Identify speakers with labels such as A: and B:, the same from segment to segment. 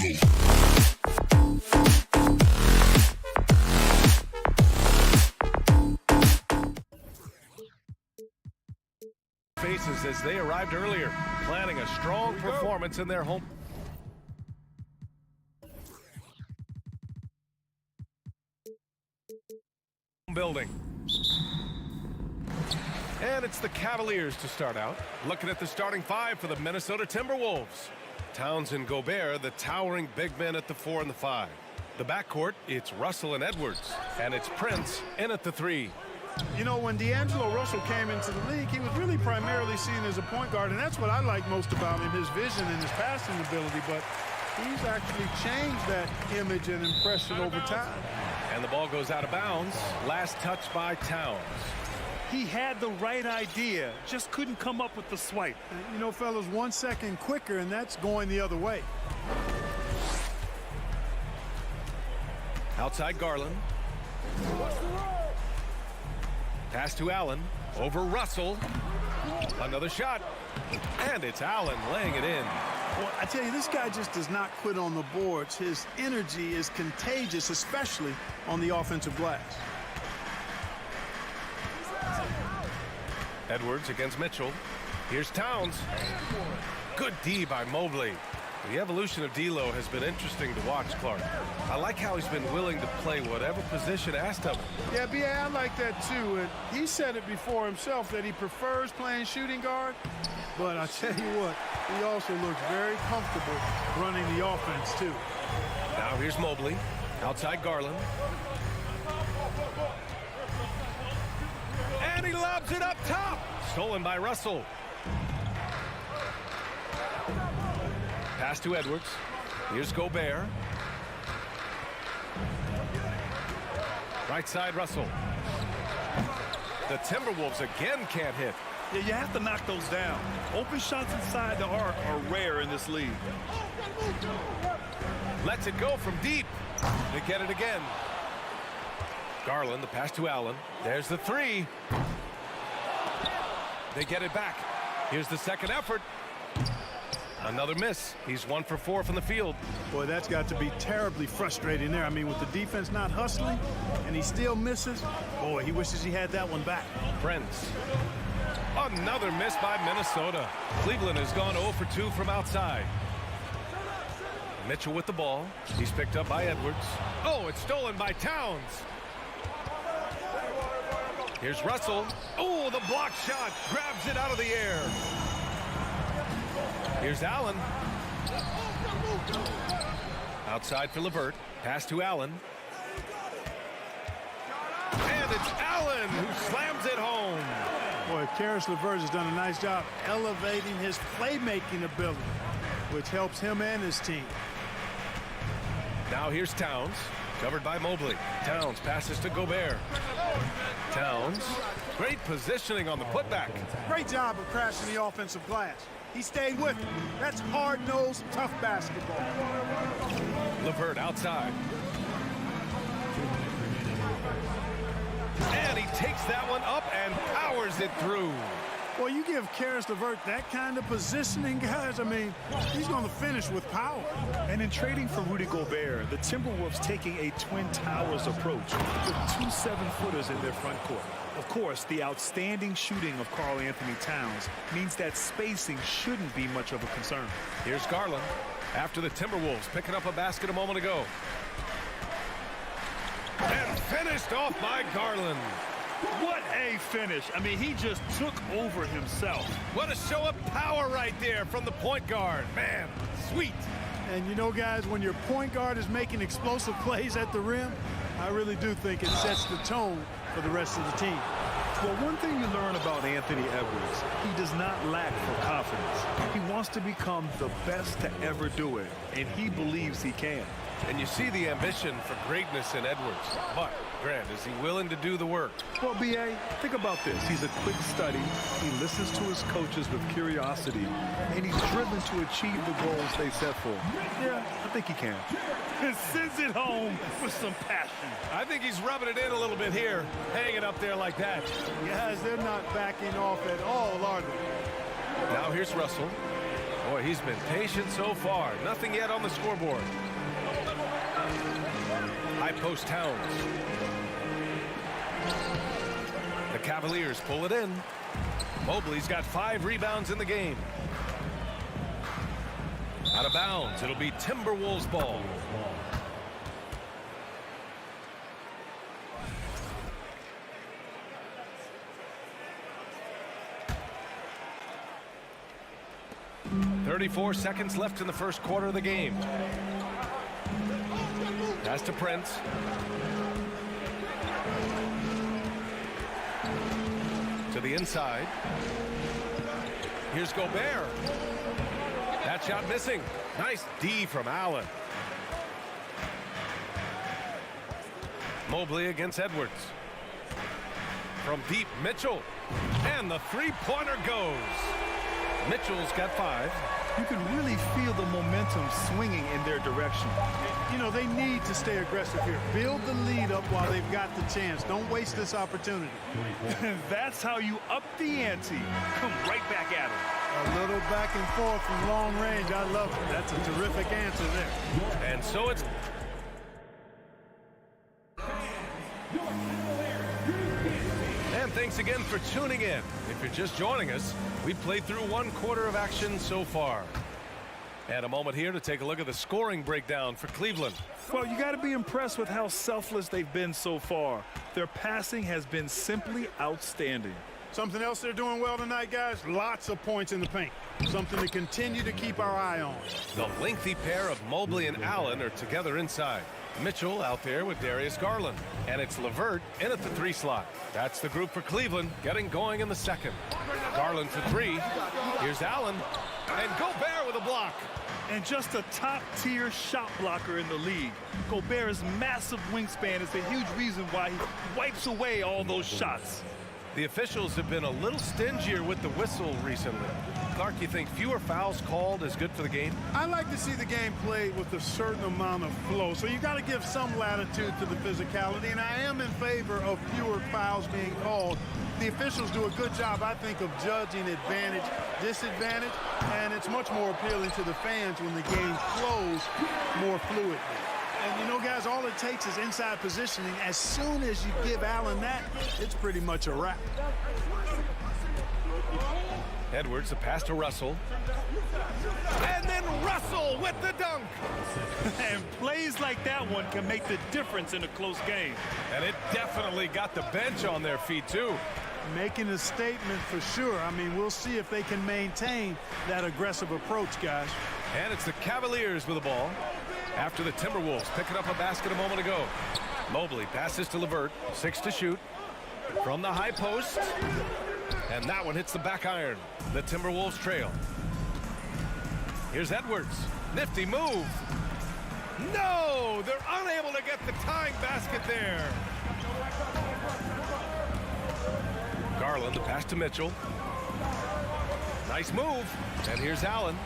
A: Faces as they arrived earlier, planning a strong performance in their home building. And it's the Cavaliers to start out. Looking at the starting five for the Minnesota Timberwolves. Towns and Gobert, the towering big men at the 4 and the 5. The backcourt, it's Russell and Edwards. And it's Prince in at the 3.
B: You know, when D'Angelo Russell came into the league, he was really primarily seen as a point guard, and that's what I like most about him, his vision and his passing ability. But he's actually changed that image and impression over time.
A: And the ball goes out of bounds. Last touch by Towns.
C: He had the right idea, just couldn't come up with the swipe.
B: You know, fellas, 1 second quicker, and that's going the other way.
A: Outside Garland. Pass to Allen. Over Russell. Another shot. And it's Allen laying it in.
B: Well, I tell you, this guy just does not quit on the boards. His energy is contagious, especially on the offensive glass.
A: Edwards against Mitchell. Here's Towns. Good D by Mobley. The evolution of D'Lo has been interesting to watch, Clark. I like how he's been willing to play whatever position asked of him.
B: Yeah, B.A., I like that too. And he said it before himself that he prefers playing shooting guard. But I tell you what, he also looks very comfortable running the offense too.
A: Now here's Mobley. Outside Garland. And he lobs it up top. Stolen by Russell. Pass to Edwards. Here's Gobert. Right side, Russell. The Timberwolves again can't hit.
C: Yeah, you have to knock those down. Open shots inside the arc are rare in this league.
A: Lets it go from deep. They get it again. Garland, the pass to Allen. There's the 3. They get it back. Here's the second effort. Another miss. He's 1 for 4 from the field.
B: Boy, that's got to be terribly frustrating there. I mean, with the defense not hustling and he still misses, boy, he wishes he had that one back.
A: Prince. Another miss by Minnesota. Cleveland has gone 0 for 2 from outside. Mitchell with the ball. He's picked up by Edwards. Oh, it's stolen by Towns. Here's Russell. Oh, the block shot. Grabs it out of the air. Here's Allen. Outside for LeVert. Pass to Allen. And it's Allen who slams it home.
B: Boy, Caris LeVert has done a nice job elevating his playmaking ability, which helps him and his team.
A: Now here's Towns. Covered by Mobley. Towns passes to Gobert. Towns. Great positioning on the putback.
B: Great job of crashing the offensive glass. He stayed with it. That's hard-nosed, tough basketball.
A: LeVert outside. And he takes that one up and powers it through.
B: Well, you give Caris LeVert that kind of positioning, guys, I mean, he's going to finish with power.
C: And in trading for Rudy Gobert, the Timberwolves taking a Twin Towers approach with 2 7-footers in their front court. Of course, the outstanding shooting of Karl Anthony Towns means that spacing shouldn't be much of a concern.
A: Here's Garland after the Timberwolves picking up a basket a moment ago. And finished off by Garland.
C: What a finish. I mean, he just took over himself.
A: What a show of power right there from the point guard. Man, sweet.
B: And you know, guys, when your point guard is making explosive plays at the rim, I really do think it sets the tone for the rest of the team.
C: Well, one thing you learn about Anthony Edwards, he does not lack for confidence. He wants to become the best to ever do it, and he believes he can.
A: And you see the ambition for greatness in Edwards. But, Grant, is he willing to do the work?
C: Well, B.A., think about this. He's a quick study. He listens to his coaches with curiosity, and he's driven to achieve the goals they set for him. Yeah, I think he can. And sends it home with some passion.
A: I think he's rubbing it in a little bit here, hanging up there like that.
B: Guys, they're not backing off at all, are they?
A: Now here's Russell. Boy, he's been patient so far. Nothing yet on the scoreboard. High post Towns. The Cavaliers pull it in. Mobley's got 5 rebounds in the game. Out of bounds. It'll be Timberwolves ball. .34 seconds left in the first quarter of the game. Pass to Prince. To the inside. Here's Gobert. That shot missing. Nice D from Allen. Mobley against Edwards. From deep, Mitchell. And the three-pointer goes. Mitchell's got 5.
C: You can really feel the momentum swinging in their direction.
B: You know, they need to stay aggressive here. Build the lead up while they've got the chance. Don't waste this opportunity.
C: That's how you up the ante. Come right back at them.
B: A little back and forth from long range. I love it. That's a terrific answer there.
A: And so it's... And thanks again for tuning in. If you're just joining us, we've played through 1 quarter of action so far. And a moment here to take a look at the scoring breakdown for Cleveland.
C: Well, you got to be impressed with how selfless they've been so far. Their passing has been simply outstanding.
B: Something else they're doing well tonight, guys, lots of points in the paint. Something to continue to keep our eye on.
A: The lengthy pair of Mobley and Allen are together inside. Mitchell out there with Darius Garland. And it's LeVert in at the 3 slot. That's the group for Cleveland getting going in the second. Garland for 3. Here's Allen. And Gobert with a block.
C: And just a top-tier shot blocker in the league. Gobert's massive wingspan is a huge reason why he wipes away all those shots.
A: The officials have been a little stingier with the whistle recently. Clark, you think fewer fouls called is good for the game?
B: I like to see the game played with a certain amount of flow, so you got to give some latitude to the physicality, and I am in favor of fewer fouls being called. The officials do a good job, I think, of judging advantage, disadvantage, and it's much more appealing to the fans when the game flows more fluidly. And, you know, guys, all it takes is inside positioning. As soon as you give Allen that, it's pretty much a wrap.
A: Edwards, a pass to Russell. And then Russell with the dunk.
C: And plays like that one can make the difference in a close game.
A: And it definitely got the bench on their feet, too.
B: Making a statement for sure. I mean, we'll see if they can maintain that aggressive approach, guys.
A: And it's the Cavaliers with the ball. After the Timberwolves picking up a basket a moment ago. Mobley passes to LeVert. 6 to shoot. From the high post. And that one hits the back iron. The Timberwolves trail. Here's Edwards. Nifty move. No! They're unable to get the tying basket there. Garland, the pass to Mitchell. Nice move. And here's Allen.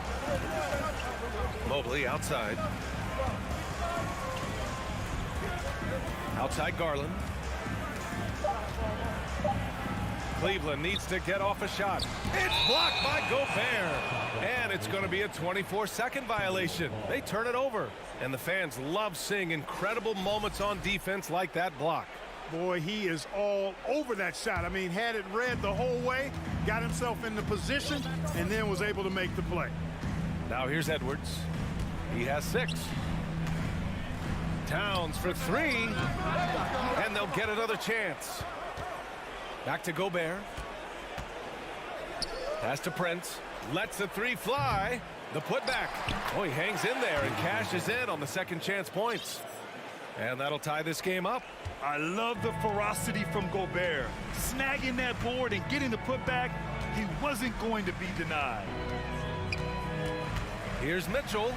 A: Mobley outside. Outside Garland. Cleveland needs to get off a shot. It's blocked by Gobert. And it's going to be a 24-second violation. They turn it over. And the fans love seeing incredible moments on defense like that block.
B: Boy, he is all over that shot. I mean, had it read the whole way, got himself in the position, and then was able to make the play.
A: Now here's Edwards. He has 6. Towns for 3. And they'll get another chance. Back to Gobert. Pass to Prince. Lets the 3 fly. The putback. Oh, he hangs in there and cashes in on the second chance points. And that'll tie this game up.
C: I love the ferocity from Gobert. Snagging that board and getting the putback, he wasn't going to be denied.
A: Here's Mitchell.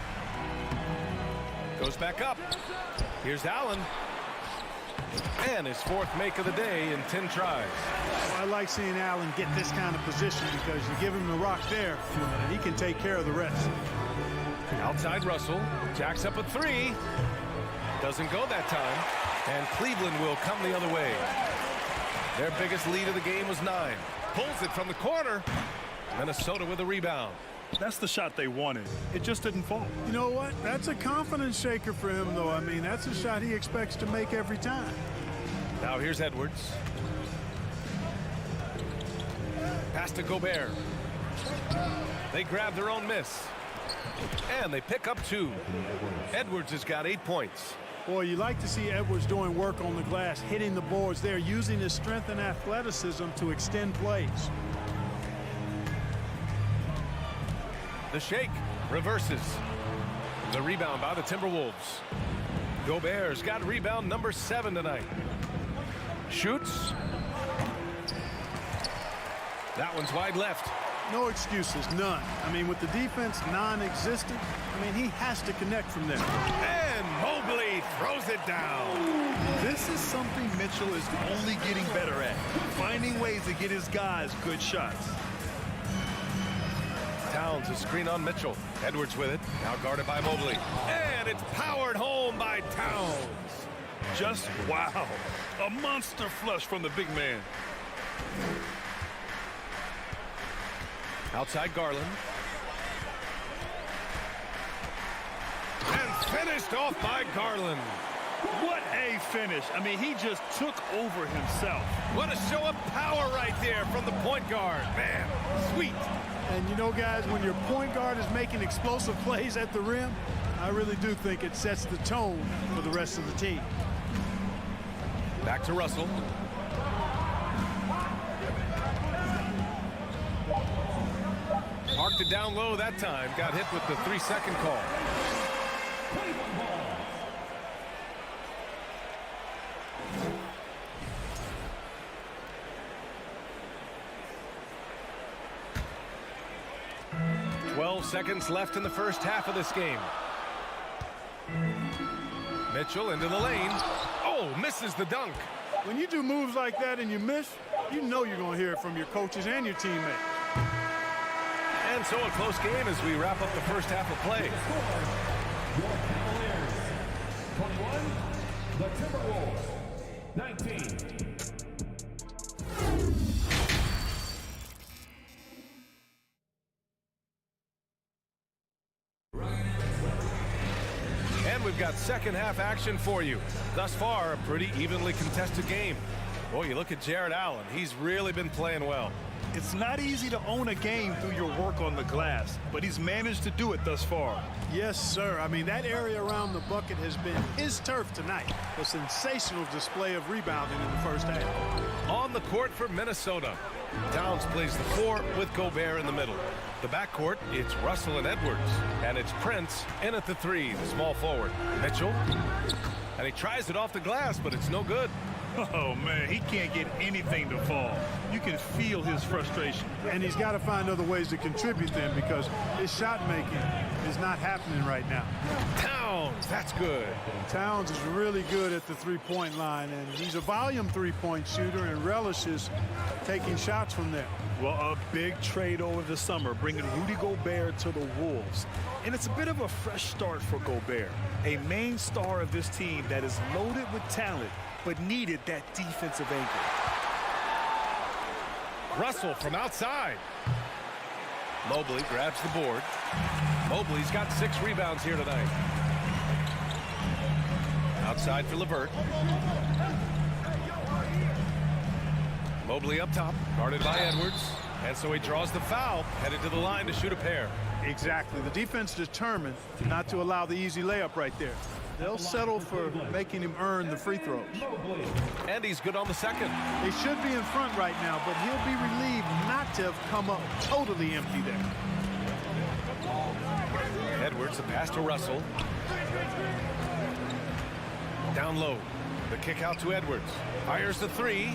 A: Goes back up. Here's Allen. And his 4th make of the day in 10 tries.
B: Well, I like seeing Allen get this kind of position because you give him the rock there, and he can take care of the rest.
A: Outside Russell. Jacks up a 3. Doesn't go that time. And Cleveland will come the other way. Their biggest lead of the game was 9. Pulls it from the corner. Minnesota with a rebound.
C: That's the shot they wanted. It just didn't fall.
B: You know what? That's a confidence shaker for him, though. I mean, that's a shot he expects to make every time.
A: Now here's Edwards. Pass to Gobert. They grab their own miss. And they pick up 2. Edwards has got 8 points.
B: Boy, you like to see Edwards doing work on the glass, hitting the boards there, using his strength and athleticism to extend plays.
A: The shake reverses. The rebound by the Timberwolves. Gobert's got rebound number 7 tonight. Shoots. That one's wide left.
B: No excuses, none. I mean, with the defense non-existent, I mean, he has to connect from there.
A: And Mobley throws it down.
C: This is something Mitchell is only getting better at, finding ways to get his guys good shots.
A: Towns a screen on Mitchell. Edwards with it, now guarded by Mobley. And it's powered home by Towns.
C: Just wow. A monster flush from the big man.
A: Outside Garland. And finished off by Garland.
C: What a finish. I mean, he just took over himself.
A: What a show of power right there from the point guard. Man, sweet.
B: And you know, guys, when your point guard is making explosive plays at the rim, I really do think it sets the tone for the rest of the team.
A: Back to Russell. Marked it down low that time. Got hit with the 3-second call. Seconds left in the first half of this game. Mitchell into the lane. Oh, misses the dunk.
B: When you do moves like that and you miss, you know you're going to hear it from your coaches and your teammates.
A: And so a close game as we wrap up the first half of play.
D: Your Cavaliers, 21, the Timberwolves, 19.
A: We've got second half action for you. Thus far, a pretty evenly contested game. Boy, you look at Jared Allen. He's really been playing well.
C: It's not easy to own a game through your work on the glass, but he's managed to do it thus far.
B: Yes, sir. I mean, that area around the bucket has been his turf tonight. A sensational display of rebounding in the first half.
A: On the court for Minnesota, Towns plays the 4 with Gobert in the middle. The backcourt, it's Russell and Edwards. And it's Prince in at the 3, the small forward. Mitchell. And he tries it off the glass, but it's no good.
C: Oh, man, he can't get anything to fall. You can feel his frustration.
B: And he's got to find other ways to contribute then because his shot making is not happening right now.
A: Towns, that's good.
B: Towns is really good at the three-point line, and he's a volume three-point shooter and relishes taking shots from there.
C: Well, a big trade over the summer, bringing Rudy Gobert to the Wolves. And it's a bit of a fresh start for Gobert, a main star of this team that is loaded with talent, but needed that defensive anchor.
A: Russell from outside. Mobley grabs the board. Mobley's got 6 rebounds here tonight. Outside for LeVert. Mobley up top, guarded by Edwards. And so he draws the foul, headed to the line to shoot a pair.
B: Exactly. The defense determined not to allow the easy layup right there. They'll settle for making him earn the free throws.
A: And he's good on the second.
B: They should be in front right now, but he'll be relieved not to have come up totally empty there.
A: Edwards, a pass to Russell. Down low. The kick out to Edwards. Fires the 3.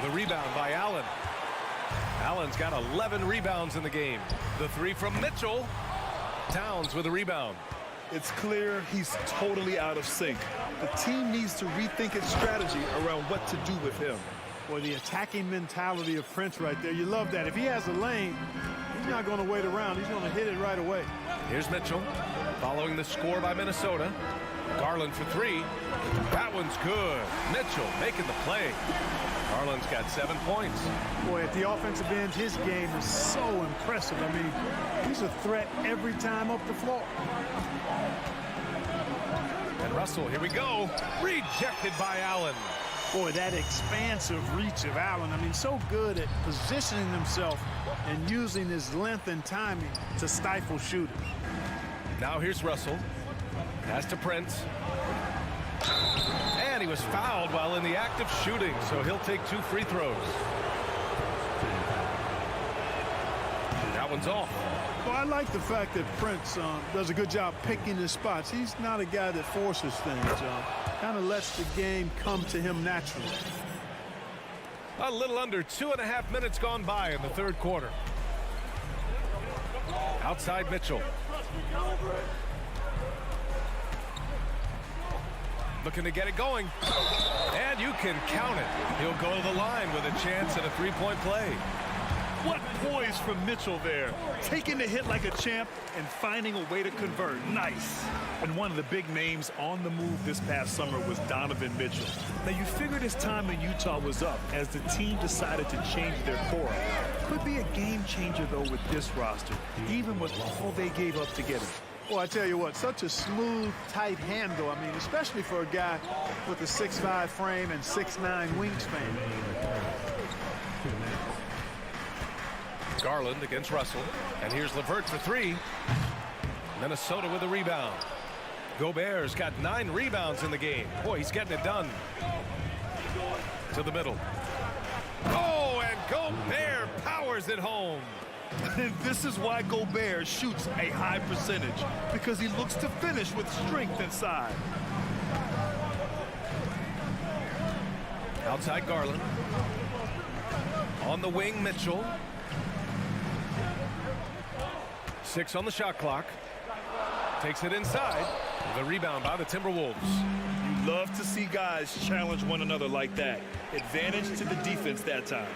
A: The rebound by Allen. Allen's got 11 rebounds in the game. The 3 from Mitchell. Towns with a rebound.
C: It's clear he's totally out of sync. The team needs to rethink its strategy around what to do with him.
B: Boy, the attacking mentality of Prince right there. You love that. If he has a lane, he's not going to wait around. He's going to hit it right away.
A: Here's Mitchell following the score by Minnesota. Garland for three. That one's good. Mitchell making the play. Garland's got 7 points.
B: Boy, at the offensive end, his game is so impressive. I mean, he's a threat every time up the floor.
A: And Russell, here we go. Rejected by Allen.
B: Boy, that expansive reach of Allen. I mean, so good at positioning himself and using his length and timing to stifle shooting.
A: Now here's Russell. Pass to Prince. And he was fouled while in the act of shooting, so he'll take 2 free throws. That one's off.
B: Well, I like the fact that Prince does a good job picking his spots. He's not a guy that forces things. Kind of lets the game come to him naturally.
A: A little under 2.5 minutes gone by in the third quarter. Outside Mitchell. Looking to get it going. And you can count it. He'll go to the line with a chance at a three-point play.
C: What poise from Mitchell there. Taking the hit like a champ and finding a way to convert. Nice. And one of the big names on the move this past summer was Donovan Mitchell. Now you figured his time in Utah was up as the team decided to change their core. Could be a game changer though with this roster, even with all they gave up to get him.
B: Well, I tell you what, such a smooth, tight handle. I mean, especially for a guy with a 6'5" frame and 6'9" wingspan.
A: Garland against Russell. And here's LeVert for three. Minnesota with a rebound. Gobert's got 9 rebounds in the game. Boy, he's getting it done. To the middle. Oh, and Gobert powers it home.
C: And this is why Gobert shoots a high percentage, because he looks to finish with strength inside.
A: Outside Garland. On the wing, Mitchell. 6 on the shot clock. Takes it inside. The rebound by the Timberwolves.
C: You love to see guys challenge one another like that. Advantage to the defense that time.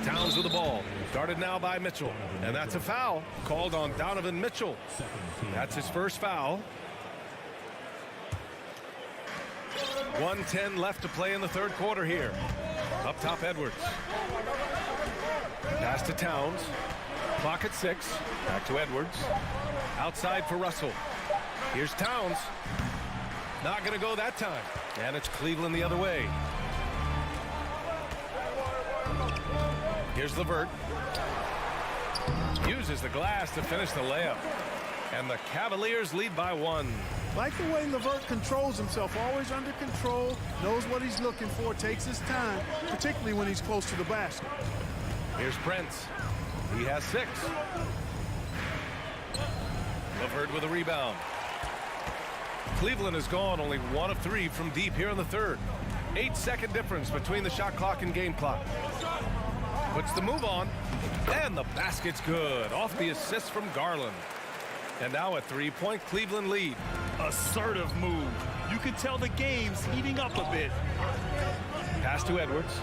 A: Towns with the ball. Guarded now by Mitchell. And that's a foul called on Donovan Mitchell. That's his first foul. 1:10 left to play in the third quarter here. Up top, Edwards. Pass to Towns. Clock at 6. Back to Edwards. Outside for Russell. Here's Towns. Not going to go that time. And it's Cleveland the other way. Here's LeVert. Uses the glass to finish the layup. And the Cavaliers lead by 1.
B: Like the way LeVert controls himself, always under control, knows what he's looking for, takes his time, particularly when he's close to the basket.
A: Here's Prince. He has 6. LeVert with a rebound. Cleveland has gone only 1 of 3 from deep here in the third. 8-second difference between the shot clock and game clock. Puts the move on. And the basket's good. Off the assist from Garland. And now a 3-point Cleveland lead.
C: Assertive move. You can tell the game's heating up a bit.
A: Pass to Edwards.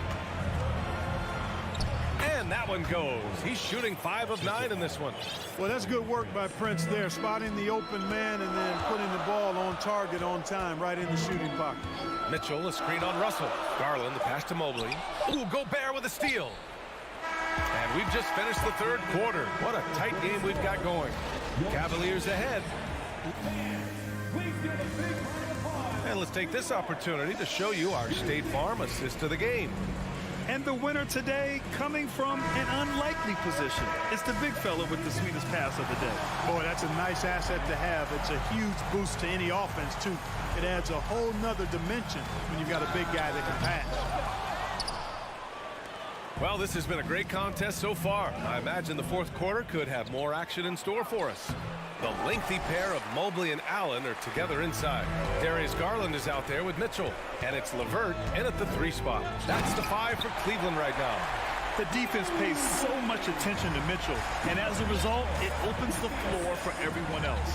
A: And that one goes. He's shooting 5 of 9 in this one.
B: Well, that's good work by Prince there, spotting the open man and then putting the ball on target on time, right in the shooting pocket.
A: Mitchell, a screen on Russell. Garland, the pass to Mobley. Ooh, Gobert with a steal. And we've just finished the third quarter. What a tight game we've got going. Cavaliers ahead. And let's take this opportunity to show you our State Farm assist to the game.
C: And the winner today coming from an unlikely position. It's the big fella with the sweetest pass of the day.
B: Boy, that's a nice asset to have. It's a huge boost to any offense, too. It adds a whole nother dimension when you've got a big guy that can pass.
A: Well, this has been a great contest so far. I imagine the fourth quarter could have more action in store for us. The lengthy pair of Mobley and Allen are together inside. Darius Garland is out there with Mitchell. And it's LeVert in at the 3 spot. That's the 5 for Cleveland right now.
C: The defense pays so much attention to Mitchell. And as a result, it opens the floor for everyone else.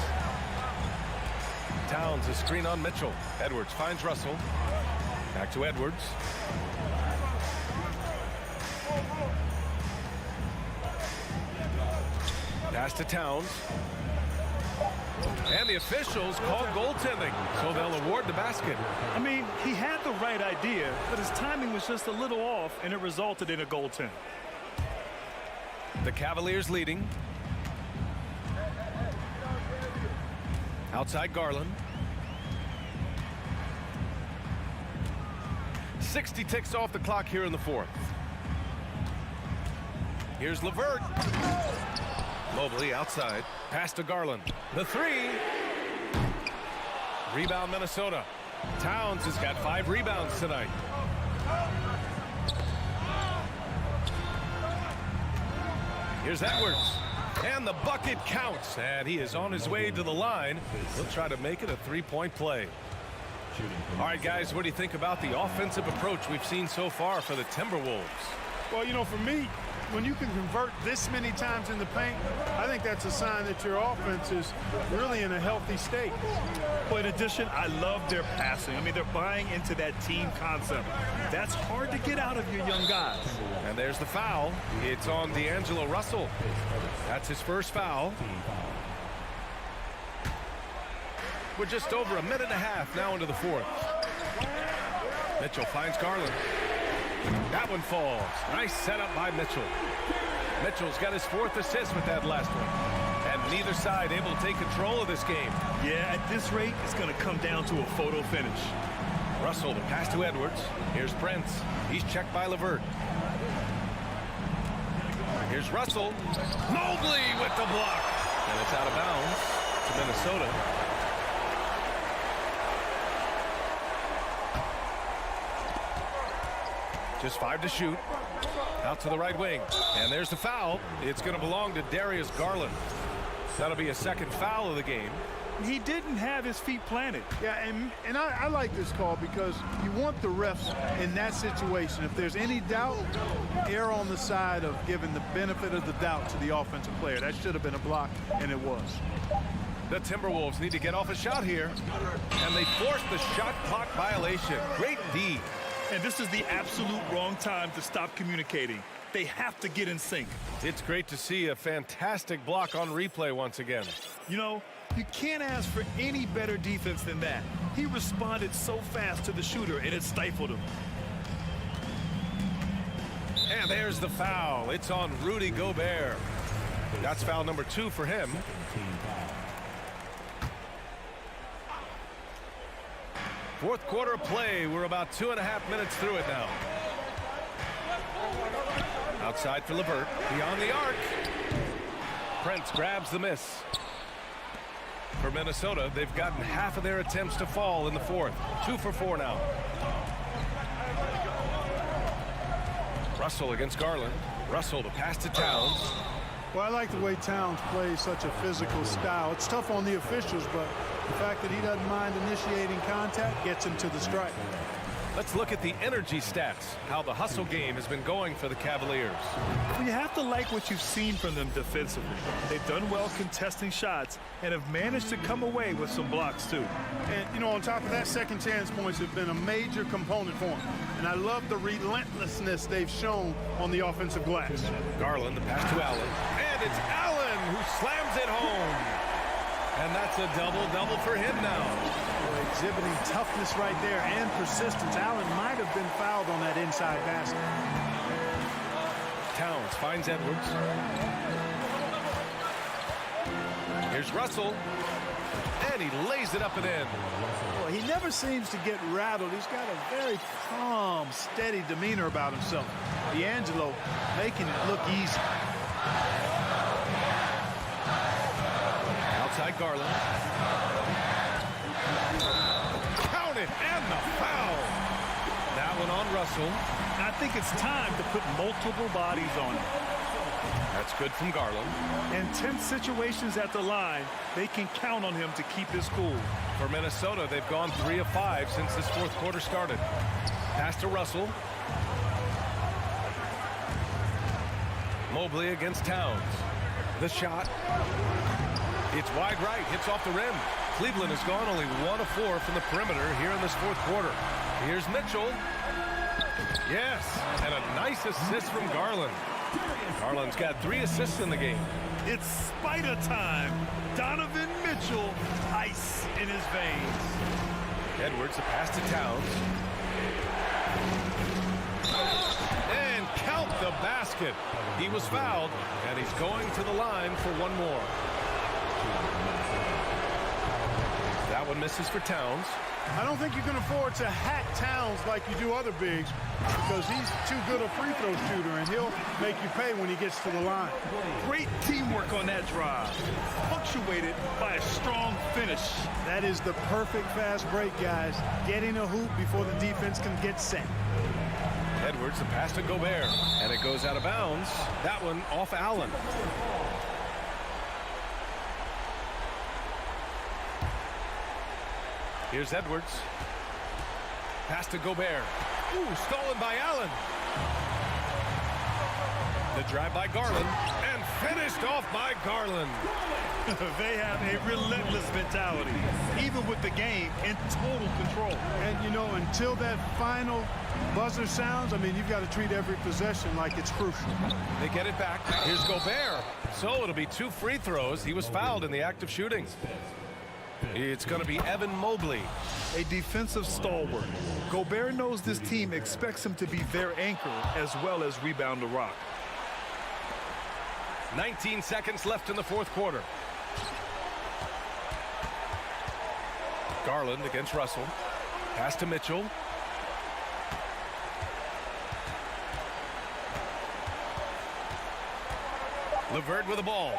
A: Towns, a screen on Mitchell. Edwards finds Russell. Back to Edwards. Pass to Towns. And the officials call goaltending, so they'll award the basket.
C: I mean, he had the right idea, but his timing was just a little off, and it resulted in a goaltend.
A: The Cavaliers leading. Outside Garland. 60 ticks off the clock here in the fourth. Here's LeVert. Mobley outside. Pass to Garland. The three. Rebound Minnesota. Towns has got 5 rebounds tonight. Here's Edwards. And the bucket counts. And he is on his way to the line. He'll try to make it a 3-point play. All right, guys, what do you think about the offensive approach we've seen so far for the Timberwolves?
B: Well, you know, for me, when you can convert this many times in the paint, I think that's a sign that your offense is really in a healthy state.
C: But in addition, I love their passing. I mean, they're buying into that team concept. That's hard to get out of your young guys.
A: And there's the foul. It's on D'Angelo Russell. That's his first foul. We're just over a minute and a half now into the fourth. Mitchell finds Garland. That one falls. Nice setup by Mitchell. Mitchell's got his 4th assist with that last one. And neither side able to take control of this game.
C: Yeah, at this rate, it's going to come down to a photo finish.
A: Russell, the pass to Edwards. Here's Prince. He's checked by LeVert. Here's Russell. Mobley with the block. And it's out of bounds to Minnesota. Just 5 to shoot. Out to the right wing. And there's the foul. It's going to belong to Darius Garland. That'll be a second foul of the game.
C: He didn't have his feet planted.
B: Yeah, and I like this call because you want the refs in that situation. If there's any doubt, err on the side of giving the benefit of the doubt to the offensive player. That should have been a block, and it was.
A: The Timberwolves need to get off a shot here. And they forced the shot clock violation. Great D.
C: And this is the absolute wrong time to stop communicating. They have to get in sync.
A: It's great to see a fantastic block on replay once again.
C: You know, you can't ask for any better defense than that. He responded so fast to the shooter, and it stifled him.
A: And there's the foul. It's on Rudy Gobert. That's foul number 2 for him. Fourth quarter of play. We're about 2.5 minutes through it now. Outside for LeVert. Beyond the arc. Prince grabs the miss. For Minnesota, they've gotten half of their attempts to fall in the fourth. 2 for 4 now. Russell against Garland. Russell, the pass to Towns.
B: Well, I like the way Towns plays such a physical style. It's tough on the officials, but the fact that he doesn't mind initiating contact gets him to the strike.
A: Let's look at the energy stats, how the hustle game has been going for the Cavaliers.
C: You have to like what you've seen from them defensively. They've done well contesting shots and have managed to come away with some blocks, too.
B: And, you know, on top of that, second chance points have been a major component for them. And I love the relentlessness they've shown on the offensive glass.
A: Garland, the pass to Allen. And it's Allen who slams it home. And that's a double-double for him now.
B: Exhibiting toughness right there and persistence. Allen might have been fouled on that inside basket.
A: Towns finds Edwards. Here's Russell. And he lays it up and in.
B: Well, he never seems to get rattled. He's got a very calm, steady demeanor about himself. D'Angelo making it look easy.
A: Outside Garland. Count it, and the foul. That one on Russell.
C: I think it's time to put multiple bodies on him.
A: That's good from Garland.
C: In tense situations at the line, they can count on him to keep his cool.
A: For Minnesota, they've gone 3 of 5 since this fourth quarter started. Pass to Russell. Mobley against Towns. The shot. It's wide right, hits off the rim. Cleveland has gone only 1 of 4 from the perimeter here in this fourth quarter. Here's Mitchell. Yes, and a nice assist from Garland. Garland's got 3 assists in the game.
C: It's spider time. Donovan Mitchell, ice in his veins.
A: Edwards, the pass to Towns. And count the basket. He was fouled, and he's going to the line for one more. That one misses for Towns.
B: I don't think you can afford to hack Towns like you do other bigs because he's too good a free throw shooter, and he'll make you pay when he gets to the line.
C: Great teamwork on that drive, punctuated by a strong finish.
B: That is the perfect fast break, guys. Getting a hoop before the defense can get set.
A: Edwards, the pass to Gobert, and it goes out of bounds. That one off Allen. Here's Edwards. Pass to Gobert. Ooh, stolen by Allen. The drive by Garland, and finished off by Garland.
C: They have a relentless mentality, even with the game in total control.
B: And, you know, until that final buzzer sounds, I mean, you've got to treat every possession like it's crucial.
A: They get it back. Here's Gobert. So it'll be 2 free throws. He was fouled in the act of shooting. It's going to be Evan Mobley.
C: A defensive stalwart. Gobert knows this team expects him to be their anchor as well as rebound the rock.
A: 19 seconds left in the fourth quarter. Garland against Russell. Pass to Mitchell. LeVert with the ball.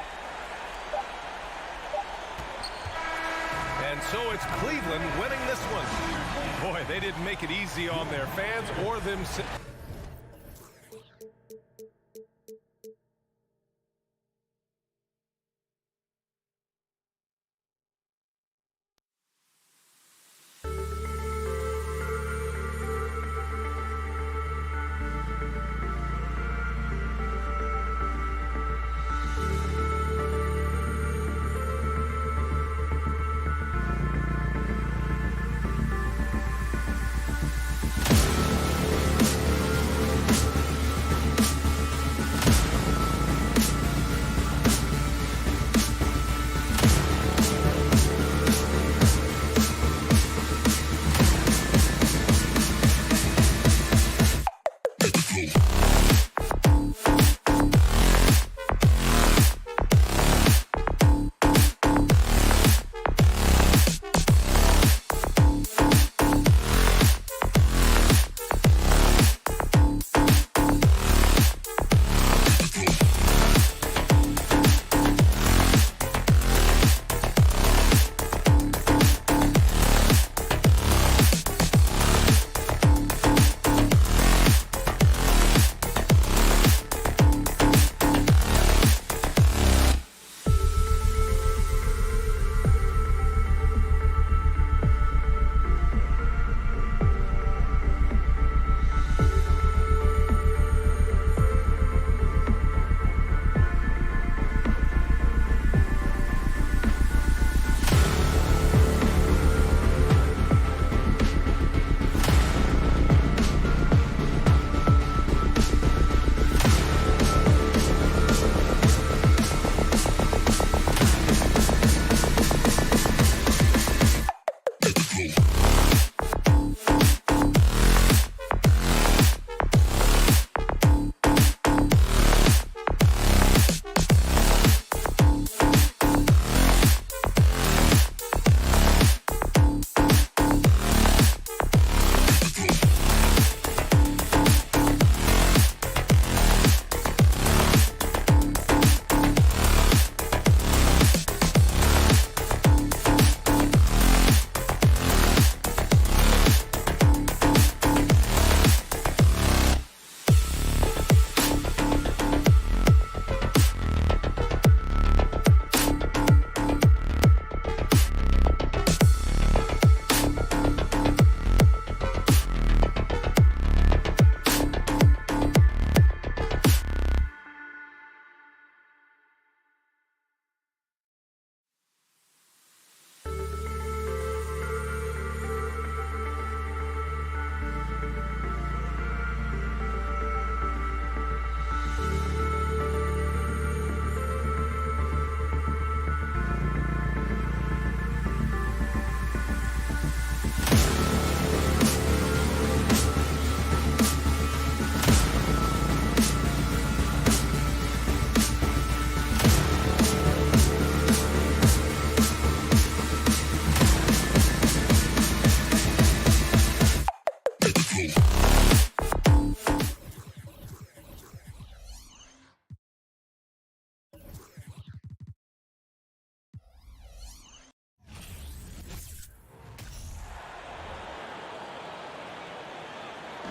A: And so it's Cleveland winning this one. Boy, they didn't make it easy on their fans or themselves.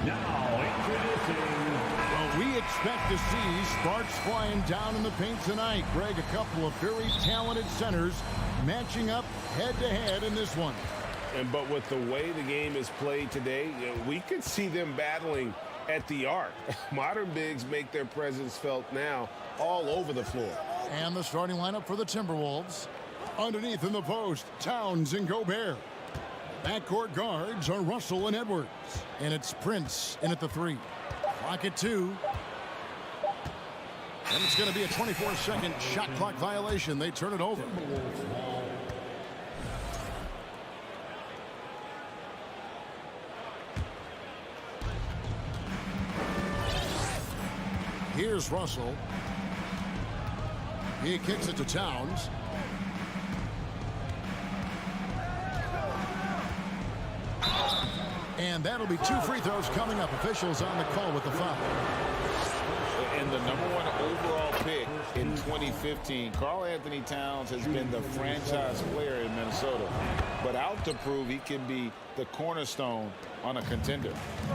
D: Now introducing.
E: Well, we expect to see sparks flying down in the paint tonight. Greg, a couple of very talented centers matching up head-to-head in this one.
F: But with the way the game is played today, we could see them battling at the arc. Modern bigs make their presence felt now all over the floor.
E: And the starting lineup for the Timberwolves. Underneath in the post, Towns and Gobert. Backcourt guards are Russell and Edwards. And it's Prince in at the 3. Clock at 2. And it's going to be a 24-second shot clock violation. They turn it over. Here's Russell. He kicks it to Towns. And that'll be 2 free throws coming up. Officials on the call with the foul.
G: And the #1 overall pick in 2015, Karl Anthony Towns has been the franchise player in Minnesota, but out to prove he can be the cornerstone on a contender.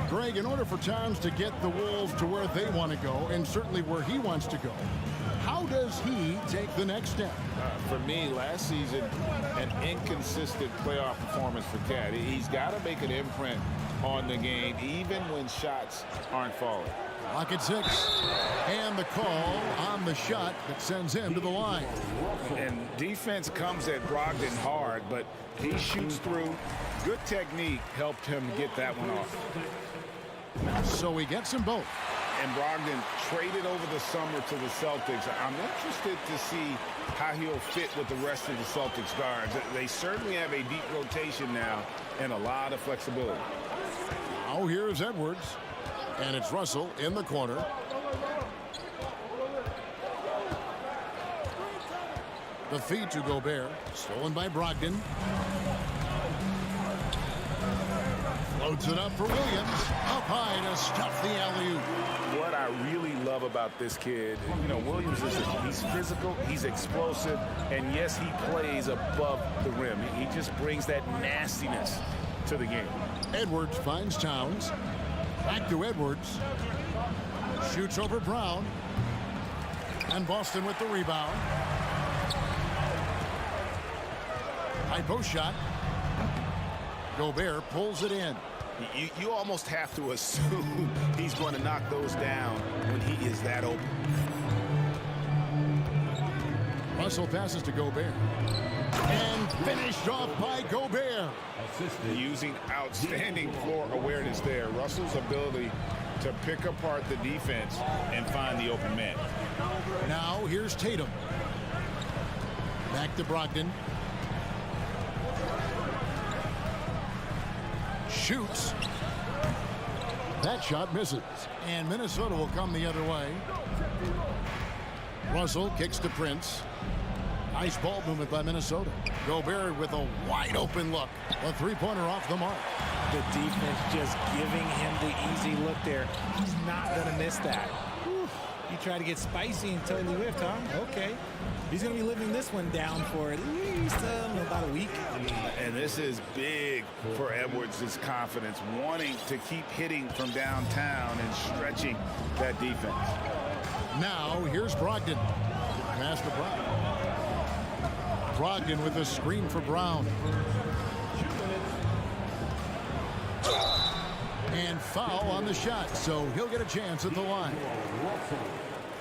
E: Greg, in order for Towns to get the Wolves to where they want to go, and certainly where he wants to go, how does he take the next step?
G: For me, last season, an inconsistent playoff performance for Cat. He's got to make an imprint on the game, even when shots aren't falling.
E: Clock at 6. And the call on the shot that sends him to the line.
G: And defense comes at Brogdon hard, but he shoots through. Good technique helped him get that one off.
E: So he gets them both.
F: And Brogdon traded over the summer to the Celtics. I'm interested to see how he'll fit with the rest of the Celtics guards. They certainly have a deep rotation now and a lot of flexibility.
E: Now here's Edwards. And it's Russell in the corner. The feed to Gobert. Stolen by Brogdon. Floats it up for Williams. Up high to stuff the alley-oop.
G: What I really love about this kid, Williams he's physical, he's explosive, and yes, he plays above the rim. He just brings that nastiness to the game.
E: Edwards finds Towns. Back to Edwards. Shoots over Brown. And Boston with the rebound. High post shot. Gobert pulls it in.
F: You almost have to assume he's going to knock those down when he is that open.
E: Russell passes to Gobert. And finished off by Gobert.
F: Using outstanding floor awareness there. Russell's ability to pick apart the defense and find the open man.
E: Now here's Tatum. Back to Brogdon. Shoots. That shot misses. And Minnesota will come the other way. Russell kicks to Prince. Nice ball movement by Minnesota. Gobert with a wide open look. A three-pointer off the mark.
H: The defense just giving him the easy look there. He's not going to miss that. Whew. You try to get spicy and totally whiffed, huh? Okay. He's going to be living this one down for at least about a week.
F: And this is big for Edwards' confidence, wanting to keep hitting from downtown and stretching that defense.
E: Now here's Brogdon. Pass to Brown. Brogdon with a screen for Brown. And foul on the shot, so he'll get a chance at the line.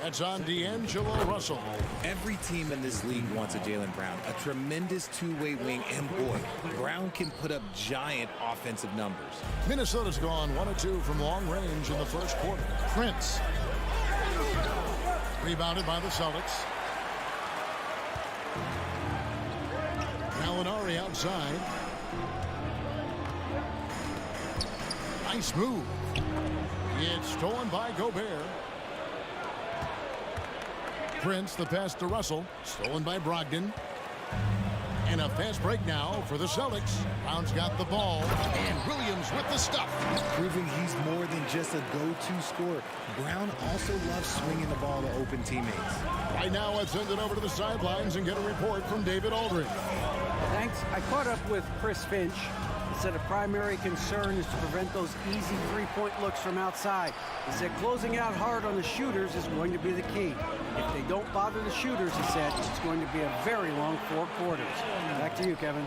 E: That's on D'Angelo Russell.
H: Every team in this league wants a Jaylen Brown, a tremendous two-way wing, and boy, Brown can put up giant offensive numbers.
E: Minnesota's gone 1 of 2 from long range in the first quarter. Prince. Rebounded by the Celtics. Gallinari outside. Nice move. It's stolen by Gobert. Prince, the pass to Russell. Stolen by Brogdon. And a fast break now for the Celtics. Brown's got the ball. And Williams with the stuff.
H: Proving he's more than just a go-to scorer. Brown also loves swinging the ball to open teammates.
E: Right now, let's send it over to the sidelines and get a report from David Aldridge.
I: Thanks. I caught up with Chris Finch, said a primary concern is to prevent those easy three-point looks from outside. He said closing out hard on the shooters is going to be the key. If they don't bother the shooters, he said, it's going to be a very long 4 quarters. Back to you, Kevin.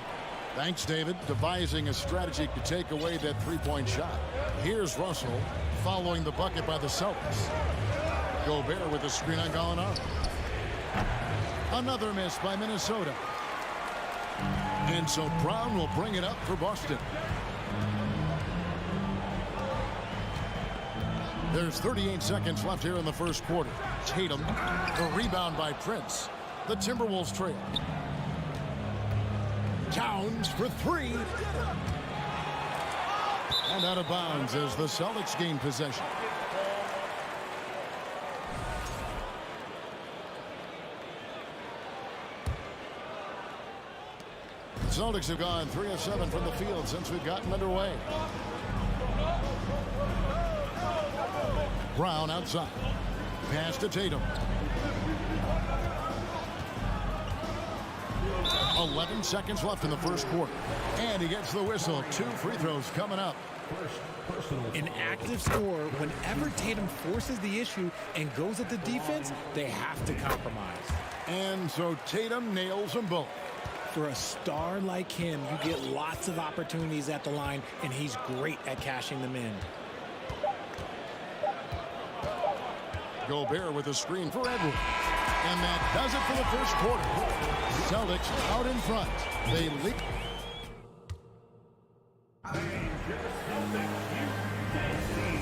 E: Thanks, David. Devising a strategy to take away that three-point shot. Here's Russell following the bucket by the Celtics. Gobert with a screen on Gallinari. Another miss by Minnesota. And so Brown will bring it up for Boston. There's 38 seconds left here in the first quarter. Tatum, the rebound by Prince. The Timberwolves trail. Towns for 3. And out of bounds as the Celtics gain possession. Celtics have gone 3 of 7 from the field since we've gotten underway. Brown outside. Pass to Tatum. 11 seconds left in the first quarter. And he gets the whistle. 2 free throws coming up.
H: An active scorer, whenever Tatum forces the issue and goes at the defense, they have to compromise.
E: And so Tatum nails them both.
H: For a star like him, you get lots of opportunities at the line, and he's great at cashing them in.
E: Gobert with a screen for Edwards. And that does it for the first quarter. Celtics out in front. They lead.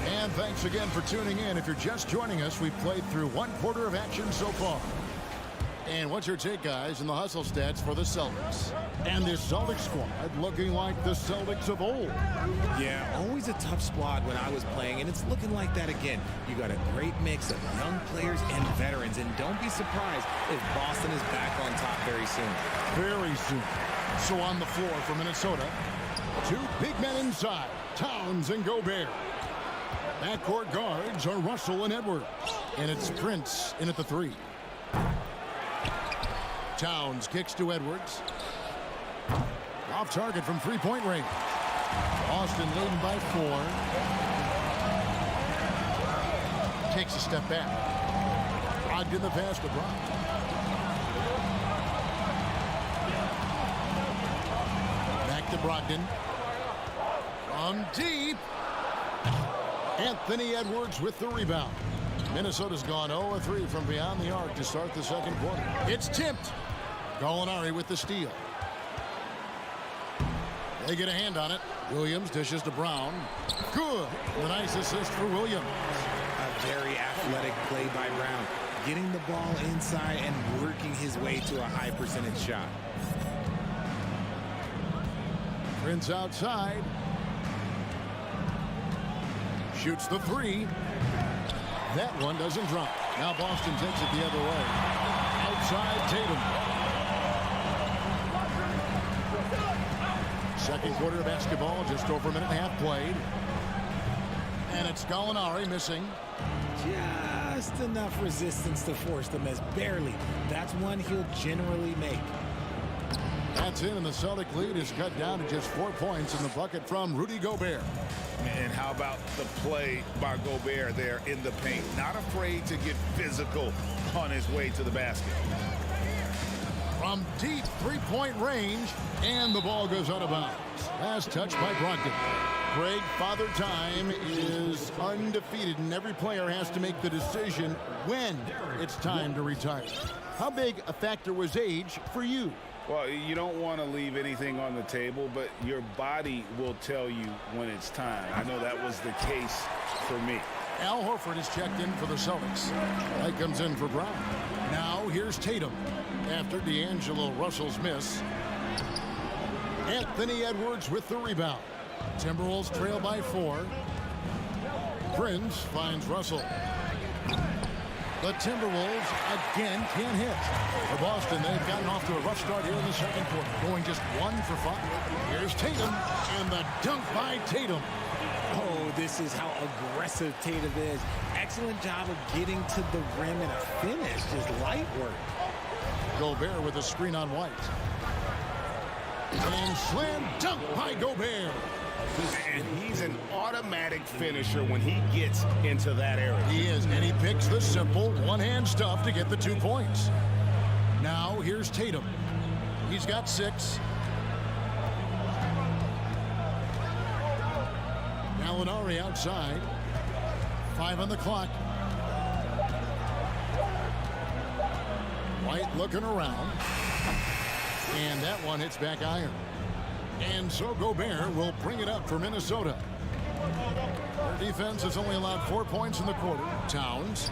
E: And thanks again for tuning in. If you're just joining us, we've played through 1 quarter of action so far. And what's your take, guys, in the hustle stats for the Celtics? And this Celtics squad looking like the Celtics of old.
H: Yeah, always a tough squad when I was playing, and it's looking like that again. You got a great mix of young players and veterans, and don't be surprised if Boston is back on top very soon.
E: Very soon. So on the floor for Minnesota, 2 big men inside, Towns and Gobert. Backcourt guards are Russell and Edwards. And it's Prince in at the 3. Towns kicks to Edwards. Off target from three-point range. Boston leading by 4. Takes a step back. Brogdon the pass to Brown. Back to Brogdon. From deep. Anthony Edwards with the rebound. Minnesota's gone 0-3 from beyond the arc to start the second quarter. It's tipped. Gallinari with the steal. They get a hand on it. Williams dishes to Brown. Good. The nice assist for Williams.
H: A very athletic play by Brown. Getting the ball inside and working his way to a high percentage shot.
E: Prince outside. Shoots the 3. That one doesn't drop. Now Boston takes it the other way. Outside Tatum. Second quarter of basketball, just over a minute and a half played. And it's Gallinari missing.
H: Just enough resistance to force the miss. Barely. That's one he'll generally make.
E: That's it, and the Celtic lead is cut down to just 4 points in the bucket from Rudy Gobert.
F: And how about the play by Gobert there in the paint? Not afraid to get physical on his way to the basket.
E: From deep three-point range, and the ball goes out of bounds. Last touch by Brogdon. Greg, Father Time is undefeated, and every player has to make the decision when it's time to retire. How big a factor was age for you?
F: Well, you don't want to leave anything on the table, but your body will tell you when it's time. I know that was the case for me.
E: Al Horford is checked in for the Celtics. Light comes in for Brown. Now here's Tatum after D'Angelo Russell's miss. Anthony Edwards with the rebound. Timberwolves trail by 4. Prince finds Russell. The Timberwolves again can't hit. For Boston, they've gotten off to a rough start here in the second quarter, going just 1 for 5. Here's Tatum, and the dunk by Tatum.
H: Oh, this is how aggressive Tatum is. Excellent job of getting to the rim and a finish. Just light work.
E: Gobert with a screen on White. And slam dunk by Gobert.
F: And he's an automatic finisher when he gets into that area.
E: He is, and he picks the simple one-hand stuff to get the 2 points. Now here's Tatum. He's got 6. Gallinari outside. 5 on the clock. White looking around. And that one hits back iron. And so Gobert will bring it up for Minnesota. Their defense has only allowed 4 points in the quarter. Towns.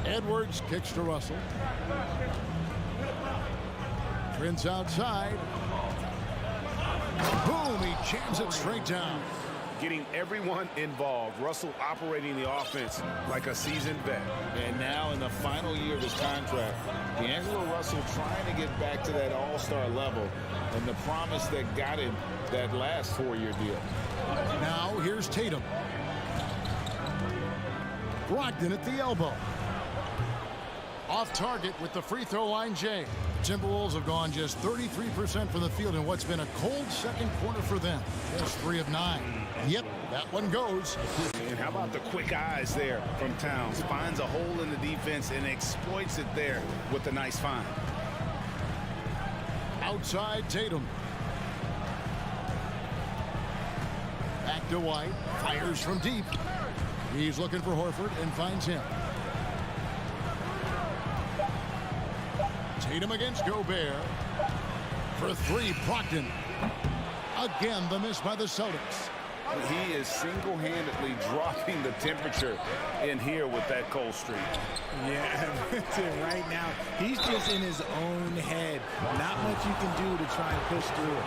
E: Edwards kicks to Russell. Prince outside. Boom, he jams it straight down.
F: Getting everyone involved. Russell operating the offense like a seasoned vet.
G: And now in the final year of his contract, D'Angelo Russell trying to get back to that all-star level and the promise that got him that last 4-year deal.
E: Now here's Tatum. Brogdon at the elbow. Off target with the free throw line, Jay. Timberwolves have gone just 33% from the field in what's been a cold second quarter for them. Just 3 of 9. Yep, that one goes.
F: And how about the quick eyes there from Towns? Finds a hole in the defense and exploits it there with a nice find.
E: Outside Tatum. Back to White. Fires from deep. He's looking for Horford and finds him. Tatum against Gobert. For 3, Brogdon. Again, the miss by the Celtics.
F: He is single-handedly dropping the temperature in here with that cold streak.
H: Yeah, right now, he's just in his own head. Not much you can do to try and push through it.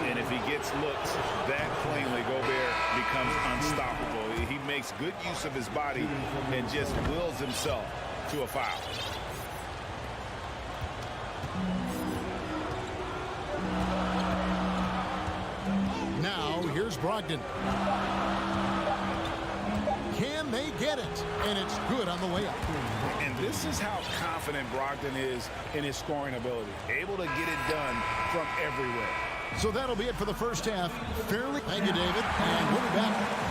F: And if he gets looks that plainly, Gobert becomes unstoppable. He makes good use of his body and just wills himself to a foul.
E: Now, here's Brogdon. Can they get it? And it's good on the way up.
F: And this is how confident Brogdon is in his scoring ability. Able to get it done from everywhere.
E: So that'll be it for the first half. Fairly. Thank you, David. And we'll be back.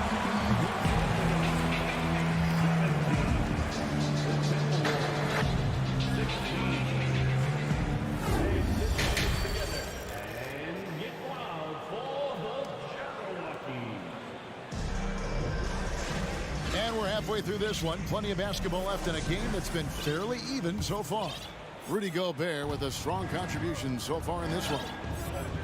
E: And we're halfway through this one. Plenty of basketball left in a game that's been fairly even so far. Rudy Gobert with a strong contribution so far in this one.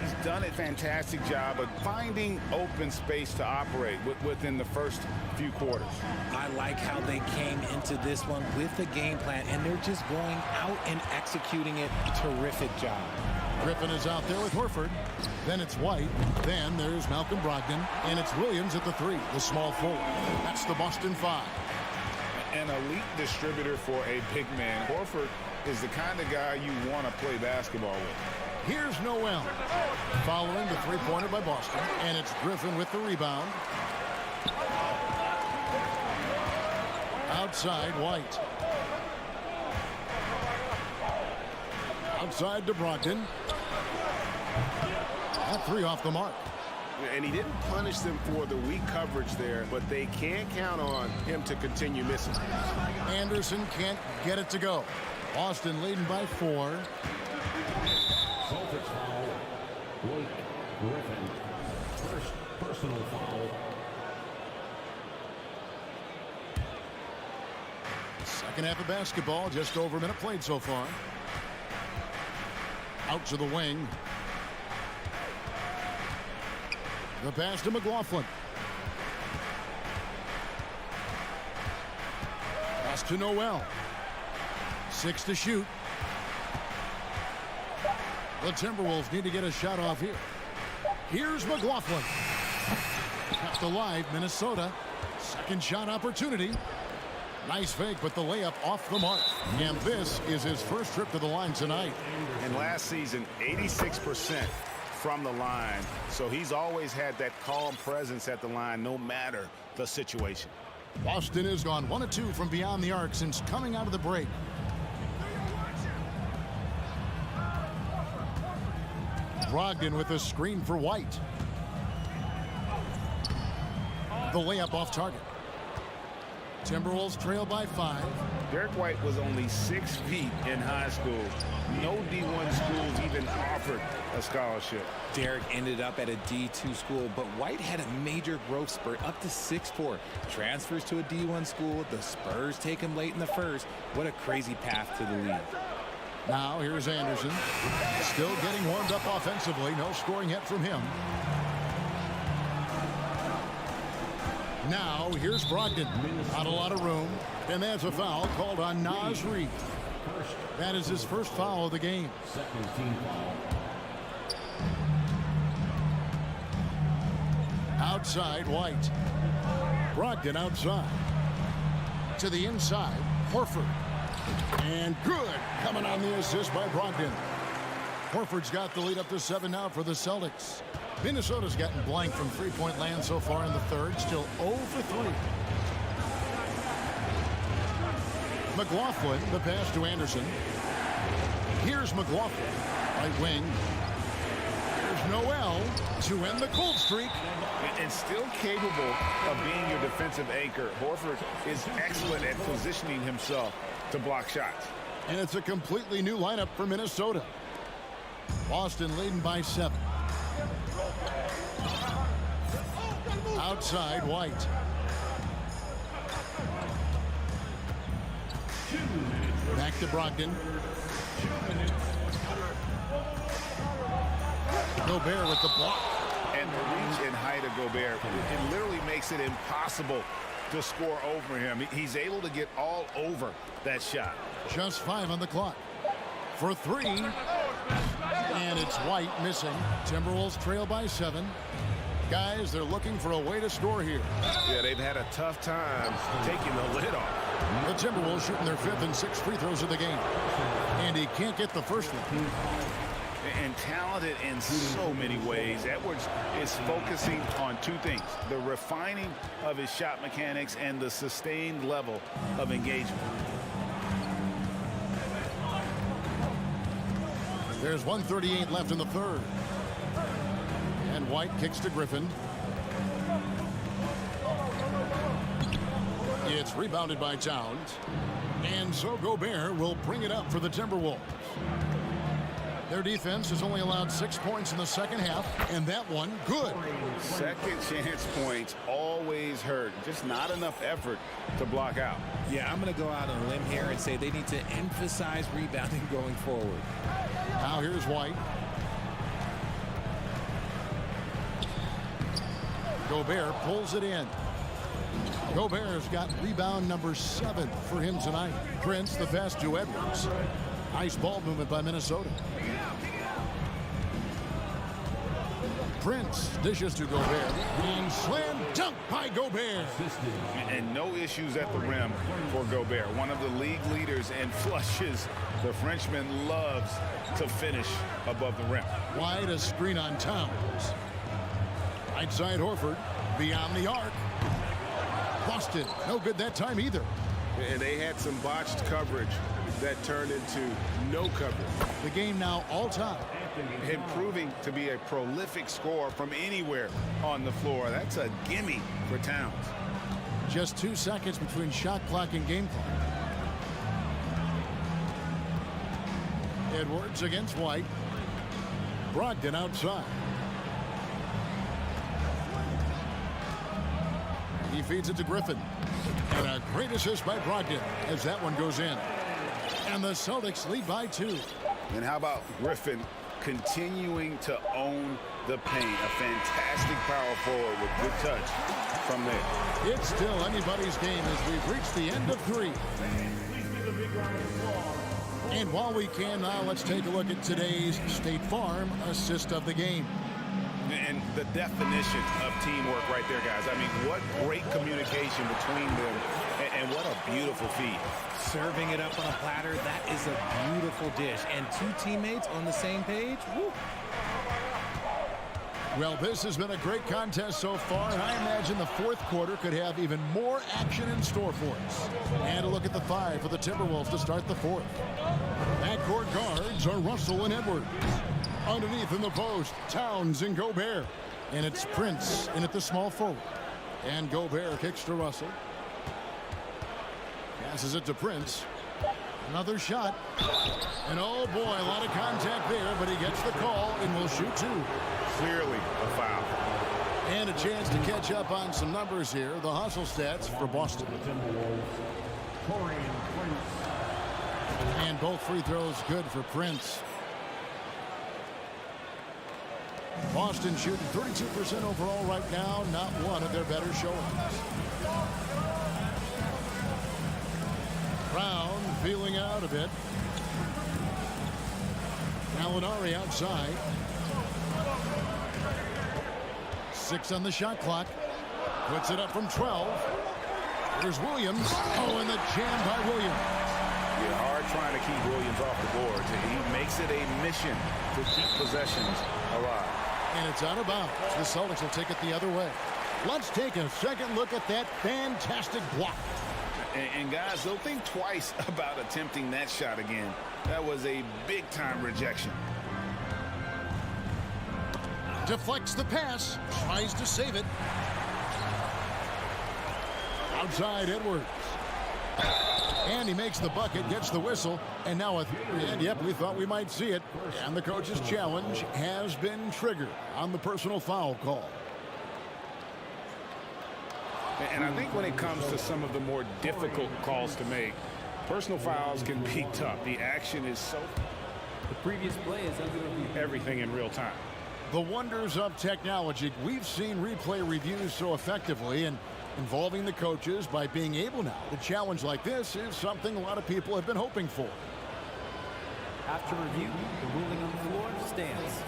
F: He's done a fantastic job of finding open space to operate within the first few quarters.
H: I like how they came into this one with the game plan, and they're just going out and executing it. Terrific job.
E: Griffin is out there with Horford. Then it's White. Then there's Malcolm Brogdon. And it's Williams at the 3, the small forward. That's the Boston 5.
F: An elite distributor for a big man. Horford is the kind of guy you want to play basketball with.
E: Here's Noel. Following the three-pointer by Boston. And it's Griffin with the rebound. Outside, White. Outside to Brogdon. That 3 off the mark.
F: And he didn't punish them for the weak coverage there, but they can't count on him to continue missing.
E: Anderson can't get it to go. Boston leading by 4.
D: Celtics foul. Blake Griffin. First personal foul.
E: Second half of basketball, just over a minute played so far. Out to the wing. The pass to McLaughlin. Pass to Noel. 6 to shoot. The Timberwolves need to get a shot off here. Here's McLaughlin. Kept alive, Minnesota. Second shot opportunity. Nice fake, but the layup off the mark. And this is his first trip to the line tonight.
F: And last season, 86% from the line. So he's always had that calm presence at the line, no matter the situation.
E: Boston has gone 1 of 2 from beyond the arc since coming out of the break. Brogdon with a screen for White. The layup off target. Timberwolves trail by 5.
F: Derek White was only 6 feet in high school. No D1 schools even offered a scholarship.
H: Derek ended up at a D2 school, but White had a major growth spurt up to 6'4". Transfers to a D1 school. The Spurs take him late in the first. What a crazy path to the league.
E: Now here's Anderson. Still getting warmed up offensively. No scoring yet from him. Now here's Brogdon. Not a lot of room. And that's a foul called on Nazgul. That is his first foul of the game.
D: Second team foul.
E: Outside, White. Brogdon outside. To the inside, Horford. And good. Coming on the assist by Brogdon. Horford's got the lead up to 7 now for the Celtics. Minnesota's gotten blank from three-point land so far in the third. Still 0 for 3. McLaughlin, the pass to Anderson. Here's McLaughlin. Right wing. There's Noel to end the cold streak.
F: And still capable of being your defensive anchor. Horford is excellent at positioning himself to block shots.
E: And it's a completely new lineup for Minnesota. Boston leading by 7. Outside, White. Back to Brogdon. Gobert with the block.
F: And the reach and height of Gobert, it literally makes it impossible to score over him. He's able to get all over that shot.
E: Just 5 on the clock. For 3. And it's White missing. Timberwolves trail by 7. Guys, they're looking for a way to score here.
F: Yeah, they've had a tough time taking the lid off.
E: The Timberwolves shooting their 5th and 6th free throws of the game. And he can't get the first one.
F: And talented in so many ways. Edwards is focusing on 2 things: the refining of his shot mechanics and the sustained level of engagement.
E: There's 1:38 left in the third. And White kicks to Griffin. It's rebounded by Towns. And so Gobert will bring it up for the Timberwolves. Their defense has only allowed 6 points in the second half, and that one good.
F: Second chance points always hurt. Just not enough effort to block out.
H: Yeah, I'm going to go out on a limb here and say they need to emphasize rebounding going forward.
E: Now here's White. Gobert pulls it in. Gobert's got rebound number 7 for him tonight. Prince the pass to Edwards. Nice ball movement by Minnesota. Prince dishes to Gobert. And slam dunk by Gobert.
F: And no issues at the rim for Gobert. One of the league leaders in flushes. The Frenchman loves to finish above the rim.
E: Wide a screen on Towns. Right side Horford. Beyond the arc. Boston. No good that time either.
F: And they had some botched coverage that turned into no coverage.
E: The game now all-time.
F: Him proving to be a prolific scorer from anywhere on the floor. That's a gimme for Towns.
E: Just 2 seconds between shot clock and game clock. Edwards against White. Brogdon outside. He feeds it to Griffin. And a great assist by Brogdon as that one goes in. And the Celtics lead by 2.
F: And how about Griffin continuing to own the paint? A fantastic power forward with good touch from there.
E: It's still anybody's game as we've reached the end of 3. And while we can now, let's take a look at today's State Farm assist of the game.
F: And the definition of teamwork right there, guys. I mean, what great communication between them, and what a beautiful feed.
H: Serving it up on a platter, that is a beautiful dish. And 2 teammates on the same page, woo.
E: Well, this has been a great contest so far, and I imagine the 4th quarter could have even more action in store for us. And a look at the 5 for the Timberwolves to start the 4th. Backcourt guards are Russell and Edwards. Underneath in the post, Towns and Gobert. And it's Prince in at the small forward. And Gobert kicks to Russell. Passes it to Prince. Another shot. And oh boy, a lot of contact there, but he gets the call and will shoot two.
F: Clearly a foul.
E: And a chance to catch up on some numbers here. The hustle stats for Boston. And both free throws good for Prince. Boston shooting 32% overall right now. Not one of their better showings. Brown feeling out a bit. Gallinari outside. 6 on the shot clock. Puts it up from 12. Here's Williams. Oh, and the jam by Williams.
F: Yeah, hard trying to keep Williams off the boards. He makes it a mission to keep possessions alive.
E: And it's out of bounds. The Celtics will take it the other way. Let's take a second look at that fantastic block.
F: And guys, they'll think twice about attempting that shot again. That was a big-time rejection.
E: Deflects the pass. Tries to save it. Outside Edwards. And he makes the bucket, gets the whistle, and now a three. And yep, we thought we might see it. And the coach's challenge has been triggered on the personal foul call.
F: And I think when it comes to some of the more difficult calls to make, personal fouls can be tough. The action is so...
J: The previous play is
F: everything in real time.
E: The wonders of technology. We've seen replay reviews so effectively, and involving the coaches by being able now to challenge like this is something a lot of people have been hoping for.
J: After review, the ruling on the floor stands.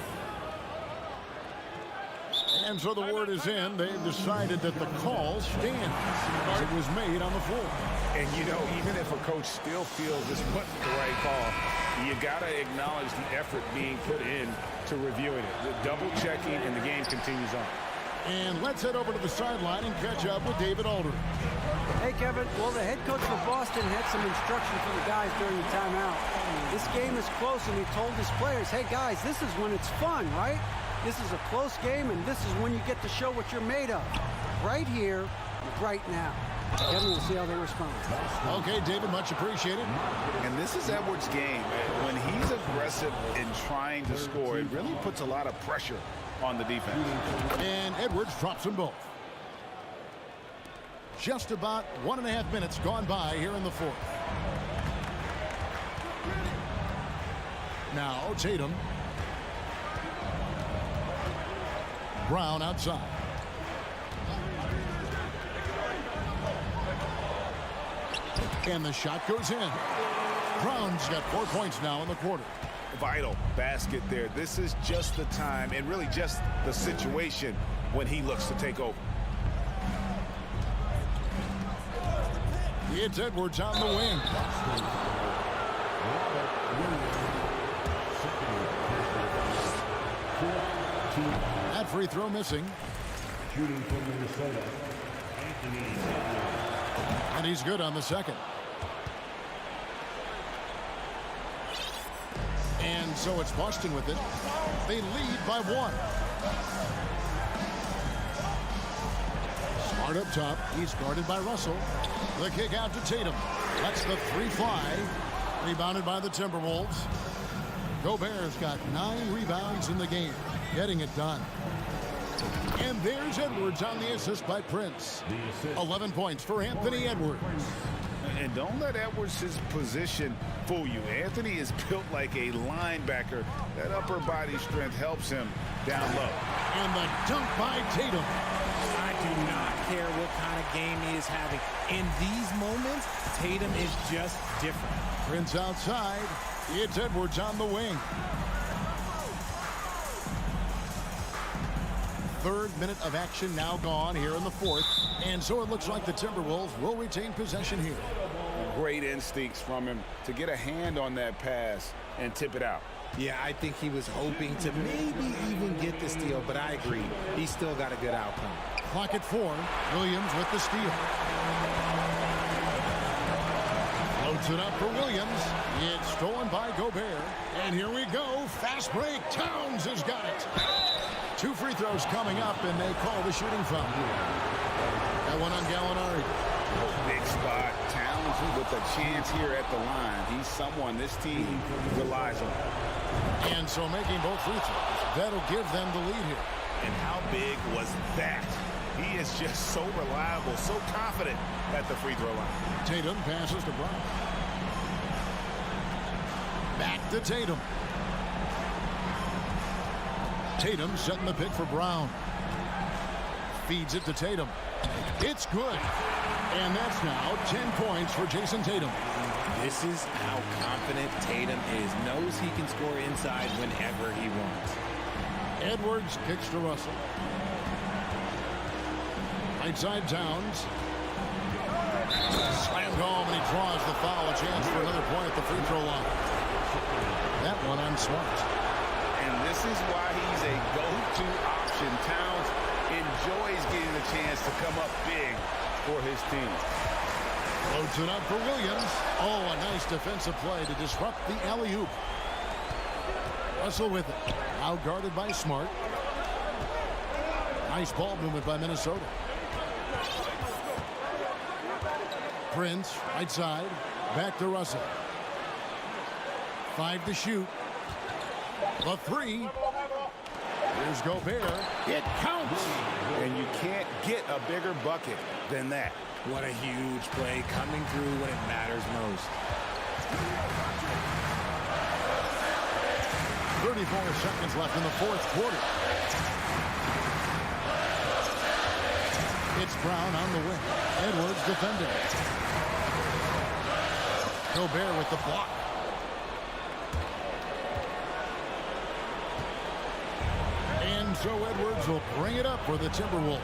E: And so the word is in. They've decided that the call stands as it was made on the floor.
F: And, you know, even if a coach still feels this wasn't the right call, you got to acknowledge the effort being put in to reviewing it. The double checking, and the game continues on.
E: And let's head over to the sideline and catch up with David Aldridge.
I: Hey, Kevin. Well, the head coach for Boston had some instruction for the guys during the timeout. This game is close, and he told his players, hey, guys, this is when it's fun, right? This is a close game, and this is when you get to show what you're made of. Right here, right now. Kevin, we'll see how they respond.
E: Okay, David, much appreciated.
F: And this is Edwards' game. When he's aggressive in trying to score, it really puts a lot of pressure on the defense.
E: And Edwards drops them both. Just about 1.5 minutes gone by here in the fourth. Now Tatum. Brown outside. And the shot goes in. Brown's got 4 points now in the quarter.
F: Vital basket there. This is just the time, and really just the situation when he looks to take over.
E: It's Edwards on the wing. That free throw missing.
D: Shooting from Minnesota, Anthony.
E: And he's good on the second. And so it's Boston with it. They lead by 1. Smart up top. He's guarded by Russell. The kick out to Tatum. Lets the 3 fly. Rebounded by the Timberwolves. Gobert's got 9 rebounds in the game. Getting it done. And there's Edwards on the assist by Prince. 11 points for Anthony Edwards.
F: And don't let Edwards' position fool you. Anthony is built like a linebacker. That upper body strength helps him down low.
E: And the dunk by Tatum.
H: I do not care what kind of game he is having. In these moments, Tatum is just different.
E: Prince outside. It's Edwards on the wing. 3rd minute of action now gone here in the 4th. And so it looks like the Timberwolves will retain possession here.
F: Great instincts from him to get a hand on that pass and tip it out.
H: Yeah, I think he was hoping to maybe even get the steal, but I agree. He's still got a good outcome.
E: Clock at 4. Williams with the steal. Loads it up for Williams. It's stolen by Gobert. And here we go. Fast break. Towns has got it. 2 free throws coming up, and they call the shooting foul. That one on Gallinari.
F: Big spot. Towns with a chance here at the line. He's someone this team relies on.
E: And so making both free throws. That'll give them the lead here.
C: And how big was that? He is just so reliable, so confident at the free throw line.
E: Tatum passes to Brown. Back to Tatum. Tatum setting the pick for Brown. Feeds it to Tatum. It's good. And that's now 10 points for Jason Tatum.
H: This is how confident Tatum is. Knows he can score inside whenever he wants.
E: Edwards kicks to Russell. Right side Towns. Slammed home, and he draws the foul. A chance for another point at the free throw line. That one on Smart.
F: And this is why he's a go-to option. Towns enjoys getting the chance to come up big for his team.
E: Loads it up for Williams. Oh, a nice defensive play to disrupt the alley-oop. Russell with it. Out guarded by Smart. Nice ball movement by Minnesota. Prince, right side. Back to Russell. 5 to shoot. The 3. Here's Gobert. It counts.
F: And you can't get a bigger bucket than that.
H: What a huge play coming through when it matters most.
E: 34 seconds left in the fourth quarter. It's Brown on the wing. Edwards defending. Gobert with the block. And so Edwards will bring it up for the Timberwolves.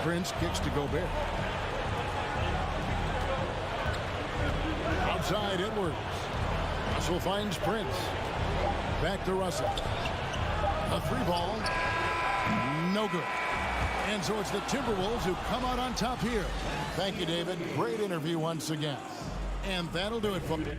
E: Prince kicks to Gobert. Outside Edwards. Russell finds Prince. Back to Russell. A 3 ball. No good. And so it's the Timberwolves who come out on top here. Thank you, David. Great interview once again. And that'll do it for me.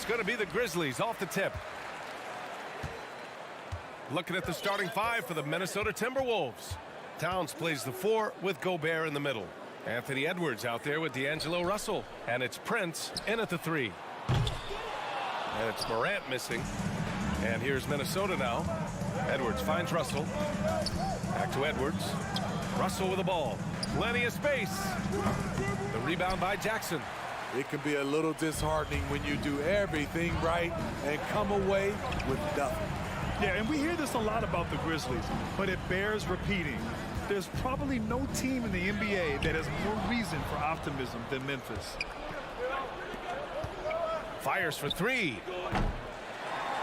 A: It's going to be the Grizzlies off the tip. Looking at the starting 5 for the Minnesota Timberwolves. Towns plays the 4 with Gobert in the middle. Anthony Edwards out there with D'Angelo Russell. And it's Prince in at the 3. And it's Morant missing. And here's Minnesota now. Edwards finds Russell. Back to Edwards. Russell with the ball. Plenty of space. The rebound by Jackson.
K: It can be a little disheartening when you do everything right and come away with nothing.
C: Yeah, and we hear this a lot about the Grizzlies, but it bears repeating. There's probably no team in the NBA that has more reason for optimism than Memphis.
A: Fires for 3.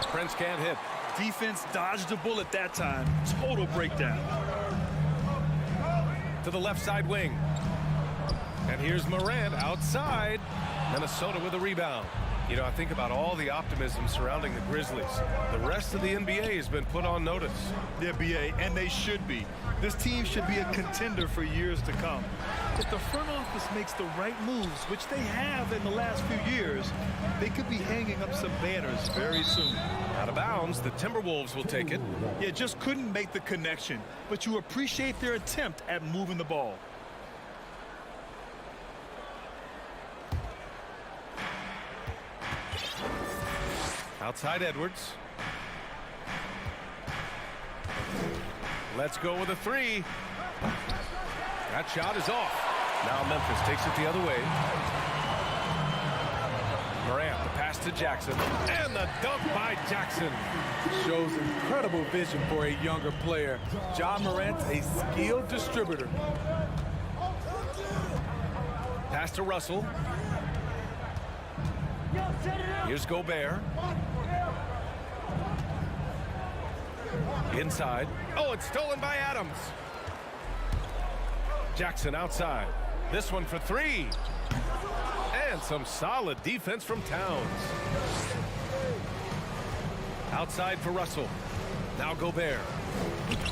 A: Prince can't hit.
C: Defense dodged a bullet that time. Total breakdown.
A: To the left side wing. And here's Morant outside. Minnesota with a rebound. You know, I think about all the optimism surrounding the Grizzlies. The rest of the NBA has been put on notice.
C: The NBA, and they should be. This team should be a contender for years to come. If the front office makes the right moves, which they have in the last few years, they could be hanging up some banners very soon.
A: Out of bounds, the Timberwolves will take it.
C: Yeah, just couldn't make the connection, but you appreciate their attempt at moving the ball.
A: Outside Edwards. Let's go with a 3. That shot is off. Now Memphis takes it the other way. Morant, the pass to Jackson. And the dunk by Jackson.
K: Shows incredible vision for a younger player. John Morant's a skilled distributor.
A: Pass to Russell. Here's Gobert. Inside. Oh, it's stolen by Adams. Jackson outside. This one for 3. And some solid defense from Towns. Outside for Russell. Now Gobert.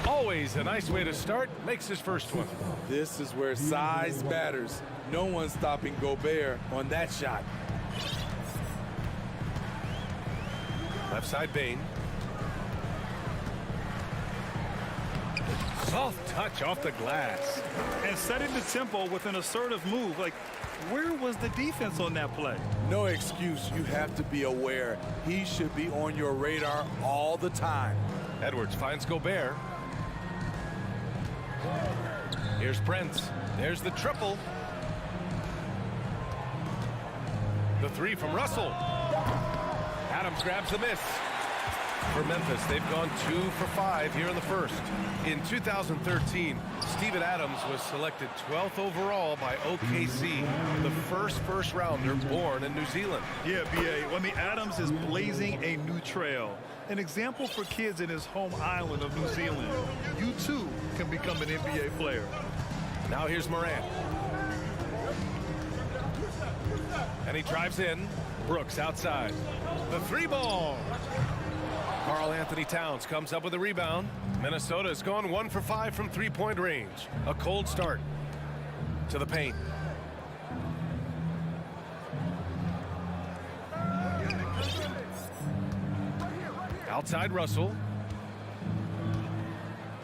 A: Always a nice way to start. Makes his first one.
K: This is where size matters. No one's stopping Gobert on that shot.
A: Left side Bane. Soft touch off the glass.
C: And setting the tempo with an assertive move. Like, where was the defense on that play?
K: No excuse. You have to be aware. He should be on your radar all the time.
A: Edwards finds Gobert. Here's Prince. There's the triple. The 3 from Russell. Adams grabs the miss. For Memphis, they've gone 2 for 5 here in the first. In 2013, Steven Adams was selected 12th overall by OKC, the first rounder born in New Zealand.
C: Yeah, B.A. I mean, Adams is blazing a new trail. An example for kids in his home island of New Zealand. You, too, can become an NBA player.
A: Now here's Morant. And he drives in. Brooks outside. The 3 ball. Karl Anthony Towns comes up with a rebound. Minnesota has gone 1 for 5 from 3-point range. A cold start to the paint. Outside Russell.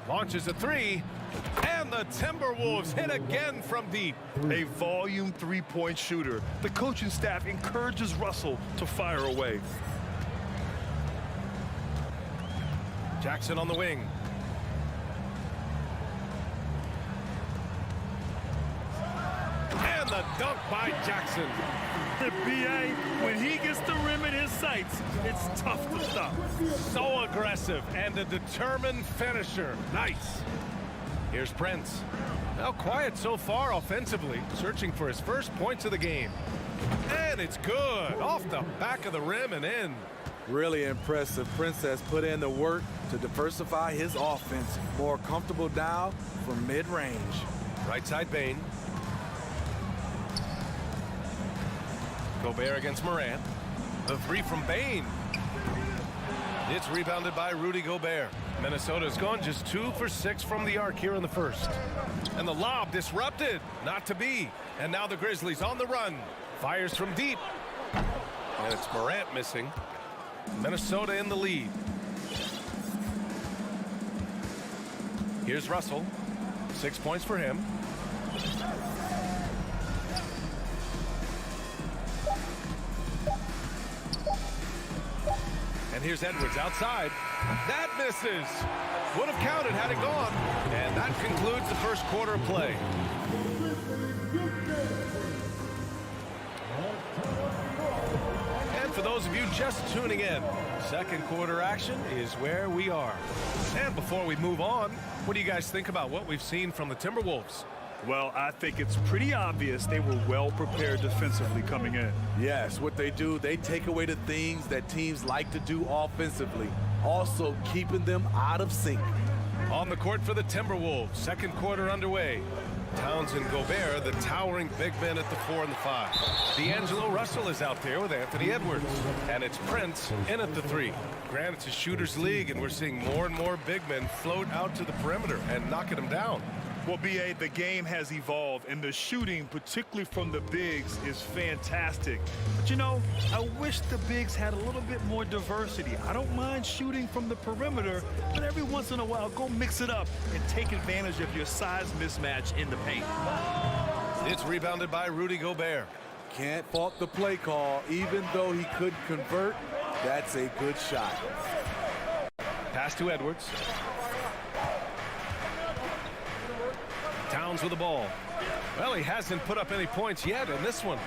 A: Launches a 3. And the Timberwolves hit again from deep.
C: A volume 3-point shooter. The coaching staff encourages Russell to fire away.
A: Jackson on the wing. And the dunk by Jackson.
C: The B.A., when he gets the rim in his sights, it's tough to stop.
A: So aggressive and a determined finisher. Nice. Here's Prince. Now quiet so far offensively, searching for his first points of the game. And it's good. Off the back of the rim and in.
K: Really impressive. Prince has put in the work to diversify his offense. More comfortable now from mid-range.
A: Right side Bane. Gobert against Morant. The 3 from Bane. It's rebounded by Rudy Gobert. Minnesota's gone just 2 for 6 from the arc here in the first. And the lob disrupted. Not to be. And now the Grizzlies on the run. Fires from deep. And it's Morant missing. Minnesota in the lead. Here's Russell. 6 points for him. And here's Edwards outside. That misses. Would have counted had it gone. And that concludes the first quarter of play. And for those of you just tuning in, second quarter action is where we are. And before we move on, what do you guys think about what we've seen from the Timberwolves?
C: Well, I think it's pretty obvious they were well prepared defensively coming in.
K: Yes, what they do, they take away the things that teams like to do offensively, also keeping them out of sync.
A: On the court for the Timberwolves, second quarter underway. Towns and Gobert, the towering big men at the 4 and the 5. D'Angelo Russell is out there with Anthony Edwards. And it's Prince in at the 3. Granted, it's a shooter's league, and we're seeing more and more big men float out to the perimeter and knocking them down.
C: Well, B.A., the game has evolved, and the shooting, particularly from the bigs, is fantastic. But, you know, I wish the bigs had a little bit more diversity. I don't mind shooting from the perimeter, but every once in a while, go mix it up and take advantage of your size mismatch in the paint.
A: It's rebounded by Rudy Gobert.
K: Can't fault the play call. Even though he couldn't convert, that's a good shot.
A: Pass to Edwards. Towns with the ball. Well, he hasn't put up any points yet in this one.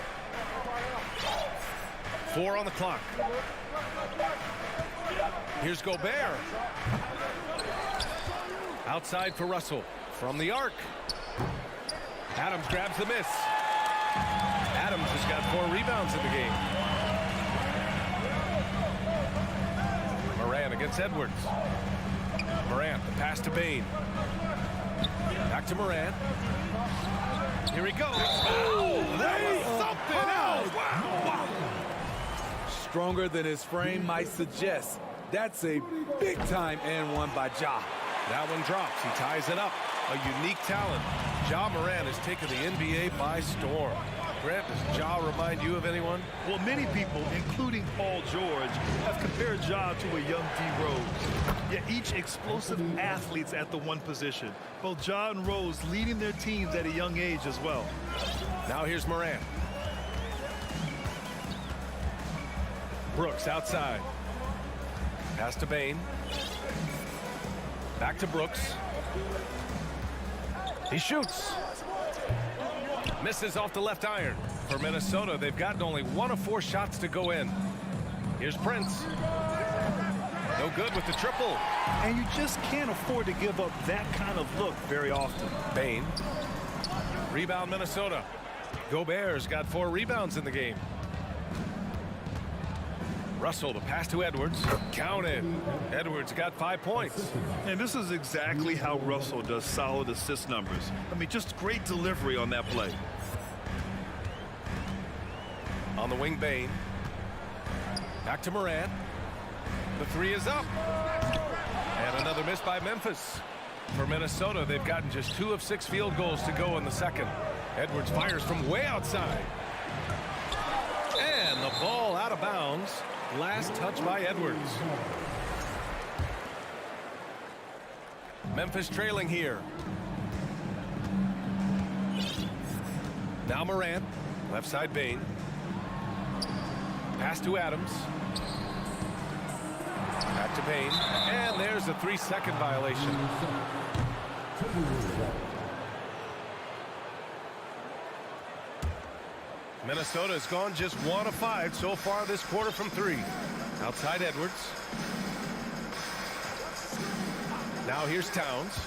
A: 4 on the clock. Here's Gobert. Outside for Russell. From the arc. Adams grabs the miss. Adams has got 4 rebounds in the game. Morant against Edwards. Morant, the pass to Bane. Back to Morant. Here he goes. Oh, that was something else. Wow.
K: Stronger than his frame might suggest. That's a big-time and one by Ja.
A: That one drops. He ties it up. A unique talent. Ja Morant has taken the NBA by storm. Grant, does Ja remind you of anyone?
C: Well, many people, including Paul George, have compared Ja to a young D. Rose. Yet each explosive athletes at the one position. Both Ja and Rose leading their teams at a young age as well.
A: Now here's Morant. Brooks outside. Pass to Bane. Back to Brooks. He shoots. Misses off the left iron. For Minnesota, they've gotten only 1 of 4 shots to go in. Here's Prince. No good with the triple.
C: And you just can't afford to give up that kind of look very often.
A: Bane. Rebound Minnesota. Gobert's got 4 rebounds in the game. Russell, the pass to Edwards. Counted. Edwards got 5 points.
C: And this is exactly how Russell does solid assist numbers. I mean, just great delivery on that play.
A: On the wing, Bane. Back to Morant. The 3 is up. And another miss by Memphis. For Minnesota, they've gotten just 2 of 6 field goals to go in the second. Edwards fires from way outside. And the ball out of bounds. Last touch by Edwards. Memphis trailing here. Now Morant. Left side Bane. Pass to Adams. Back to Bane. And there's a 3-second violation. Minnesota has gone just 1 of 5 so far this quarter from 3. Outside Edwards. Now here's Towns.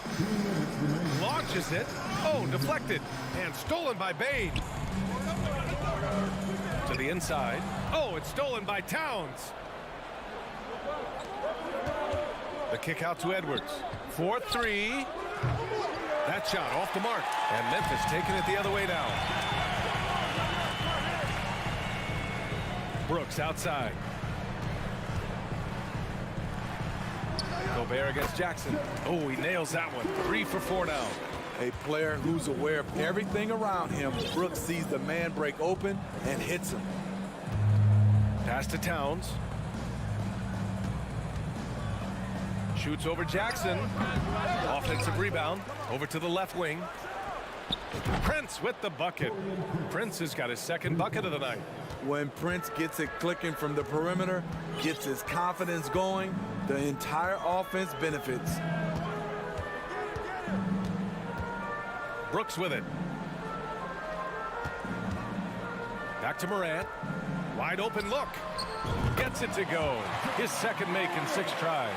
A: Launches it. Oh, deflected. And stolen by Bane. To the inside. Oh, it's stolen by Towns. The kick out to Edwards. 4-3. That shot off the mark. And Memphis taking it the other way down. Brooks outside. Gobert against Jackson. Oh, he nails that one. 3 for 4 now.
K: A player who's aware of everything around him. Brooks sees the man break open and hits him.
A: Pass to Towns. Shoots over Jackson. Offensive rebound. Over to the left wing. Prince with the bucket. Prince has got his second bucket of the night.
K: When Prince gets it clicking from the perimeter, gets his confidence going, the entire offense benefits.
A: Brooks with it. Back to Morant. Wide open look. Gets it to go. His second make in 6 tries.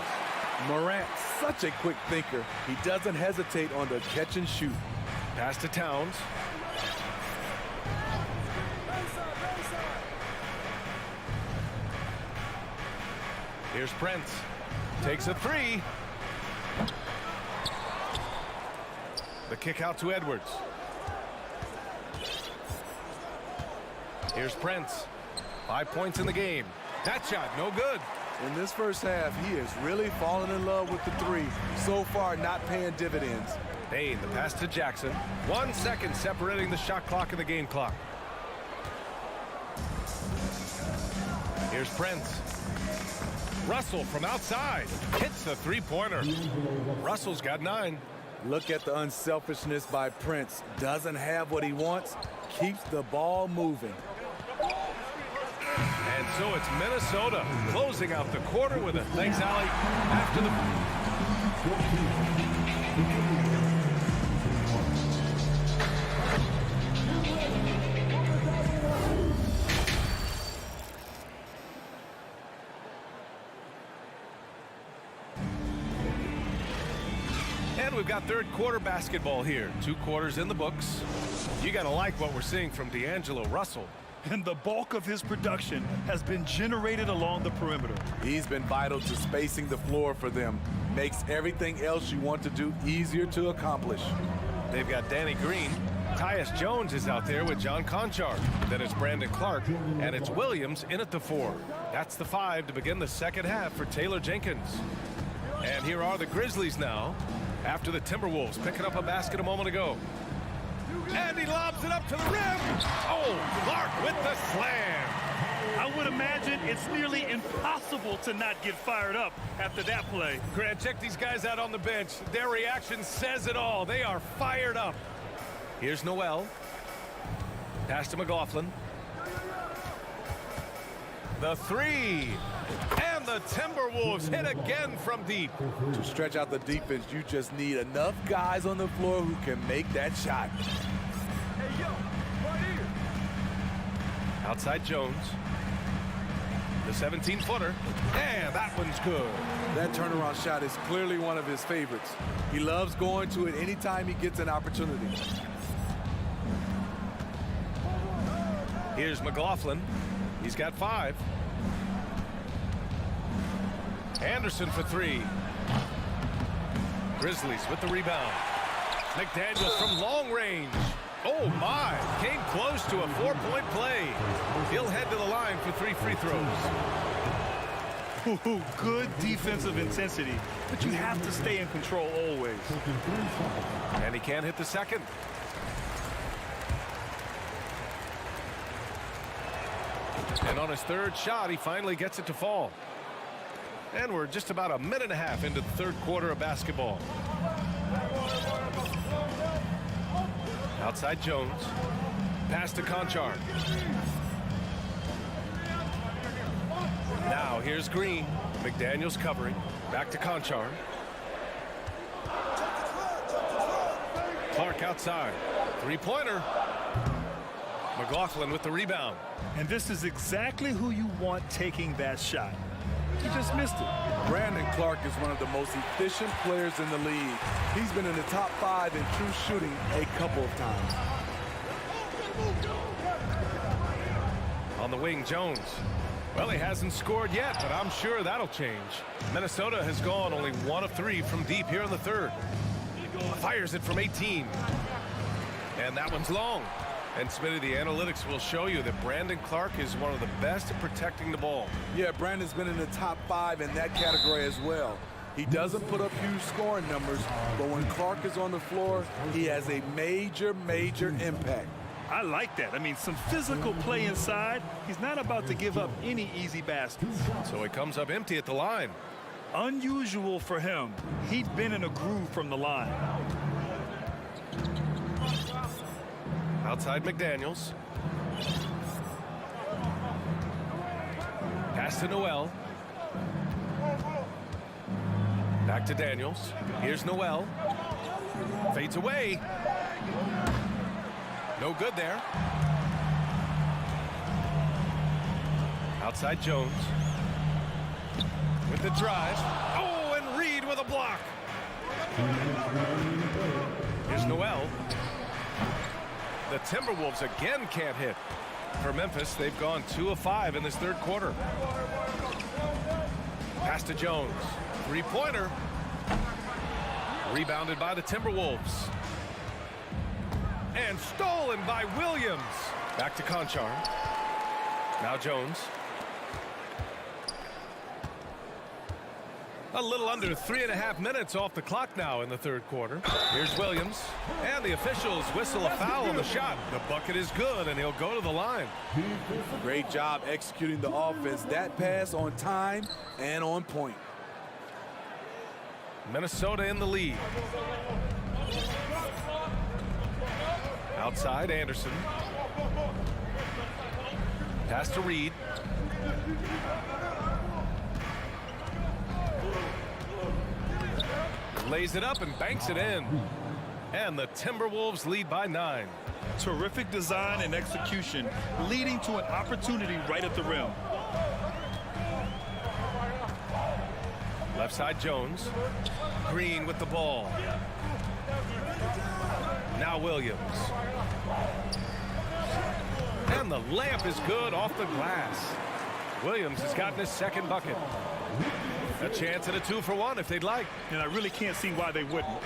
K: Morant, such a quick thinker. He doesn't hesitate on the catch and shoot.
A: Pass to Towns. Here's Prince. Takes a 3. The kick out to Edwards. Here's Prince. 5 points in the game. That shot, no good.
K: In this first half, he is really falling in love with the 3. So far, not paying dividends.
A: Payne, the pass to Jackson. 1 second separating the shot clock and the game clock. Here's Prince. Russell from outside. Hits the 3-pointer. Russell's got 9.
K: Look at the unselfishness by Prince. Doesn't have what he wants. Keeps the ball moving.
A: And so it's Minnesota closing out the quarter with a thanks alley after the... And we've got third quarter basketball here. 2 quarters in the books. You got to like what we're seeing from D'Angelo Russell.
C: And the bulk of his production has been generated along the perimeter.
K: He's been vital to spacing the floor for them. Makes everything else you want to do easier to accomplish.
A: They've got Danny Green. Tyus Jones is out there with John Conchar. Then it's Brandon Clark, and it's Williams in at the 4. That's the 5 to begin the second half for Taylor Jenkins. And here are the Grizzlies now, after the Timberwolves picking up a basket a moment ago. And he lobs it up to the rim. Oh, Clark with the slam.
C: I would imagine it's nearly impossible to not get fired up after that play.
A: Grant, check these guys out on the bench. Their reaction says it all. They are fired up. Here's Noel. Pass to McLaughlin. The 3. And the Timberwolves hit again from deep.
K: To stretch out the defense, you just need enough guys on the floor who can make that shot.
C: Hey, yo, right here.
A: Outside Jones. The 17-footer. And that one's good.
K: That turnaround shot is clearly one of his favorites. He loves going to it anytime he gets an opportunity.
A: Here's McLaughlin. He's got 5. Anderson for 3. Grizzlies with the rebound. McDaniels from long range. Oh my, came close to a 4-point play. He'll head to the line for 3 free throws.
C: Ooh, good defensive intensity, but you have to stay in control always.
A: And he can't hit the second. And on his 3rd shot, he finally gets it to fall. And we're just about a minute and a half into the 3rd quarter of basketball. Outside Jones. Pass to Conchar. Now here's Green. McDaniels covering. Back to Conchar. Clark outside. 3-pointer. McLaughlin with the rebound.
C: And this is exactly who you want taking that shot. He just missed it.
K: Brandon Clark is one of the most efficient players in the league. He's been in the top 5 in true shooting a couple of times.
A: On the wing, Jones. Well, he hasn't scored yet, but I'm sure that'll change. Minnesota has gone only 1 of 3 from deep here in the 3rd. Fires it from 18. And that one's long. And Smitty, the analytics will show you that Brandon Clark is one of the best at protecting the ball.
K: Yeah, Brandon's been in the top 5 in that category as well. He doesn't put up huge scoring numbers, but when Clark is on the floor, he has a major impact.
C: I like that. I mean, some physical play inside. He's not about to give up any easy baskets.
A: So he comes up empty at the line.
C: Unusual for him. He'd been in a groove from the line.
A: Outside McDaniels. Pass to Noel. Back to Daniels. Here's Noel. Fades away. No good there. Outside Jones. With the drive. Oh, and Reed with a block. Here's Noel. The Timberwolves again can't hit. For Memphis, they've gone 2 of 5 in this third quarter. Pass to Jones. Three-pointer. Rebounded by the Timberwolves. And stolen by Williams. Back to Conchar. Now Jones. A little under 3.5 minutes off the clock now in the third quarter. Here's Williams. And the officials whistle a foul on the shot. The bucket is good, and he'll go to the line.
K: Great job executing the offense. That pass on time and on point.
A: Minnesota in the lead. Outside, Anderson. Pass to Reed. Lays it up and banks it in. And the Timberwolves lead by 9.
C: Terrific design and execution, leading to an opportunity right at the rim.
A: Left side, Jones. Green with the ball. Now Williams. And the layup is good off the glass. Williams has gotten his second bucket. A chance at a 2-for-1 if they'd like.
C: And I really can't see why they wouldn't.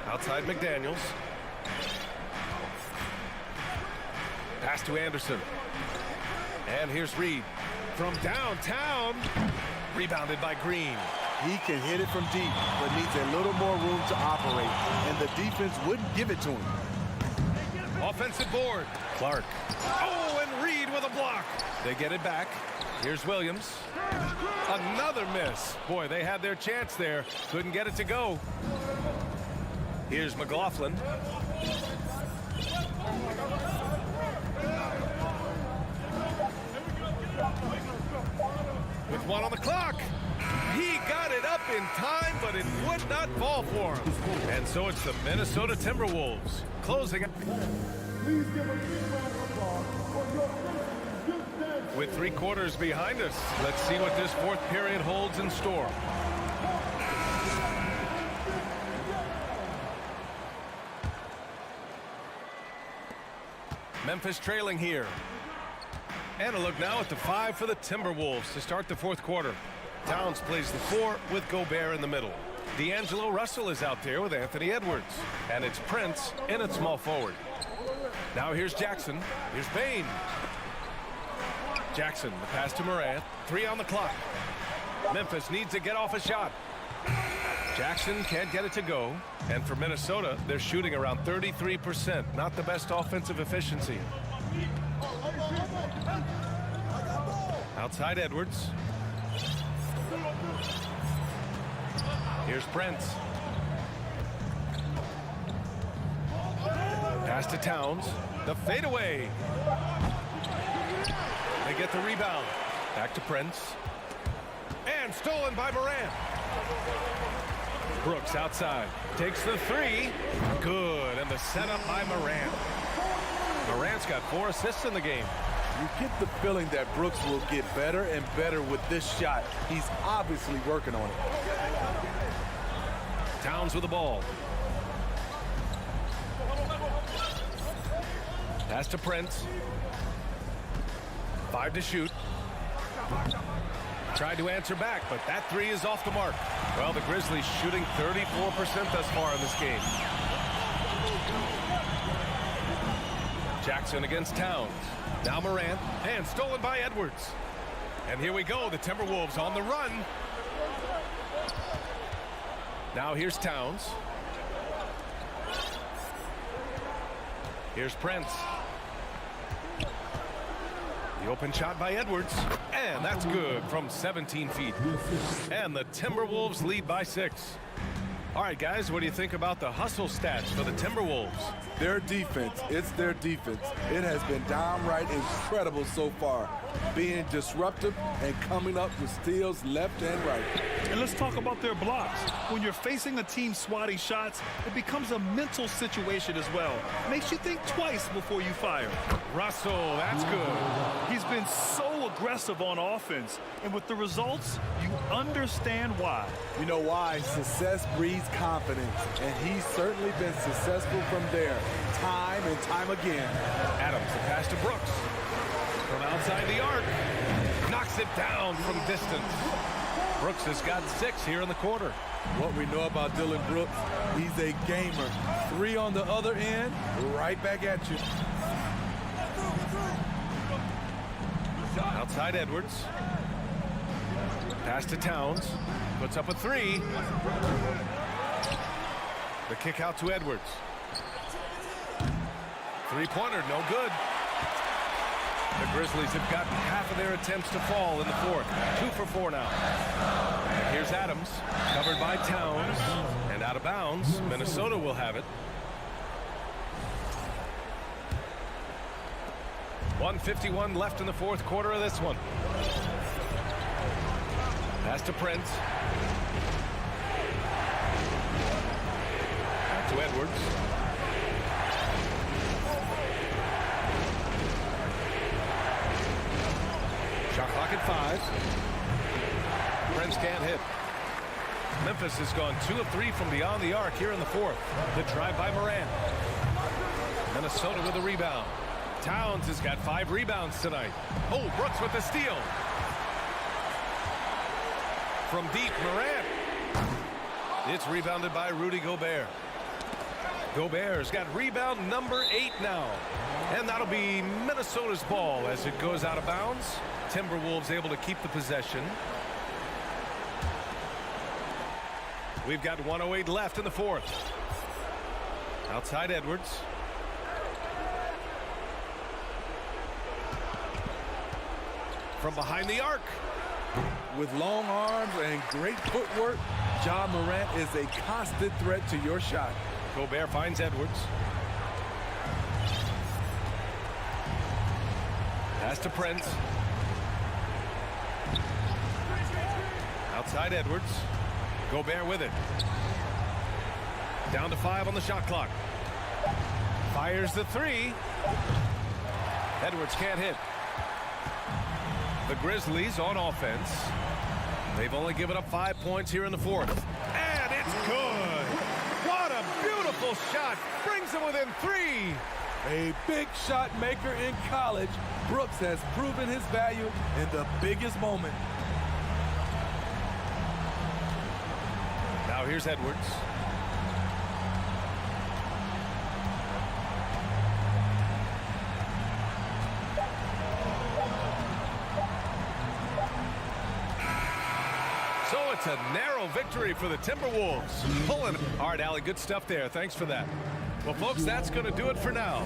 A: Outside McDaniels. Pass to Anderson. And here's Reed. From downtown. Rebounded by Green.
K: He can hit it from deep, but needs a little more room to operate, and the defense wouldn't give it to him.
A: Offensive board. Clark. Oh, and Reed with a block. They get it back. Here's Williams. Another miss. Boy, they had their chance there. Couldn't get it to go. Here's McLaughlin. With 1 on the clock. He got it up in time, but it would not fall for him. And so it's the Minnesota Timberwolves closing. With 3 quarters behind us, let's see what this fourth period holds in store. Memphis trailing here. And a look now at the 5 for the Timberwolves to start the fourth quarter. Towns plays the 4 with Gobert in the middle. D'Angelo Russell is out there with Anthony Edwards. And it's Prince in at small forward. Now here's Jackson. Here's Bane. Jackson, the pass to Morant. 3 on the clock. Memphis needs to get off a shot. Jackson can't get it to go. And for Minnesota, they're shooting around 33%. Not the best offensive efficiency. Outside Edwards. Here's Prince. Pass to Towns. The fadeaway. They get the rebound. Back to Prince. And stolen by Morant. Brooks outside. Takes the 3. Good. And the setup by Morant. Morant's got 4 assists in the game.
K: You get the feeling that Brooks will get better and better with this shot. He's obviously working on it.
A: Towns with the ball. Pass to Prince. 5 to shoot. Tried to answer back, but that 3 is off the mark. Well, the Grizzlies shooting 34% thus far in this game. Jackson against Towns. Now Morant, and stolen by Edwards. And here we go, the Timberwolves on the run. Now here's Towns. Here's Prince. The open shot by Edwards. And that's good from 17 feet. And the Timberwolves lead by 6. All right, guys, what do you think about the hustle stats for the Timberwolves?
K: Their defense, it's their defense. It has been downright incredible so far, being disruptive and coming up with steals left and right.
C: And let's talk about their blocks. When you're facing a team swatting shots, it becomes a mental situation as well. Makes you think twice before you fire.
A: Russell, that's good.
C: He's been so aggressive on offense, and with the results, you understand why.
K: You know why? Success breeds confidence, and he's certainly been successful from there, time and time again.
A: Adams, the pass to Brooks. From outside the arc. Knocks it down from distance. Brooks has got 6 here in the quarter.
K: What we know about Dylan Brooks, he's a gamer. 3 on the other end, right back at you.
A: Outside Edwards. Pass to Towns. Puts up a 3. The kick out to Edwards. 3-pointer, no good. The Grizzlies have gotten half of their attempts to fall in the 4th. 2 for 4 now. And here's Adams, covered by Towns, and out of bounds. Minnesota will have it. 1:51 left in the 4th quarter of this one. Pass to Prince. Back to Edwards. Shot clock at 5. Prince can't hit. Memphis has gone 2 of 3 from beyond the arc here in the 4th. The drive by Morant. Minnesota with a rebound. Towns has got 5 rebounds tonight. Oh, Brooks with the steal. From deep, Morant. It's rebounded by Rudy Gobert. Gobert's got rebound number 8 now. And that'll be Minnesota's ball as it goes out of bounds. Timberwolves able to keep the possession. We've got 1:08 left in the 4th. Outside Edwards. From behind the arc.
K: With long arms and great footwork, Ja Morant is a constant threat to your shot.
A: Gobert finds Edwards. Pass to Prince. Outside Edwards. Gobert with it. Down to 5 on the shot clock. Fires the 3. Edwards can't hit. The Grizzlies on offense. They've only given up 5 points here in the 4th. And it's good. What a beautiful shot. Brings them within 3.
K: A big shot maker in college, Brooks has proven his value in the biggest moment.
A: Now here's Edwards. So it's a narrow victory for the Timberwolves. Pulling. All right, Allie, good stuff there. Thanks for that. Well, folks, that's going to do it for now.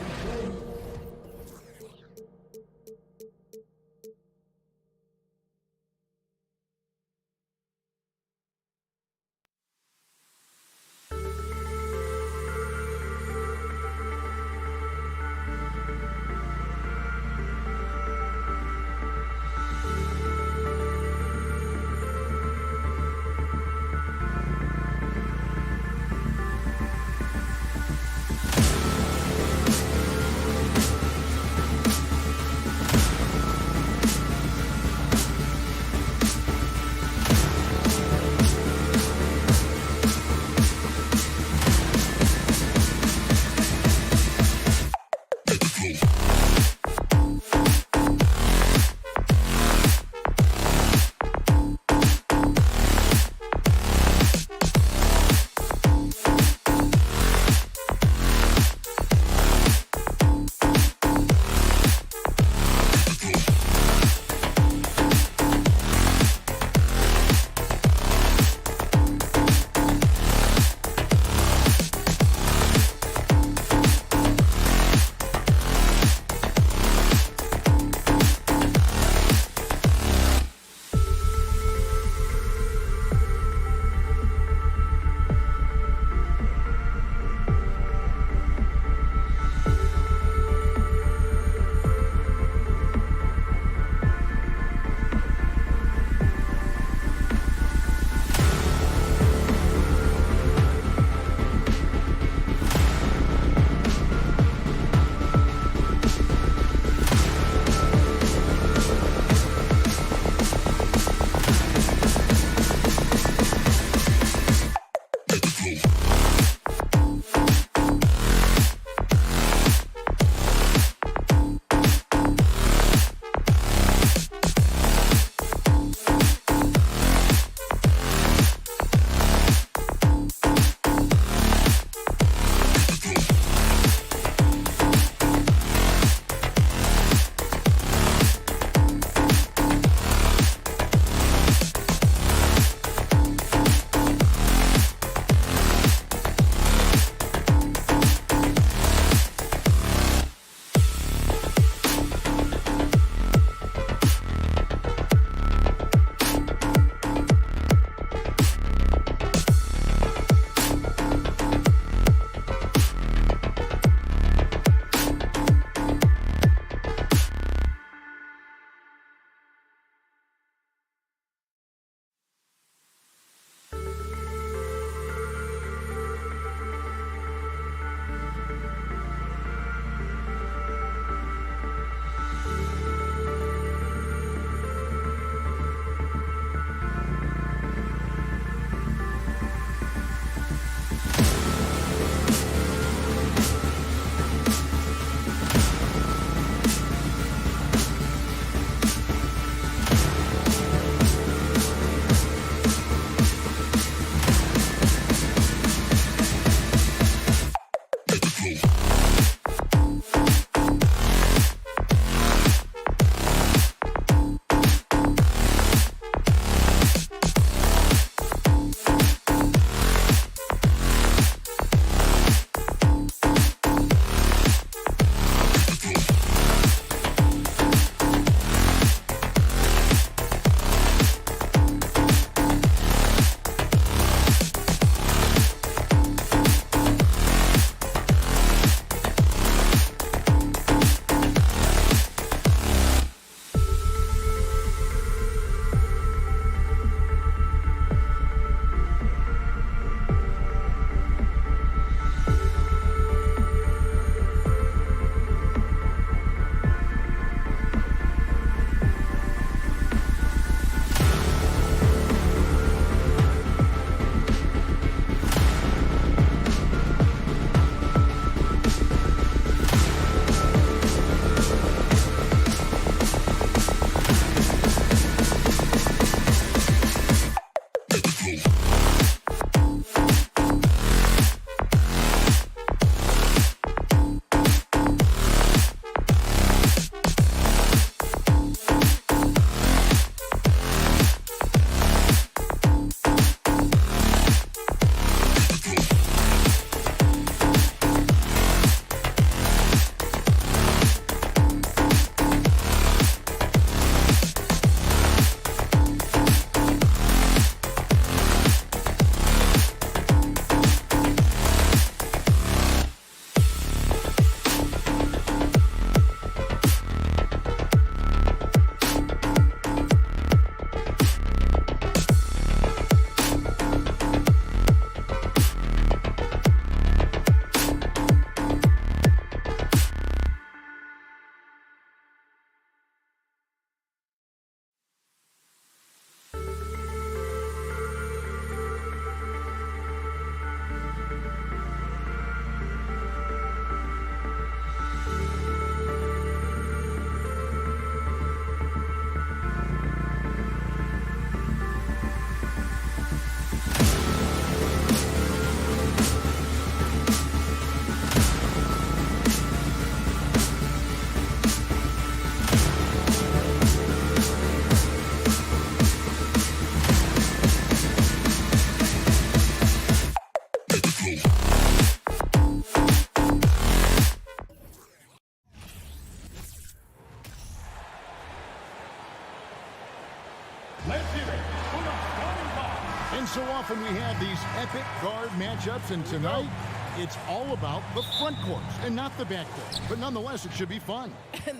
D: Let's hear it for the starting five.
E: And so often we have these epic guard matchups, and tonight it's all about the front courts and not the back court. But nonetheless, it should be fun.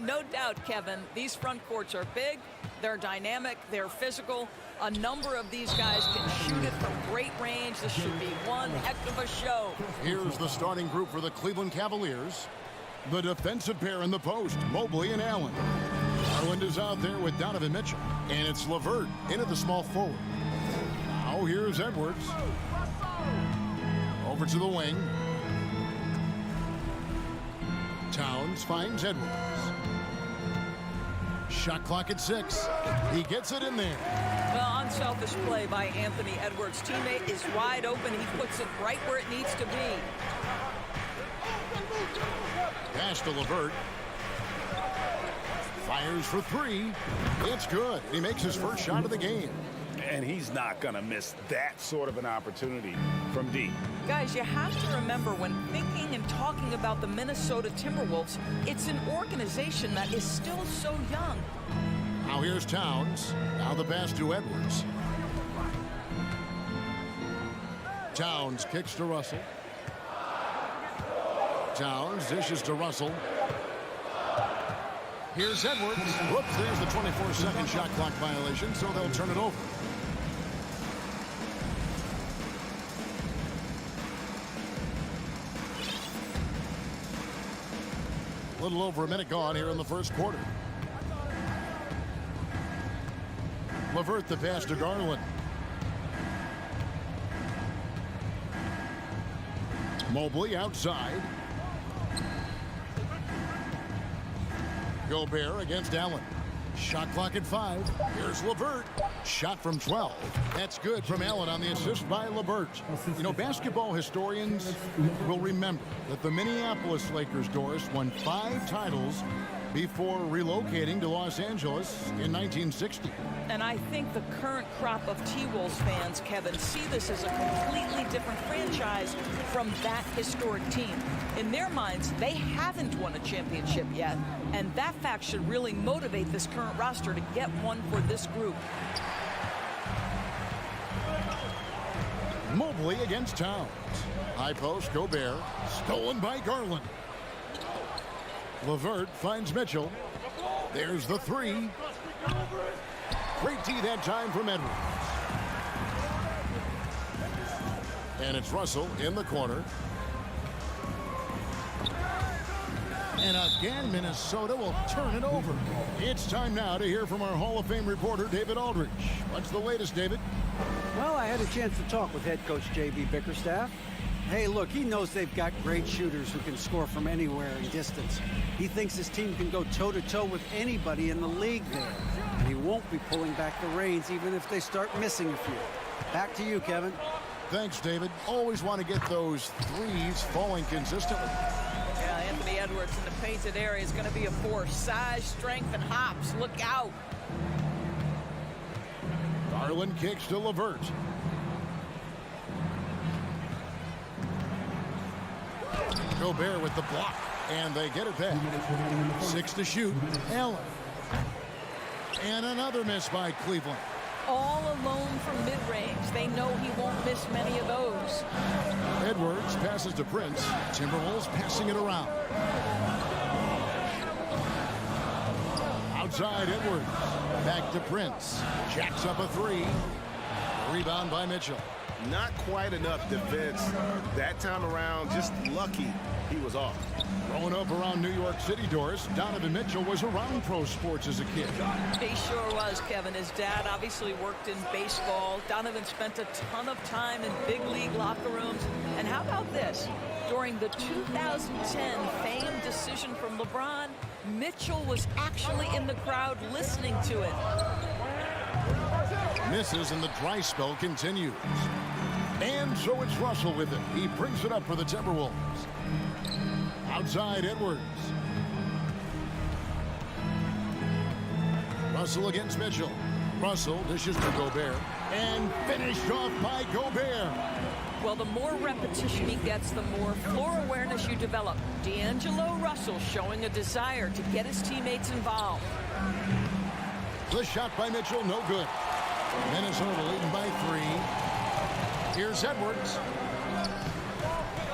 L: No doubt, Kevin. These front courts are big, they're dynamic, they're physical. A number of these guys can shoot it from great range. This should be one heck of a show.
E: Here's the starting group for the Cleveland Cavaliers. The defensive pair in the post, Mobley and Allen. Garland is out there with Donovan Mitchell. And it's LeVert into the small forward. Now here's Edwards. Over to the wing. Towns finds Edwards. Shot clock at 6. He gets it in there.
L: Well, unselfish play by Anthony Edwards. Teammate is wide open. He puts it right where it needs to be.
E: Pass to LeVert. Fires for 3. It's good. He makes his first shot of the game.
F: And he's not going to miss that sort of an opportunity from deep.
L: Guys, you have to remember when thinking and talking about the Minnesota Timberwolves, it's an organization that is still so young.
E: Now here's Towns. Now the pass to Edwards. Towns kicks to Russell. Towns dishes to Russell. Here's Edwards. Whoops, there's the 24-second shot clock violation, so they'll turn it over. A little over a minute gone here in the first quarter. LeVert the pass to Garland. Mobley outside. Gobert against Allen. Shot clock at 5. Here's LeVert. Shot from 12. That's good from Allen on the assist by LeVert. You know, basketball historians will remember that the Minneapolis Lakers, Doris, won 5 titles before relocating to Los Angeles in 1960.
L: And I think the current crop of T-Wolves fans, Kevin, see this as a completely different franchise from that historic team. In their minds, they haven't won a championship yet, and that fact should really motivate this current roster to get one for this group.
E: Mobley against Towns. High post, Gobert. Stolen by Garland. LeVert finds Mitchell. There's the 3. Great D that time from Edwards. And it's Russell in the corner. And again, Minnesota will turn it over. It's time now to hear from our Hall of Fame reporter, David Aldridge. What's the latest, David?
I: Well, I had a chance to talk with head coach J.B. Bickerstaff. Hey, look, he knows they've got great shooters who can score from anywhere in distance. He thinks his team can go toe-to-toe with anybody in the league there. And he won't be pulling back the reins even if they start missing a few. Back to you, Kevin.
E: Thanks, David. Always want to get those threes falling consistently.
L: Yeah, Anthony Edwards in the painted area is going to be a force. Size, strength, and hops. Look out.
E: Garland kicks to LeVert. Gobert with the block, and they get it back. 6 to shoot. Allen. And another miss by Cleveland.
L: All alone from mid-range. They know he won't miss many of those.
E: Edwards passes to Prince. Timberwolves passing it around. Outside Edwards. Back to Prince. Jacks up a 3. Rebound by Mitchell.
F: Not quite enough defense that time around. Just lucky he was off.
E: Growing up around New York City, Doris, Donovan Mitchell was around pro sports as a kid.
L: He sure was, Kevin. His dad obviously worked in baseball. Donovan spent a ton of time in big league locker rooms. And how about this? During the 2010 famed decision from LeBron, Mitchell was actually in the crowd listening to it.
E: Misses and the dry spell continues. And so it's Russell with it. He brings it up for the Timberwolves. Outside Edwards. Russell against Mitchell. Russell dishes to Gobert. And finished off by Gobert.
L: Well, the more repetition he gets, the more floor awareness you develop. D'Angelo Russell showing a desire to get his teammates involved.
E: The shot by Mitchell, no good. Minnesota leading by 3. Here's Edwards.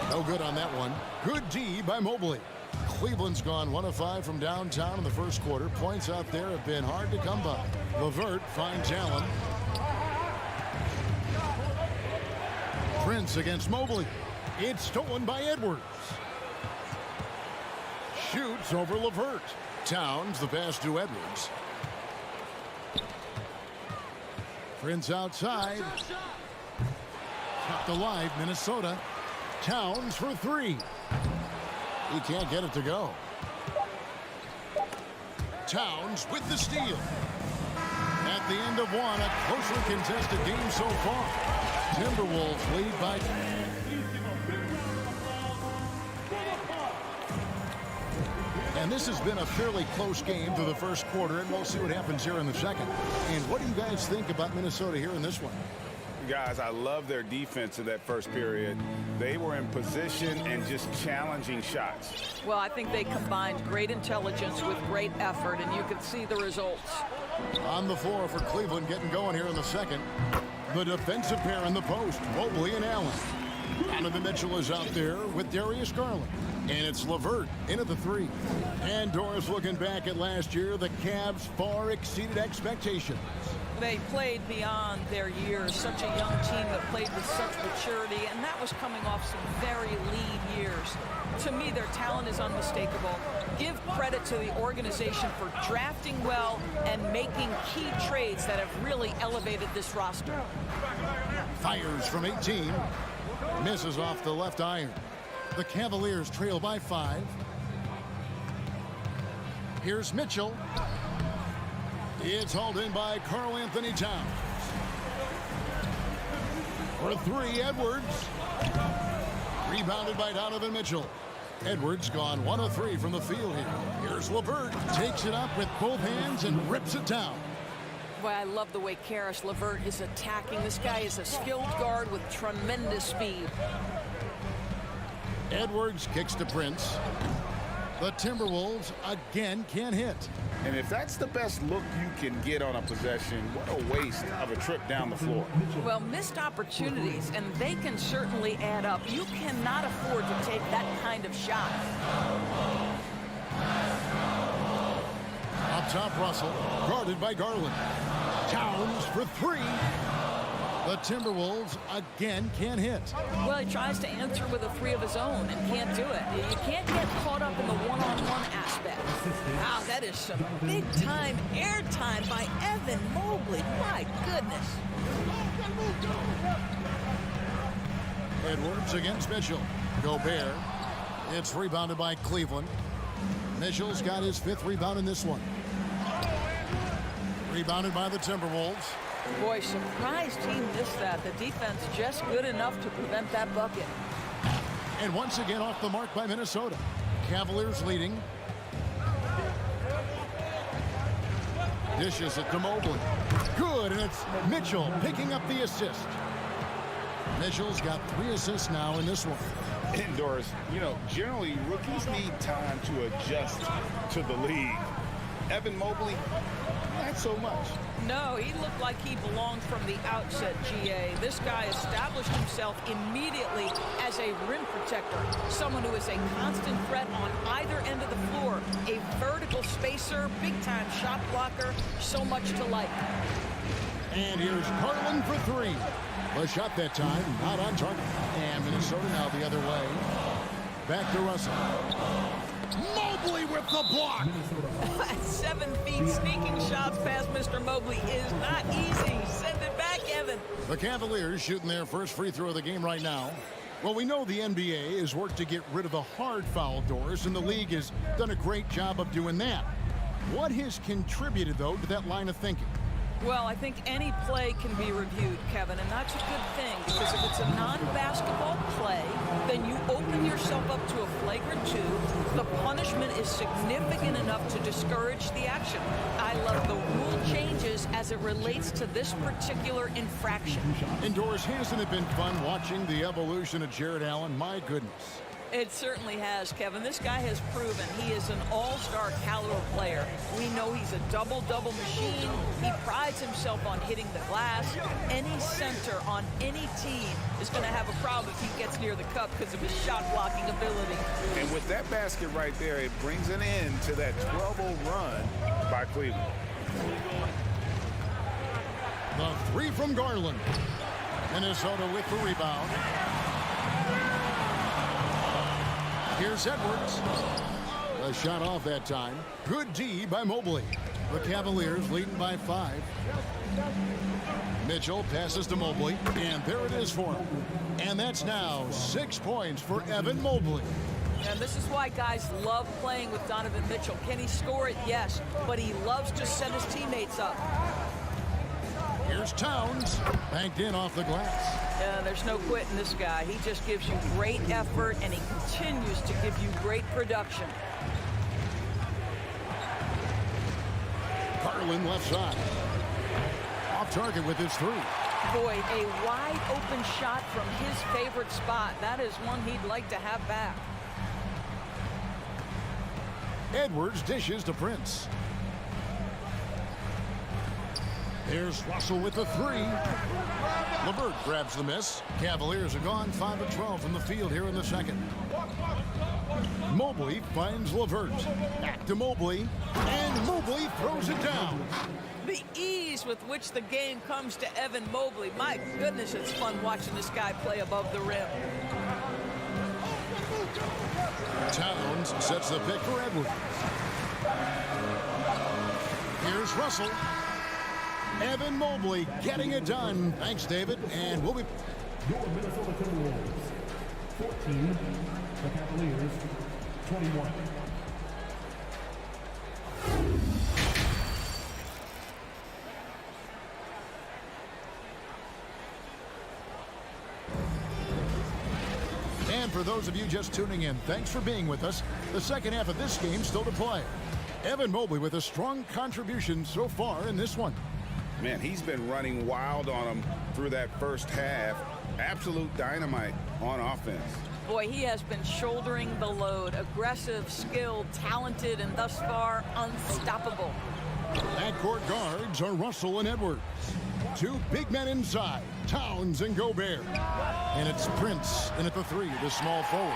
E: No good on that one. Good D by Mobley. Cleveland's gone 1 of 5 from downtown in the first quarter. Points out there have been hard to come by. LeVert finds Allen. Prince against Mobley. It's stolen by Edwards. Shoots over LeVert. Towns the pass to Edwards. Prince outside. Kept alive, Minnesota. Towns for 3. He can't get it to go. Towns with the steal. At the end of one, a closely contested game so far. Timberwolves lead by... And this has been a fairly close game through the first quarter, and we'll see what happens here in the second. And what do you guys think about Minnesota here in this one?
F: Guys, I love their defense in that first period. They were in position and just challenging shots.
L: Well, I think they combined great intelligence with great effort, and you can see the results.
E: On the floor for Cleveland getting going here in the second. The defensive pair in the post, Mobley and Allen. Donovan Mitchell is out there with Darius Garland. And it's LeVert in at the 3. And Doris looking back at last year, the Cavs far exceeded expectations.
L: They played beyond their years. Such a young team that played with such maturity, and that was coming off some very lean years. To me, their talent is unmistakable. Give credit to the organization for drafting well and making key trades that have really elevated this roster.
E: Fires from 18. Misses off the left iron. The Cavaliers trail by 5. Here's Mitchell. It's hauled in by Karl Anthony Towns. For 3, Edwards. Rebounded by Donovan Mitchell. Edwards gone 1 of 3 from the field here. Here's LeVert. Takes it up with both hands and rips it down.
L: Boy, I love the way Karis LeVert is attacking. This guy is a skilled guard with tremendous speed.
E: Edwards kicks to Prince. The Timberwolves again can't hit.
G: And if that's the best look you can get on a possession, what a waste of a trip down the floor.
L: Well, missed opportunities, and they can certainly add up. You cannot afford to take that kind of shot.
E: Up top, Russell, guarded by Garland. Towns for 3. The Timberwolves again can't hit.
L: Well, he tries to answer with a 3 of his own and can't do it. You can't get caught up in the one-on-one aspect. Wow, that is some big-time airtime by Evan Mobley. My goodness.
E: Edwards against Mitchell. Gobert. It's rebounded by Cleveland. Mitchell's got his 5th rebound in this one. Rebounded by the Timberwolves.
L: Boy, surprised he missed that. The defense just good enough to prevent that bucket.
E: And once again off the mark by Minnesota. Cavaliers leading. Dishes it to Mobley. Good, and it's Mitchell picking up the assist. Mitchell's got 3 assists now in this one.
F: Indoors, you know, generally rookies need time to adjust to the league. Evan Mobley, not so much.
L: No, he looked like he belonged from the outset, GA. This guy established himself immediately as a rim protector, someone who is a constant threat on either end of the floor, a vertical spacer, big-time shot blocker, so much to like.
E: And here's Garland for 3. The shot that time, not on target. And Minnesota now the other way. Back to Russell. Mobley with the block.
L: 7 feet sneaking shots past Mr. Mobley is not easy. Send it back, Evan.
E: The Cavaliers shooting their first free throw of the game right now. Well, we know the NBA has worked to get rid of the hard foul doors, and the league has done a great job of doing that. What has contributed, though, to that line of thinking?
L: Well, I think any play can be reviewed, Kevin, and that's a good thing, because if it's a non-basketball play, then you open yourself up to a flagrant 2. The punishment is significant enough to discourage the action. I love the rule changes as it relates to this particular infraction.
E: Indoors, hasn't it been fun watching the evolution of Jared Allen? My goodness.
L: It certainly has, Kevin. This guy has proven he is an all-star caliber player. We know he's a double-double machine. He prides himself on hitting the glass. Any center on any team is going to have a problem if he gets near the cup because of his shot-blocking ability.
F: And with that basket right there, it brings an end to that 12-0 run by Cleveland.
E: The three from Garland. Minnesota with the rebound. Here's Edwards. A shot off that time. Good D by Mobley. The Cavaliers leading by 5. Mitchell passes to Mobley, and there it is for him. And that's now 6 points for Evan Mobley.
L: And this is why guys love playing with Donovan Mitchell. Can he score it? Yes. But he loves to set his teammates up.
E: Here's Towns. Banked in off the glass.
L: There's no quitting this guy. He just gives you great effort, and he continues to give you great production.
E: Garland left side. Off target with his 3.
L: Boy, a wide open shot from his favorite spot. That is one he'd like to have back.
E: Edwards dishes to Prince. Here's Russell with the 3. LeVert grabs the miss. Cavaliers are gone 5 of 12 from the field here in the second. Mobley finds LeVert. Back to Mobley. And Mobley throws it down.
L: The ease with which the game comes to Evan Mobley. My goodness, it's fun watching this guy play above the rim.
E: Towns sets the pick for Edwards. Here's Russell. Evan Mobley getting it done. Thanks, David. And we'll be...
D: Your Minnesota Timberwolves, 14. The Cavaliers, 21.
E: And for those of you just tuning in, thanks for being with us. The second half of this game still to play. Evan Mobley with a strong contribution so far in this one.
F: Man, he's been running wild on him through that first half. Absolute dynamite on offense.
L: Boy, he has been shouldering the load. Aggressive, skilled, talented, and thus far unstoppable.
E: Backcourt guards are Russell and Edwards. 2 big men inside, Towns and Gobert. And it's Prince in at the 3, the small forward.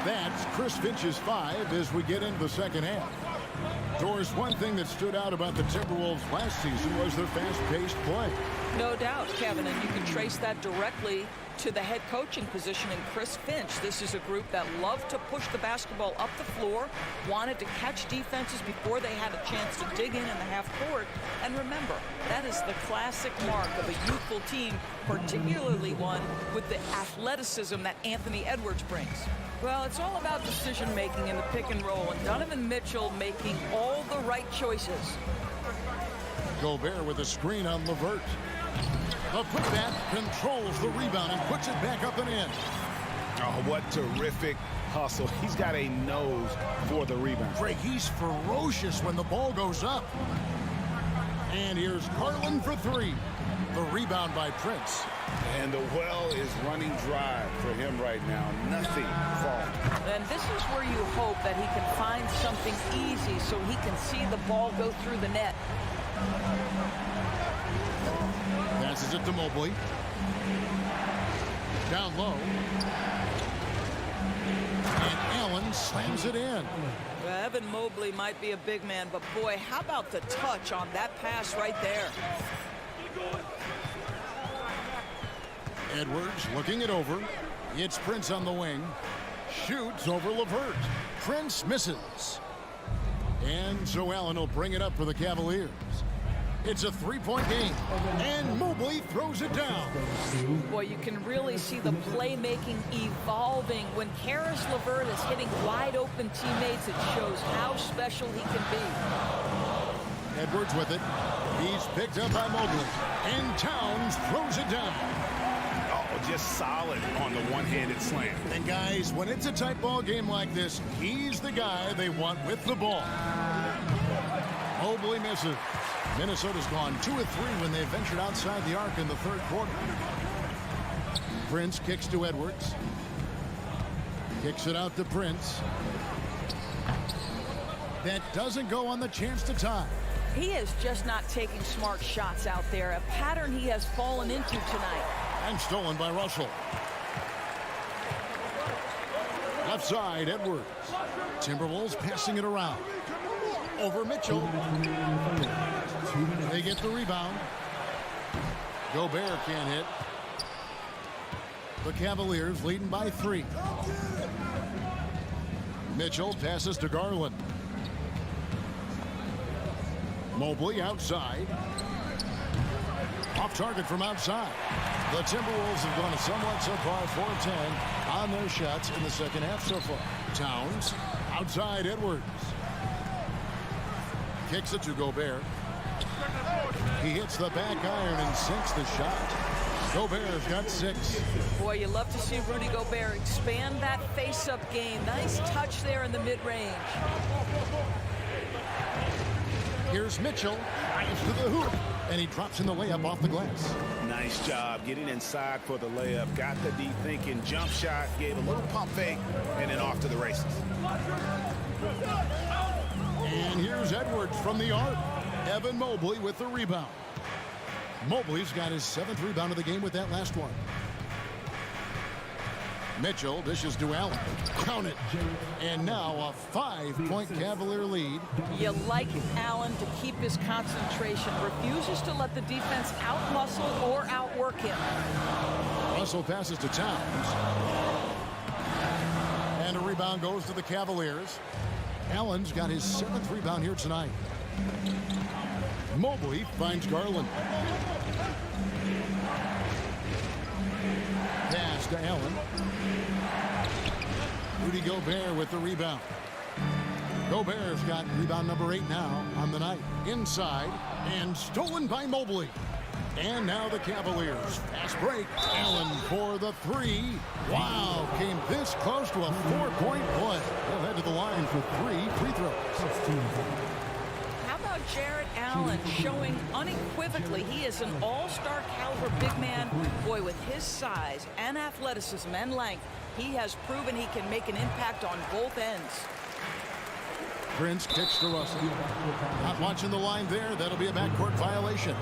E: That's Chris Finch's 5 as we get into the second half. Doris, one thing that stood out about the Timberwolves last season was their fast-paced play.
L: No doubt, Kevin, and you can trace that directly to the head coaching position in Chris Finch. This is a group that loved to push the basketball up the floor, wanted to catch defenses before they had a chance to dig in the half court. And remember, that is the classic mark of a youthful team, particularly one with the athleticism that Anthony Edwards brings. Well, it's all about decision-making in the pick and roll, and Donovan Mitchell making all the right choices.
E: Gobert with a screen on LeVert. The putback controls the rebound and puts it back up and in.
F: Oh, what terrific hustle. He's got a nose for the rebound.
E: Greg, he's ferocious when the ball goes up. And here's Garland for 3. The rebound by Prince.
F: And the well is running dry for him right now. Nothing falling.
L: And this is where you hope that he can find something easy so he can see the ball go through the net.
E: Passes it to Mobley. Down low. And Allen slams it in.
L: Well, Evan Mobley might be a big man, but boy, how about the touch on that pass right there?
E: Edwards looking it over. It's Prince on the wing. Shoots over LeVert. Prince misses. And so Allen will bring it up for the Cavaliers. It's a 3-point game. And Mobley throws it down.
L: Boy, you can really see the playmaking evolving. When Karis LeVert is hitting wide open teammates, it shows how special he can be.
E: Edwards with it. He's picked up by Mobley. And Towns throws it down.
F: Oh, just solid on the one-handed slam.
E: And guys, when it's a tight ball game like this, he's the guy they want with the ball. Mobley misses. Minnesota's gone 2 of 3 when they ventured outside the arc in the third quarter. Prince kicks to Edwards. Kicks it out to Prince. That doesn't go on the chance to tie.
L: He is just not taking smart shots out there, a pattern he has fallen into tonight.
E: And stolen by Russell. Left side, Edwards. Timberwolves passing it around. Over Mitchell. They get the rebound. Gobert can't hit. The Cavaliers leading by 3. Mitchell passes to Garland. Mobley outside. Off target from outside. The Timberwolves have gone somewhat subpar 4-10 on their shots in the second half so far. Towns outside Edwards. Kicks it to Gobert. He hits the back iron and sinks the shot. Gobert's got 6.
L: Boy, you love to see Rudy Gobert expand that face-up game. Nice touch there in the mid-range.
E: Here's Mitchell. Drives to the hoop. And he drops in the layup off the glass.
F: Nice job getting inside for the layup. Got the deep thinking jump shot, gave a little pump fake, and then off to the races.
E: And here's Edwards from the arc. Evan Mobley with the rebound. Mobley's got his 7th rebound of the game with that last one. Mitchell dishes to Allen. Count it. And now a 5-point Cavalier lead.
L: You like Allen to keep his concentration. Refuses to let the defense outmuscle or outwork him.
E: Russell passes to Towns. And a rebound goes to the Cavaliers. Allen's got his 7th rebound here tonight. Mobley finds Garland. Pass to Allen. Rudy Gobert with the rebound. Gobert's got rebound number 8 now on the night. Inside and stolen by Mobley. And now the Cavaliers. Fast break. Allen for the 3. Wow, came this close to a 4-point play. They'll head to the line for 3 free throws.
L: How about Jarrett Allen showing unequivocally he is an all-star caliber big man. Boy, with his size and athleticism and length, he has proven he can make an impact on both ends.
E: Prince kicks to Russell. Not watching the line there. That'll be a backcourt violation.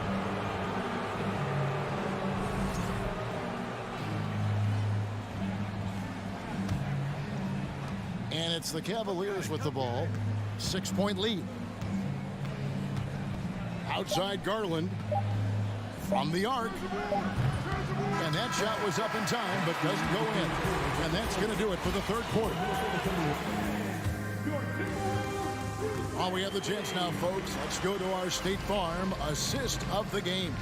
E: And it's the Cavaliers with the ball. 6-point lead. Outside Garland from the arc. And that shot was up in time, but doesn't go in. And that's going to do it for the third quarter. While we have the chance now, folks, let's go to our State Farm assist of the game.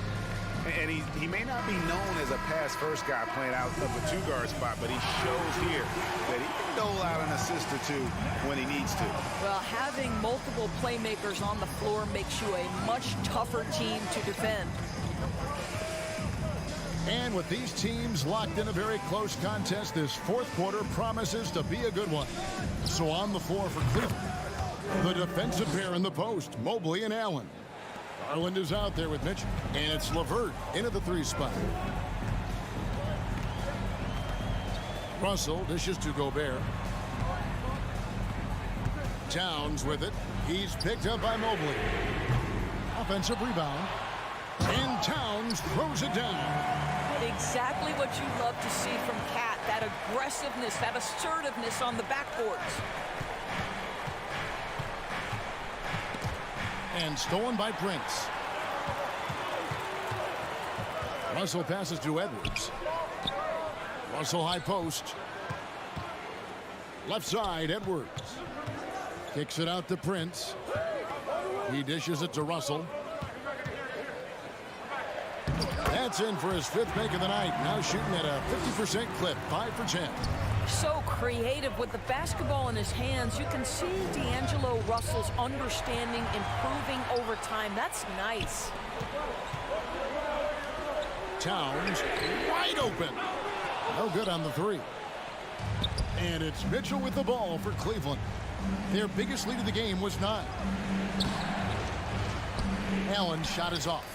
F: And he may not be known as a pass-first guy playing out of the 2-guard spot, but he shows here that he can dole out an assist or 2 when he needs to.
L: Well, having multiple playmakers on the floor makes you a much tougher team to defend.
E: And with these teams locked in a very close contest, this fourth quarter promises to be a good one. So on the floor for Cleveland, the defensive pair in the post, Mobley and Allen. Garland is out there with Mitchell, and it's LeVert into the 3 spot. Russell dishes to Gobert. Towns with it. He's picked up by Mobley. Offensive rebound. And Towns throws it down.
L: Exactly what you love to see from Cat, that aggressiveness, that assertiveness on the backboards.
E: And stolen by Prince. Russell passes to Edwards. Russell high post. Left side, Edwards. Kicks it out to Prince. He dishes it to Russell. That's in for his 5th make of the night. Now shooting at a 50% clip, 5 for 10.
L: So creative with the basketball in his hands. You can see D'Angelo Russell's understanding improving over time. That's nice.
E: Towns wide open. No good on the 3. And it's Mitchell with the ball for Cleveland. Their biggest lead of the game was 9. Allen's shot is off.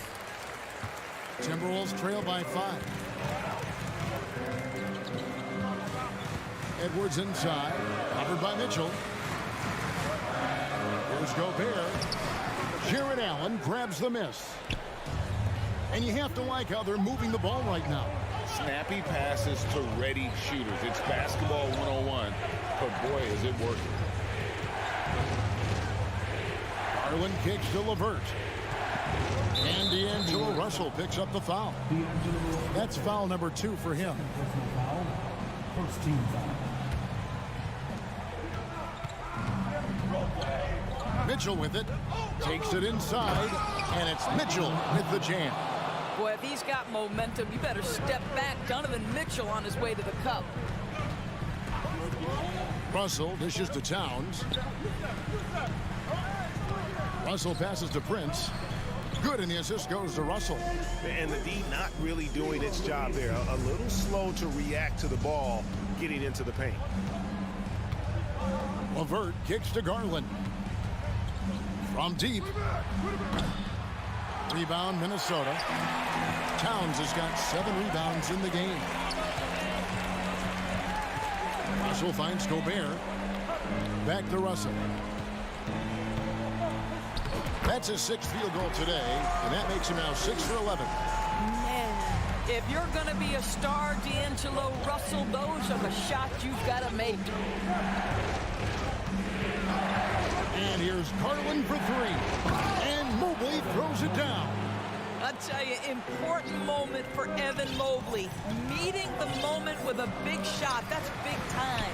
E: Timberwolves trail by 5. Edwards inside, covered by Mitchell. Here's Gobert. Jared Allen grabs the miss. And you have to like how they're moving the ball right now.
G: Snappy passes to ready shooters. It's basketball 101, but boy, is it working.
E: Garland kicks to LeVert. And D'Angelo Russell picks up the foul. That's foul number 2 for him.
D: Personal foul. First team foul.
E: Mitchell with it. Takes it inside. And it's Mitchell with the jam.
L: Boy, if he's got momentum, you better step back. Donovan Mitchell on his way to the cup.
E: Russell dishes to Towns. Russell passes to Prince. Good, and the assist goes to Russell.
C: And the D not really doing its job there. A little slow to react to the ball getting into the paint.
E: LeVert kicks to Garland. From deep. Rebound, Minnesota. Towns has got 7 rebounds in the game. Russell finds Gobert. Back to Russell. That's his 6th field goal today, and that makes him now 6 for 11.
L: Man, if you're going to be a star, D'Angelo Russell, those are the shots you've got to make.
E: And here's Garland for 3. And Mobley throws it down.
L: I'll tell you, important moment for Evan Mobley. Meeting the moment with a big shot. That's big time.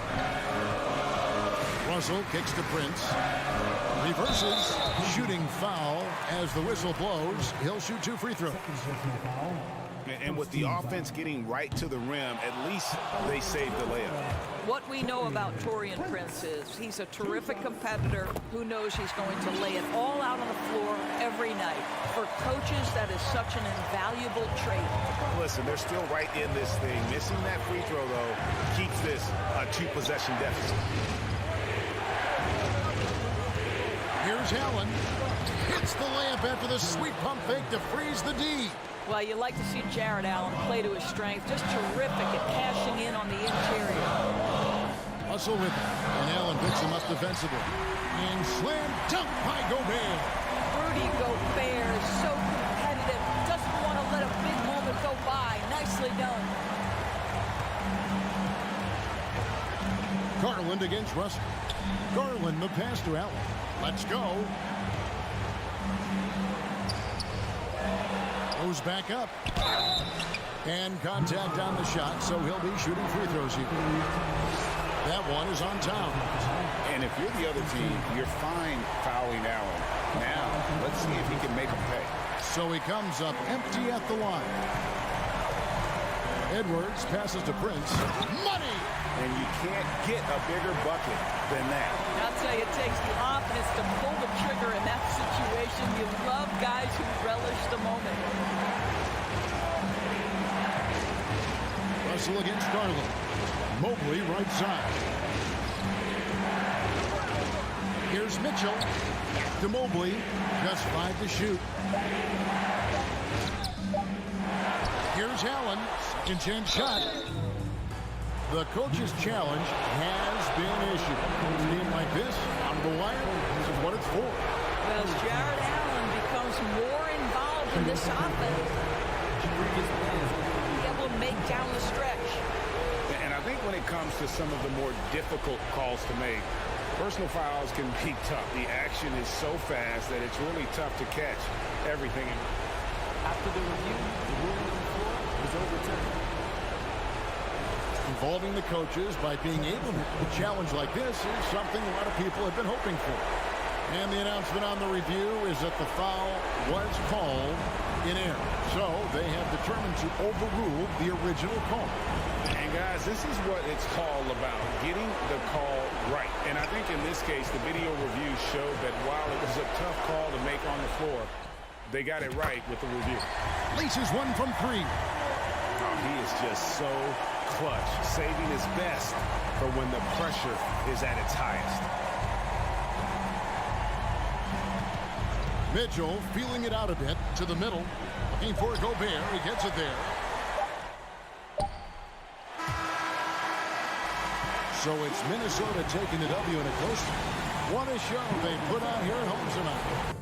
E: Russell kicks to Prince. Reverses. Shooting foul as the whistle blows. He'll shoot 2 free throws.
C: And with the offense getting right to the rim, at least they saved the layup.
L: What we know about Taurean Prince is he's a terrific competitor who knows he's going to lay it all out on the floor every night. For coaches, that is such an invaluable trait.
C: Listen, they're still right in this thing. Missing that free throw, though, keeps this a 2-possession deficit.
E: Here's Allen. Hits the layup after the sweet pump fake to freeze the D.
L: Well, you like to see Jared Allen play to his strength. Just terrific at cashing in on the interior.
E: Russell with it. And Allen picks him up defensively. And slam dunk by Gobert.
L: Rudy Gobert is so competitive. Doesn't want to let a big moment go by. Nicely done.
E: Garland against Russell. Garland the pass to Allen. Let's go. Goes back up. And contact on the shot, so he'll be shooting free throws here. That one is on Towns.
G: And if you're the other team, you're fine fouling Allen. Now, let's see if he can make him pay.
E: So he comes up empty at the line. Edwards passes to Prince. Money!
C: And you can't get a bigger bucket than that.
L: I'll tell you, it takes confidence to pull the trigger in that situation. You love guys who relish the moment.
E: Russell against Garland. Mobley right side. Here's Mitchell. To Mobley. Just 5 to shoot. Here's Allen. Second chance shot. The coach's challenge has been issued. A team like this, on the wire, this is what it's for.
L: Well, as Jared Allen becomes more involved in this offense, he'll be able to make down the stretch.
G: And I think when it comes to some of the more difficult calls to make, personal fouls can be tough. The action is so fast that it's really tough to catch everything.
J: After the review, the ruling on the floor is overturned.
E: Involving the coaches by being able to challenge like this is something a lot of people have been hoping for. And the announcement on the review is that the foul was called in error. So they have determined to overrule the original call.
G: And guys, this is what it's all about, getting the call right. And I think in this case, the video review showed that while it was a tough call to make on the floor, they got it right with the review.
E: Laces 1 from 3.
C: Oh, he is just so clutch, saving his best for when the pressure is at its highest.
E: Mitchell feeling it out a bit to the middle. Looking for Gobert. He gets it there. So it's Minnesota taking the W in a close one. What a show they put on here at home tonight.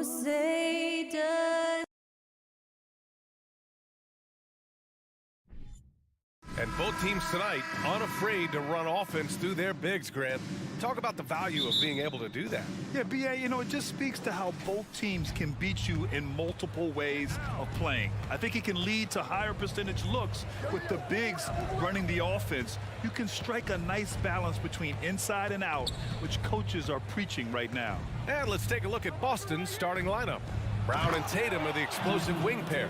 M: Crusaders.
A: And both teams tonight unafraid to run offense through their bigs, Grant. Talk about the value of being able to do that.
C: Yeah, B.A., you know, it just speaks to how both teams can beat you in multiple ways of playing. I think it can lead to higher percentage looks with the bigs running the offense. You can strike a nice balance between inside and out, which coaches are preaching right now.
A: And let's take a look at Boston's starting lineup. Brown and Tatum are the explosive wing pair.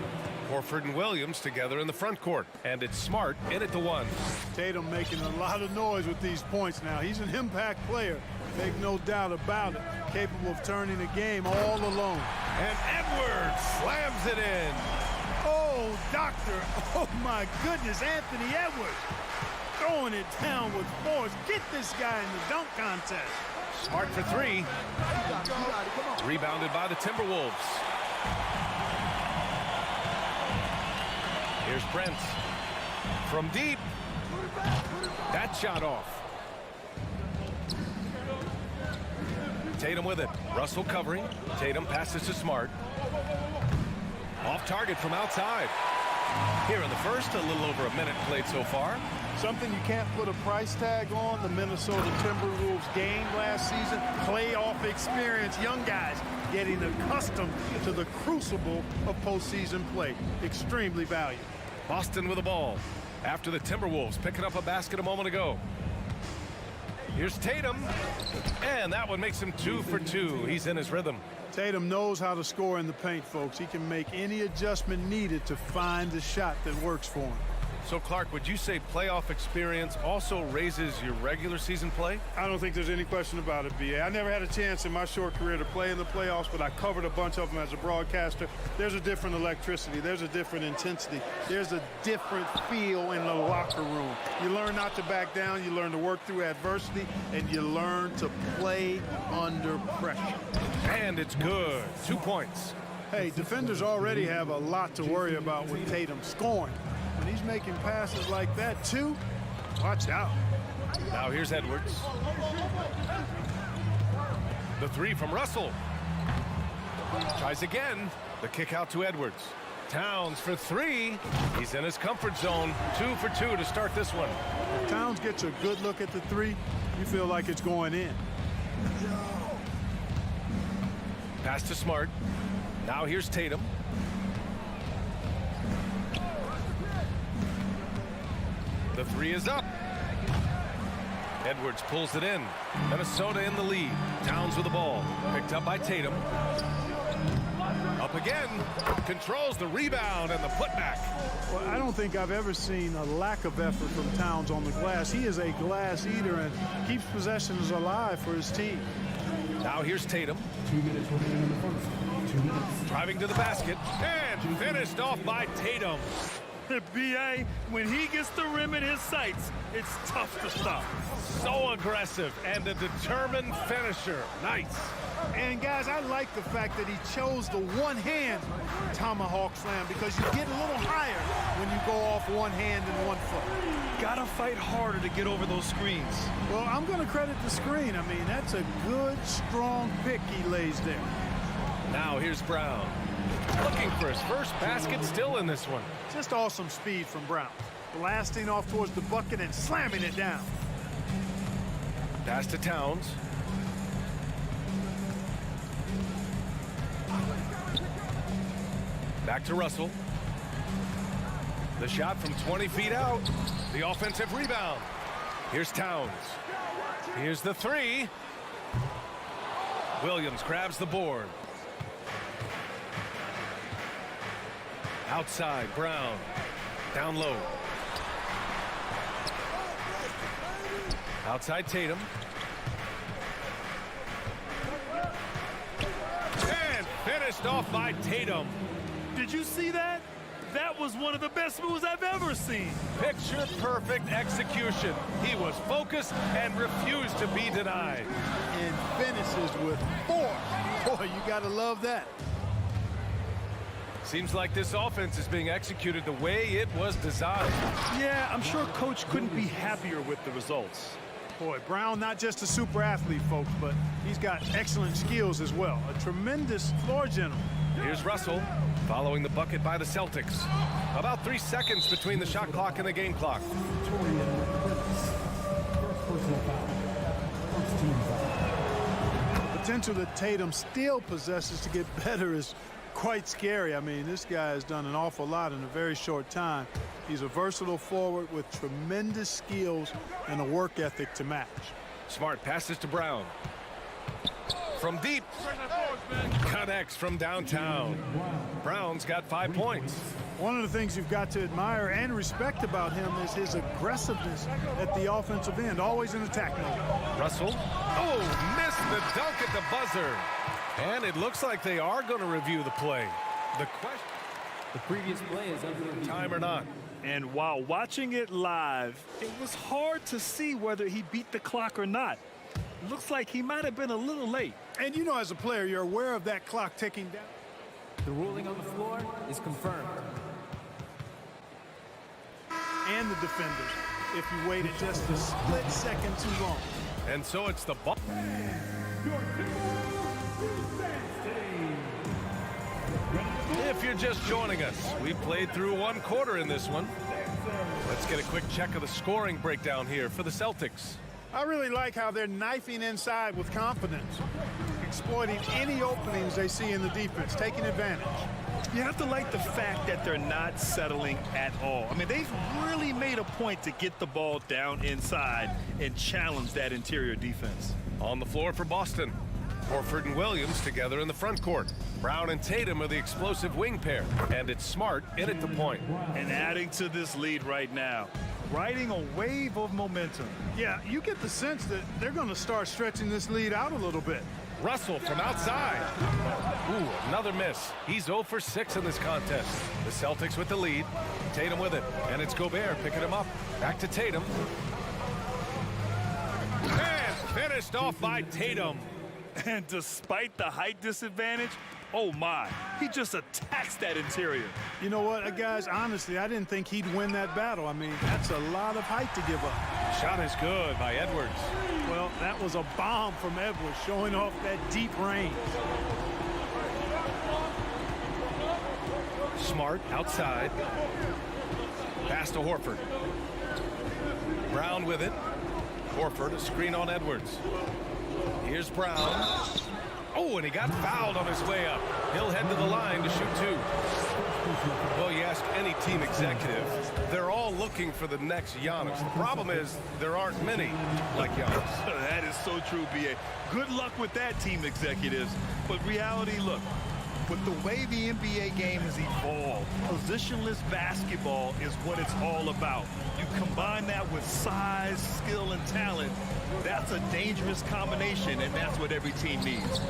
A: Horford and Williams together in the front court. And it's Smart in at the one.
B: Tatum making a lot of noise with these points now. He's an impact player. Make no doubt about it. Capable of turning a game all alone.
A: And Edwards slams it in.
B: Oh, doctor. Oh, my goodness. Anthony Edwards throwing it down with force. Get this guy in the dunk contest.
A: Smart for three. Rebounded by the Timberwolves. Here's Brent. From deep. That shot off. Tatum with it. Russell covering. Tatum passes to Smart. Off target from outside. Here in the first, a little over a minute played so far.
B: Something you can't put a price tag on, the Minnesota Timberwolves game last season. Playoff experience, young guys getting accustomed to the crucible of postseason play. Extremely valuable.
A: Boston with the ball after the Timberwolves picking up a basket a moment ago. Here's Tatum, and that one makes him 2 for 2. He's in his rhythm.
B: Tatum knows how to score in the paint, folks. He can make any adjustment needed to find the shot that works for him.
A: So, Clark, would you say playoff experience also raises your regular season play?
B: I don't think there's any question about it, B.A. I never had a chance in my short career to play in the playoffs, but I covered a bunch of them as a broadcaster. There's a different electricity. There's a different intensity. There's a different feel in the locker room. You learn not to back down. You learn to work through adversity, and you learn to play under pressure.
A: And it's good. 2 points.
B: Hey, defenders already have a lot to worry about with Tatum scoring. When he's making passes like that, too, watch out.
A: Now here's Edwards. The three from Russell. Tries again. The kick out to Edwards. Towns for three. He's in his comfort zone. 2 for 2 to start this one.
B: If Towns gets a good look at the three, you feel like it's going in.
A: Pass to Smart. Now here's Tatum. The three is up. Edwards pulls it in. Minnesota in the lead. Towns with the ball. Picked up by Tatum. Up again. Controls the rebound and the putback.
B: Well, I don't think I've ever seen a lack of effort from Towns on the glass. He is a glass eater and keeps possessions alive for his team.
A: Now here's Tatum.
D: 2 minutes remaining in the first. 2 minutes.
A: Driving to the basket. And finished off by Tatum.
C: B.A., when he gets the rim in his sights, it's tough to stop.
A: So aggressive and a determined finisher. Nice.
B: And, guys, I like the fact that he chose the one-hand tomahawk slam because you get a little higher when you go off one hand and 1 foot.
C: Gotta fight harder to get over those screens.
B: Well, I'm going to credit the screen. I mean, that's a good, strong pick he lays there.
A: Now here's Brown. Looking for his first basket, still in this one.
B: Just awesome speed from Brown. Blasting off towards the bucket and slamming it down.
A: Pass to Towns. Back to Russell. The shot from 20 feet out. The offensive rebound. Here's Towns. Here's the three. Williams grabs the board. Outside, Brown. Down low. Outside Tatum. And finished off by Tatum.
C: Did you see that? That was one of the best moves I've ever seen.
A: Picture perfect execution. He was focused and refused to be denied.
B: And finishes with force. Boy, you gotta love that.
A: Seems like this offense is being executed the way it was designed.
C: Yeah, I'm sure Coach couldn't be happier with the results.
B: Boy, Brown, not just a super athlete, folks, but he's got excellent skills as well. A tremendous floor general.
A: Here's Russell following the bucket by the Celtics. About 3 seconds between the shot clock and the game clock.
B: The potential that Tatum still possesses to get better is quite scary. I mean, this guy has done an awful lot in a very short time. He's a versatile forward with tremendous skills and a work ethic to match.
A: Smart passes to Brown. From deep. Connects from downtown. Brown's got 5 points.
B: One of the things you've got to admire and respect about him is his aggressiveness at the offensive end, always in attack mode.
A: Russell. Oh, missed the dunk at the buzzer. And it looks like they are going to review the play. The question.
J: The previous play is under review.
A: Time or not.
C: And while watching it live, it was hard to see whether he beat the clock or not. Looks like he might have been a little late.
B: And you know, as a player, you're aware of that clock ticking down.
J: The ruling on the floor is confirmed.
B: And the defenders, if you waited just a split second too long.
A: And so it's the ball. If you're just joining us, we played through 1 quarter in this one. Let's get a quick check of the scoring breakdown here for the Celtics.
B: I really like how they're knifing inside with confidence, exploiting any openings they see in the defense, taking advantage.
C: You have to like the fact that they're not settling at all. I mean, they've really made a point to get the ball down inside and challenge that interior defense.
A: On the floor for Boston, Horford and Williams together in the front court. Brown and Tatum are the explosive wing pair, and it's Smart in at the point.
C: And adding to this lead right now, riding a wave of momentum.
B: Yeah, you get the sense that they're going to start stretching this lead out a little bit.
A: Russell from outside. Ooh, another miss. He's 0 for 6 in this contest. The Celtics with the lead. Tatum with it, and it's Gobert picking him up. Back to Tatum. And finished off by Tatum.
C: And despite the height disadvantage, oh my, he just attacks that interior.
B: You know what, guys, honestly, I didn't think he'd win that battle. I mean, that's a lot of height to give up.
A: Shot is good by Edwards.
B: Well, that was a bomb from Edwards, showing off that deep range.
A: Smart outside. Pass to Horford. Brown with it. Horford, a screen on Edwards. Here's Brown. Oh, and he got fouled on his way up. He'll head to the line to shoot 2. Well, you ask any team executive, they're all looking for the next Giannis. The problem is there aren't many like Giannis.
C: That is so true, B.A. Good luck with that, team executives. But reality, look, with the way the NBA game has evolved, positionless basketball is what it's all about. You combine that with size, skill, and talent, that's a dangerous combination, and that's what every team needs.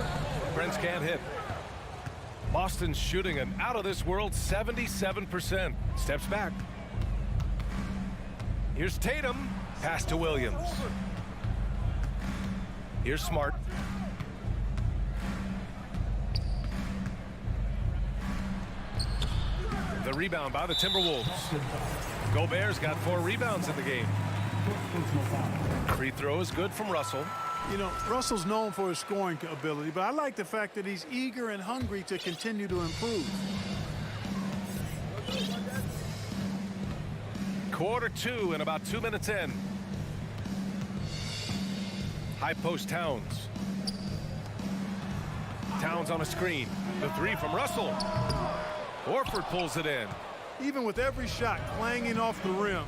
A: Prince can't hit. Boston's shooting an out-of-this-world 77%. Steps back. Here's Tatum. Pass to Williams. Here's Smart. The rebound by the Timberwolves. Gobert's got 4 rebounds in the game. Free throw is good from Russell.
B: You know, Russell's known for his scoring ability, but I like the fact that he's eager and hungry to continue to improve.
A: Quarter 2 and about 2 minutes in. High post Towns. Towns on a screen. The 3 from Russell. Horford pulls it in.
B: Even with every shot clanging off the rim,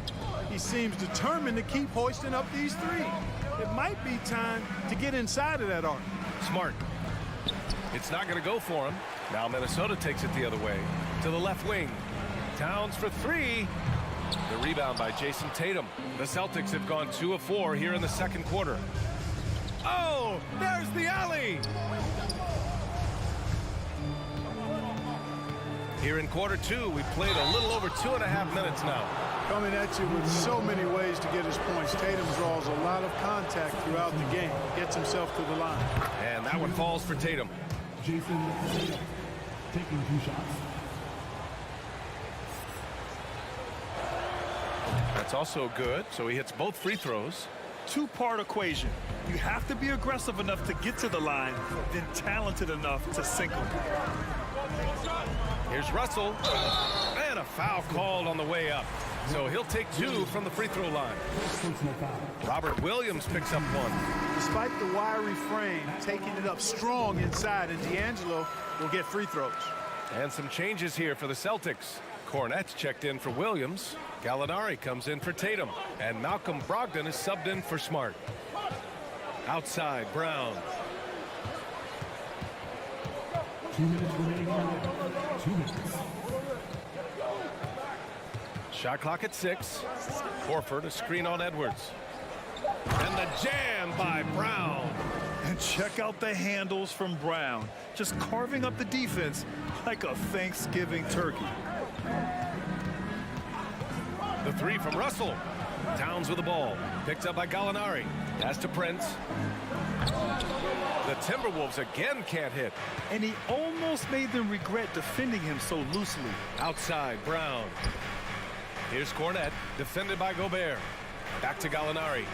B: he seems determined to keep hoisting up these 3. It might be time to get inside of that arc.
A: Smart. It's not going to go for him. Now Minnesota takes it the other way. To the left wing. Towns for 3. The rebound by Jason Tatum. The Celtics have gone 2 of 4 here in the second quarter. Oh, there's the alley. Here in quarter 2, we played a little over 2.5 minutes now.
B: Coming at you with so many ways to get his points. Tatum draws a lot of contact throughout the game. Gets himself to the line.
A: And that one falls for Tatum.
D: Jason taking 2 shots.
A: That's also good, so he hits both free throws.
C: two-part equation. You have to be aggressive enough to get to the line, then talented enough to sink them.
A: Here's Russell. And a foul called on the way up. So he'll take 2 from the free throw line. Robert Williams picks up 1.
B: Despite the wiry frame, taking it up strong inside, and D'Angelo will get free throws.
A: And some changes here for the Celtics. Cornette's checked in for Williams. Gallinari comes in for Tatum. And Malcolm Brogdon is subbed in for Smart. Outside, Brown.
D: 2 minutes remaining on 2 minutes.
A: Shot clock at 6. Horford, a screen on Edwards. And the jam by Brown.
C: And check out the handles from Brown. Just carving up the defense like a Thanksgiving turkey.
A: The 3 from Russell. Towns with the ball. Picked up by Gallinari. Pass to Prince. The Timberwolves again can't hit.
C: And he almost made them regret defending him so loosely.
A: Outside, Brown. Here's Cornette, defended by Gobert. Back to Gallinari.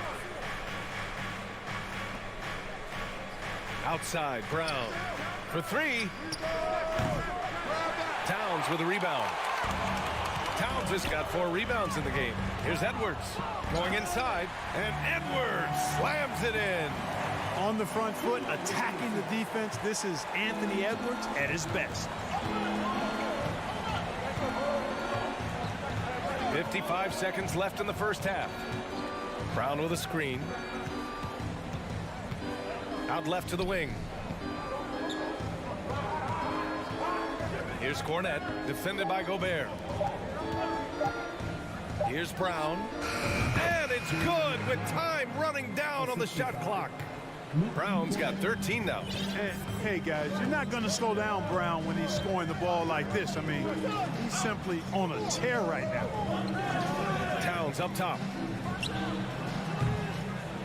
A: Outside, Brown. For 3. Towns with a rebound. Towns has got 4 rebounds in the game. Here's Edwards going inside, and Edwards slams it in.
B: On the front foot, attacking the defense. This is Anthony Edwards at his best.
A: 55 seconds left in the first half. Brown with a screen. Out left to the wing. Here's Cornette, defended by Gobert. Here's Brown. And it's good with time running down on the shot clock. Brown's got 13 now.
B: Hey, guys, you're not going to slow down Brown when he's scoring the ball like this. I mean, he's simply on a tear right now.
A: Towns up top.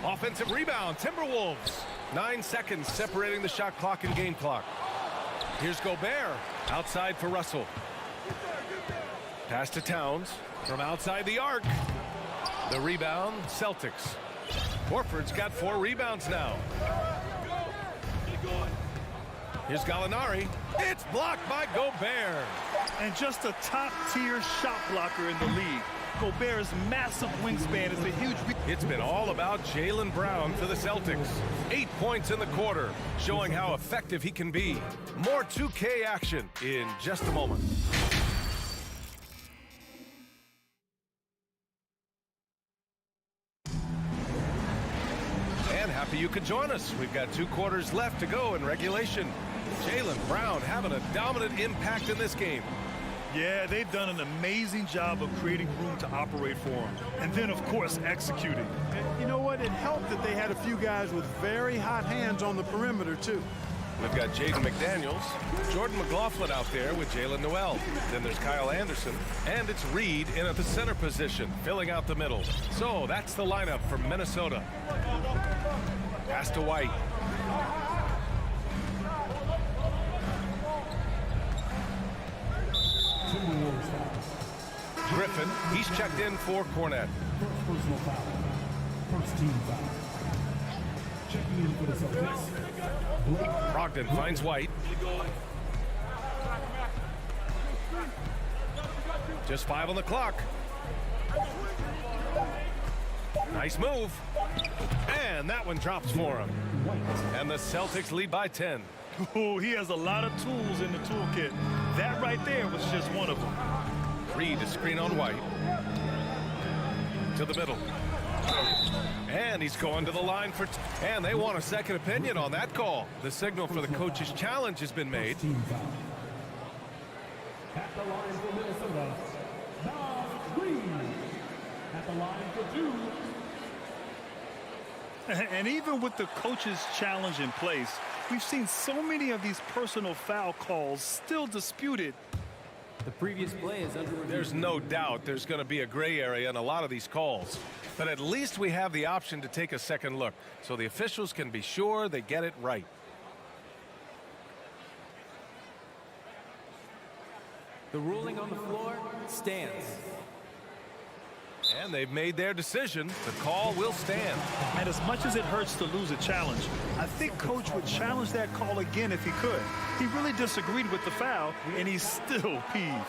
A: Offensive rebound, Timberwolves. 9 seconds separating the shot clock and game clock. Here's Gobert, outside for Russell. Pass to Towns from outside the arc. The rebound, Celtics. Horford's got 4 rebounds now. Here's Gallinari. It's blocked by Gobert.
C: And just a top-tier shot blocker in the league. Gobert's massive wingspan is a huge...
A: It's been all about Jaylen Brown for the Celtics. 8 points in the quarter, showing how effective he can be. More 2K action in just a moment. And happy you could join us. We've got 2 quarters left to go in regulation. Jaylen Brown having a dominant impact in this game.
C: Yeah, they've done an amazing job of creating room to operate for him. And then, of course, executing.
B: And you know what? It helped that they had a few guys with very hot hands on the perimeter, too.
A: We've got Jaden McDaniels, Jordan McLaughlin out there with Jalen Noel. Then there's Kyle Anderson, and it's Reed in at the center position, filling out the middle. So that's the lineup for Minnesota. Pass to White. Griffin, he's checked in for Cornette.
D: First personal foul. First team foul. Checking in for the Celtics.
A: Brogdon finds White. Just 5 on the clock. Nice move. And that one drops for him. And the Celtics lead by 10.
C: Oh, he has a lot of tools in the toolkit. That right there was just one of them.
A: Reed to screen on White. To the middle. And he's going to the line for... And they want a second opinion on that call. The signal for the coach's challenge has been made.
D: At the line for Minnesota, Nazgul. At the line for 2.
C: And even with the coach's challenge in place, we've seen so many of these personal foul calls still disputed.
J: The previous play is under review.
A: There's no doubt there's going to be a gray area in a lot of these calls. But at least we have the option to take a second look, so the officials can be sure they get it right.
J: The ruling on the floor stands.
A: And they've made their decision. The call will stand.
C: And as much as it hurts to lose a challenge, I think Coach would challenge that call again if he could. He really disagreed with the foul, and he's still peeved.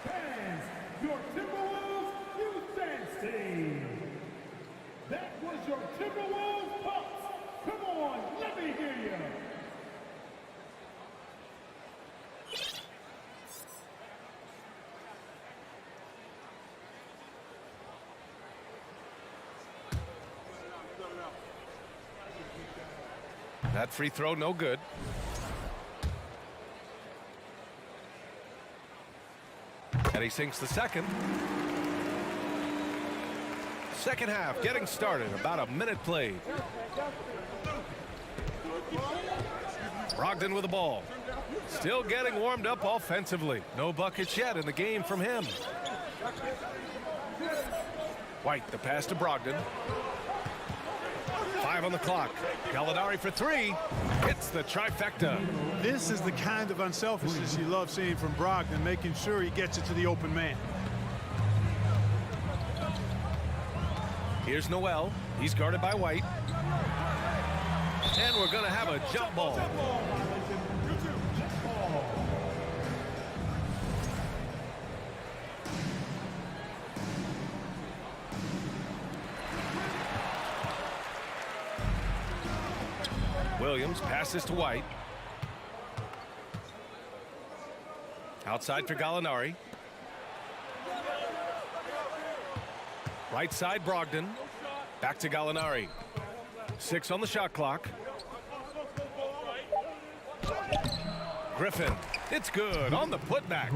D: Fans, your Timberwolves Houston team. That was your Timberwolves Bucks. Come on, let me hear you.
A: That free throw, no good. And he sinks the second. Second half getting started. About a minute played. Brogdon with the ball. Still getting warmed up offensively. No buckets yet in the game from him. White, the pass to Brogdon. 5 on the clock. Gallinari for 3. Hits the trifecta.
B: This is the kind of unselfishness you love seeing from Brogdon, making sure he gets it to the open man.
A: Here's Noel. He's guarded by White. And we're going to have a jump ball. Williams passes to White. Outside for Gallinari. Right side Brogdon. Back to Gallinari. 6 on the shot clock. Griffin. It's good on the putback.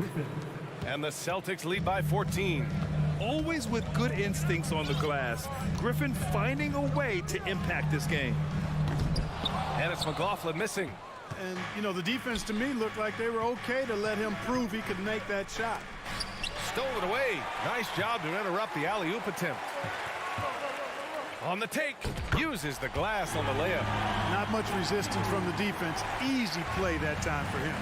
A: And the Celtics lead by 14.
C: Always with good instincts on the glass. Griffin finding a way to impact this game.
A: And it's McLaughlin missing.
B: And, you know, the defense to me looked like they were okay to let him prove he could make that shot.
A: Stolen away. Nice job to interrupt the alley-oop attempt. On the take. Uses the glass on the layup.
B: Not much resistance from the defense. Easy play that time for him.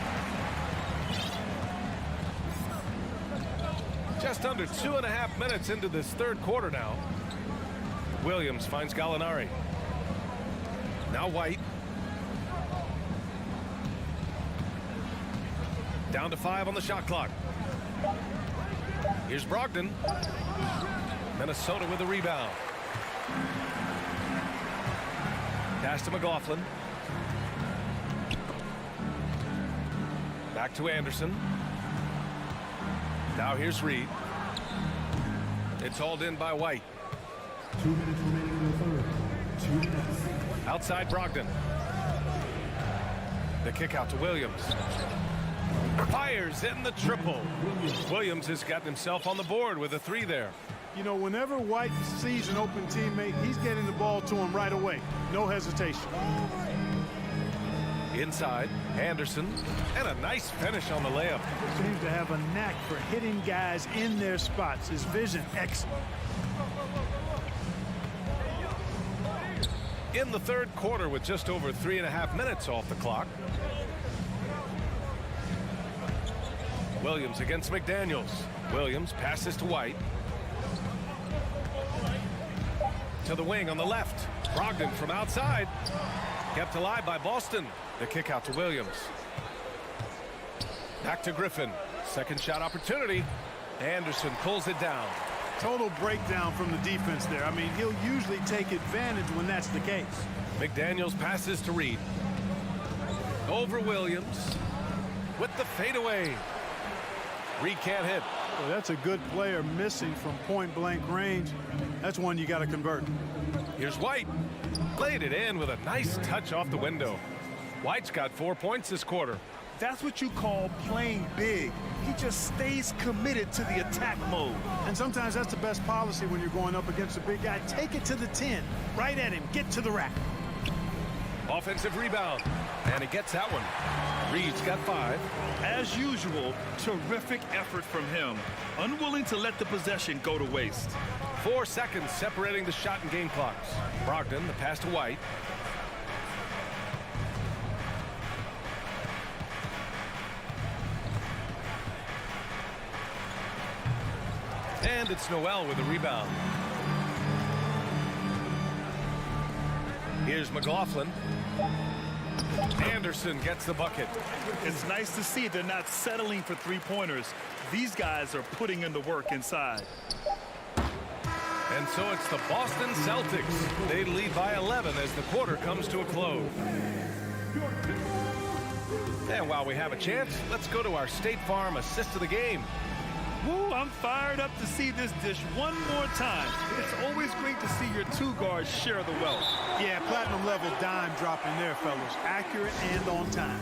A: Just under 2.5 minutes into this third quarter now. Williams finds Gallinari. Now White. Down to 5 on the shot clock. Here's Brogdon. Minnesota with the rebound. Pass to McLaughlin. Back to Anderson. Now here's Reed. It's hauled in by White.
D: 2 minutes remaining in the third. 2 minutes.
A: Outside Brogdon. The kick out to Williams. Fires in the triple. Williams has gotten himself on the board with a 3 there.
B: You know, whenever White sees an open teammate, he's getting the ball to him right away. No hesitation.
A: Inside, Anderson, and a nice finish on the layup.
B: Seems to have a knack for hitting guys in their spots. His vision, excellent.
A: In the third quarter with just over 3.5 minutes off the clock. Williams against McDaniels. Williams passes to White. To the wing on the left. Brogdon from outside. Kept alive by Boston. The kick out to Williams. Back to Griffin. Second shot opportunity. Anderson pulls it down.
B: Total breakdown from the defense there. I mean, he'll usually take advantage when that's the case.
A: McDaniels passes to Reed. Over Williams. With the fadeaway. Reed can't hit.
B: Well, that's a good player missing from point-blank range. That's one you got to convert.
A: Here's White. Laid it in with a nice touch off the window. White's got 4 points this quarter.
C: That's what you call playing big. He just stays committed to the attack mode.
B: And sometimes that's the best policy when you're going up against a big guy. Take it to the 10. Right at him. Get to the rack.
A: Offensive rebound. And he gets that one. Reed's got 5.
C: As usual, terrific effort from him. Unwilling to let the possession go to waste.
A: 4 seconds separating the shot and game clocks. Brogdon, the pass to White. And it's Noel with a rebound. Here's McLaughlin. Anderson gets the bucket.
C: It's nice to see they're not settling for three-pointers. These guys are putting in the work inside.
A: And so it's the Boston Celtics. They lead by 11 as the quarter comes to a close. And while we have a chance, let's go to our State Farm assist of the game.
C: Woo, I'm fired up to see this dish one more time. It's always great to see your two guards share the wealth.
B: Yeah, platinum level dime dropping there, fellas. Accurate and on time.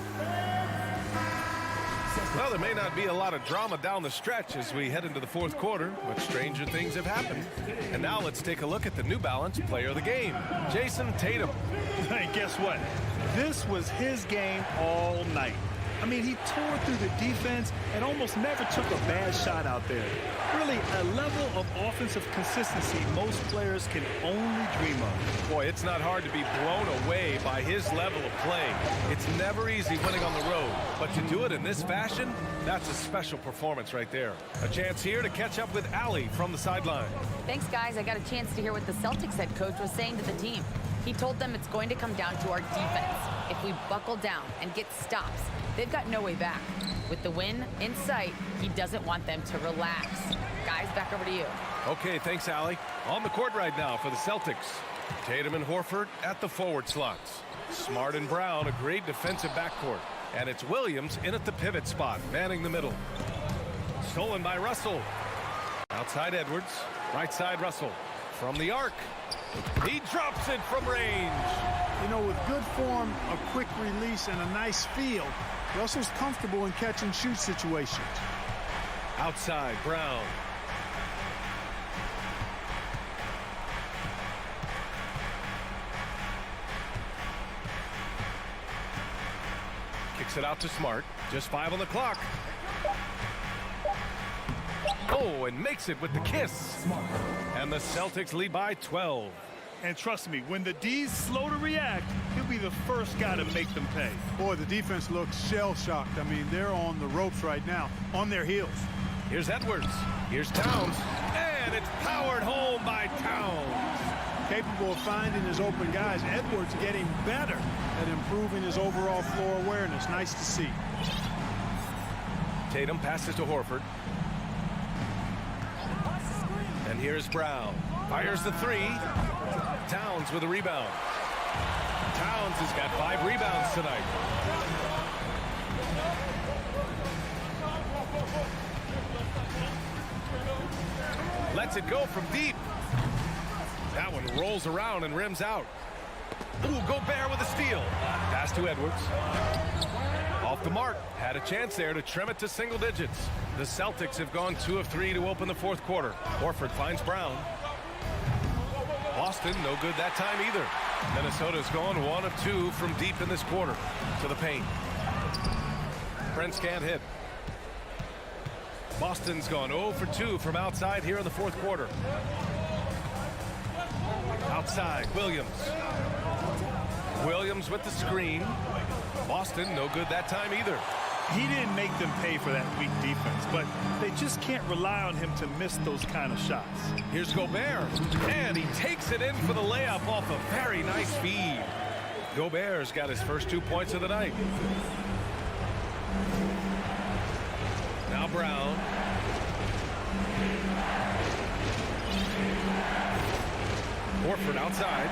A: Well, there may not be a lot of drama down the stretch as we head into the fourth quarter, but stranger things have happened. And now let's take a look at the New Balance player of the game, Jason Tatum.
C: Hey, guess what? This was his game all night. I mean, he tore through the defense and almost never took a bad shot out there. Really, a level of offensive consistency most players can only dream of.
A: Boy, it's not hard to be blown away by his level of play. It's never easy winning on the road, but to do it in this fashion, that's a special performance right there. A chance here to catch up with Allie from the sideline.
M: Thanks, guys. I got a chance to hear what the Celtics head coach was saying to the team. He told them it's going to come down to our defense. If we buckle down and get stops, they've got no way back. With the win in sight, he doesn't want them to relax. Guys, back over to you.
A: Okay, thanks, Allie. On the court right now for the Celtics. Tatum and Horford at the forward slots. Smart and Brown, a great defensive backcourt. And it's Williams in at the pivot spot, manning the middle. Stolen by Russell. Outside Edwards. Right side Russell. From the arc. He drops it from range.
B: You know, with good form, a quick release, and a nice feel, Russell's comfortable in catch and shoot situations.
A: Outside, Brown. Kicks it out to Smart. Just 5 on the clock. Oh, and makes it with the kiss. And the Celtics lead by 12.
C: And trust me, when the D's slow to react, he'll be the first guy to make them pay.
B: Boy, the defense looks shell-shocked. I mean, they're on the ropes right now, on their heels.
A: Here's Edwards. Here's Towns. And it's powered home by Towns.
B: Capable of finding his open guys. Edwards getting better at improving his overall floor awareness. Nice to see.
A: Tatum passes to Horford. And here's Brown. Fires the three. Towns with a rebound. Towns has got 5 rebounds tonight. Lets it go from deep. That one rolls around and rims out. Ooh, Gobert with a steal. Pass to Edwards. Off the mark. Had a chance there to trim it to single digits. The Celtics have gone 2 of 3 to open the fourth quarter. Horford finds Brown. Boston, no good that time either. Minnesota's gone 1 of 2 from deep in this quarter to the paint. Prince can't hit. Boston's gone 0 for 2 from outside here in the fourth quarter. Outside, Williams. Williams with the screen. Boston, no good that time either.
C: He didn't make them pay for that weak defense, but they just can't rely on him to miss those kind of shots.
A: Here's Gobert, and he takes it in for the layup off a very nice feed. Gobert's got his first 2 points of the night. Now Brown. Horford outside.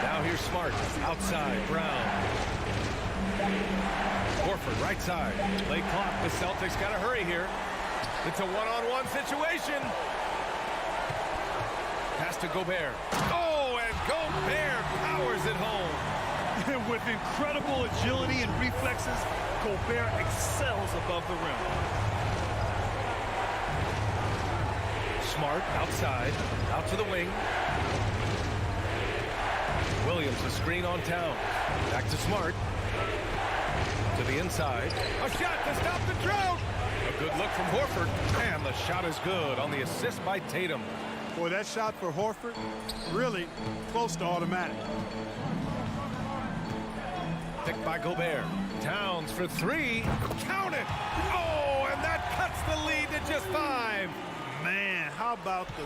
A: Now here's Smart. Outside, Brown. Horford, right side. Late clock. The Celtics got to hurry here. It's a one-on-one situation. Pass to Gobert. Oh, and Gobert powers it home.
C: And with incredible agility and reflexes, Gobert excels above the rim.
A: Smart, outside. Out to the wing. Williams, a screen on Town. Back to Smart. To the inside. A shot to stop the drought. A good look from Horford. And the shot is good on the assist by Tatum.
B: Boy, that shot for Horford, really close to automatic.
A: Picked by Gobert. Towns for 3. Count it. Oh, and that the lead to just 5.
C: Man, how about the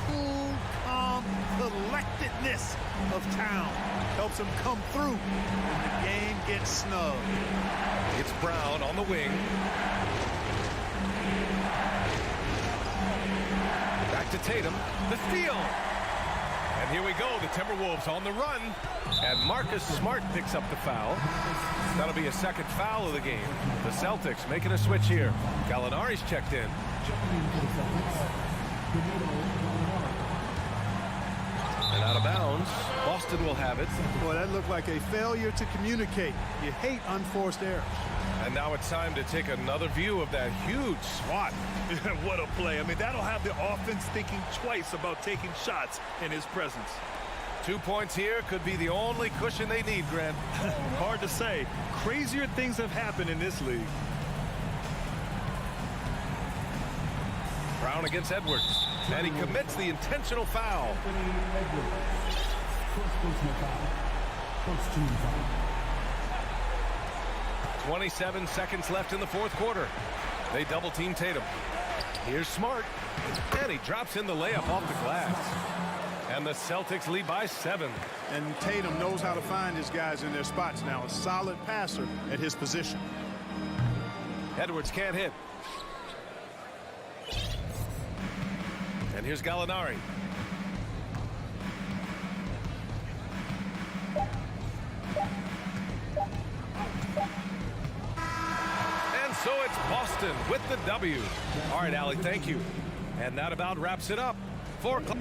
C: cool, calm collectedness of Town? Helps him come through when the game gets snug.
A: It's Brown on the wing. Back to Tatum. The steal. And here we go. The Timberwolves on the run. And Marcus Smart picks up the foul. That'll be a second foul of the game. The Celtics making a switch here. Gallinari's checked in. And out of bounds. Boston will have it.
B: Boy, that looked like a failure to communicate. You hate unforced errors.
A: And now it's time to take another view of that huge swat.
C: What a play. I mean, that'll have the offense thinking twice about taking shots in his presence.
A: 2 points here could be the only cushion they need, Grant.
C: Hard to say. Crazier things have happened in this league.
A: Brown against Edwards. And he commits the intentional foul. 27 seconds left in the fourth quarter. They double team Tatum. Here's Smart. And he drops in the layup off the glass. And the Celtics lead by 7.
B: And Tatum knows how to find his guys in their spots now. A solid passer at his position.
A: Edwards can't hit. And here's Gallinari. And so it's Boston with the W. All right, Allie, thank you. And that about wraps it up. 4 o'clock.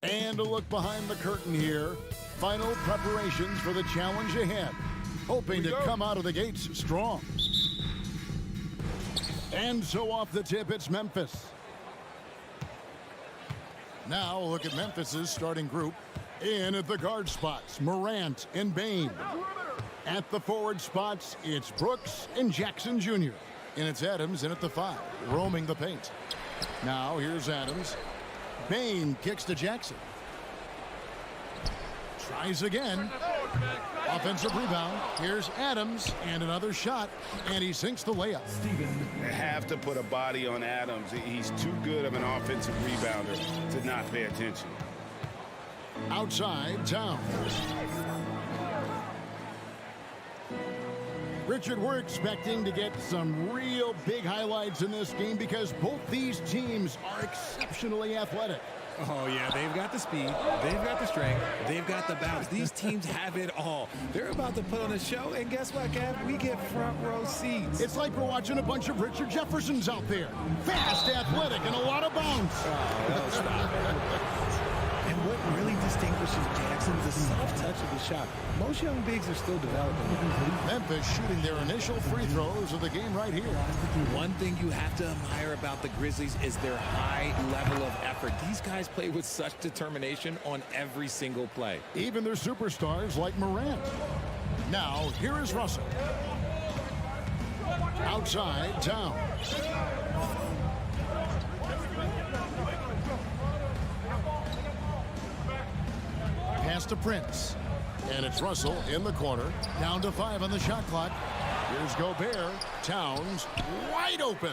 E: And a look behind the curtain here. Final preparations for the challenge ahead. Hoping to come out of the gates strong. And so off the tip, it's Memphis. Now look at Memphis's starting group. In at the guard spots, Morant and Bain. At the forward spots, it's Brooks and Jackson Jr. And it's Adams in at the 5, roaming the paint. Now here's Adams. Bain kicks to Jackson. Tries again. Offensive rebound. Here's Adams and another shot, and he sinks the layup.
F: They have to put a body on Adams. He's too good of an offensive rebounder to not pay attention.
E: Outside, Towns. Richard, we're expecting to get some real big highlights in this game because both these teams are exceptionally athletic.
H: Oh, yeah, they've got the speed, they've got the strength, they've got the bounce. These teams have it all. They're about to put on a show, and guess what, Kev? We get front row seats.
E: It's like we're watching a bunch of Richard Jeffersons out there. Fast, athletic, and a lot of bounce.
H: Oh, stop. And what really distinguishes Jackson is the soft touch of the shot. Most young bigs are still developing.
E: Memphis shooting their initial free throws of the game right here.
H: One thing you have to admire about the Grizzlies is their high level of effort. These guys play with such determination on every single play.
E: Even their superstars like Morant. Now, here is Russell. Outside, Towns. Pass to Prince. And it's Russell in the corner. Down to 5 on the shot clock. Here's Gobert. Towns wide open.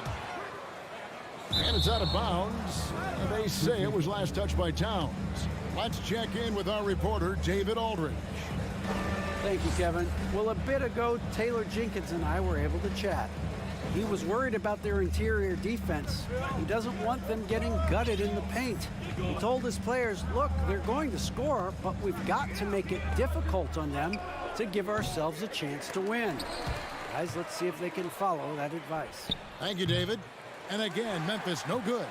E: And it's out of bounds. And they say it was last touched by Towns. Let's check in with our reporter, David Aldridge.
I: Thank you, Kevin. Well, a bit ago, Taylor Jenkins and I were able to chat. He was worried about their interior defense. He doesn't want them getting gutted in the paint. He told his players, look, they're going to score, but we've got to make it difficult on them to give ourselves a chance to win. Guys, let's see if they can follow that advice.
E: Thank you, David. And again, Memphis no good.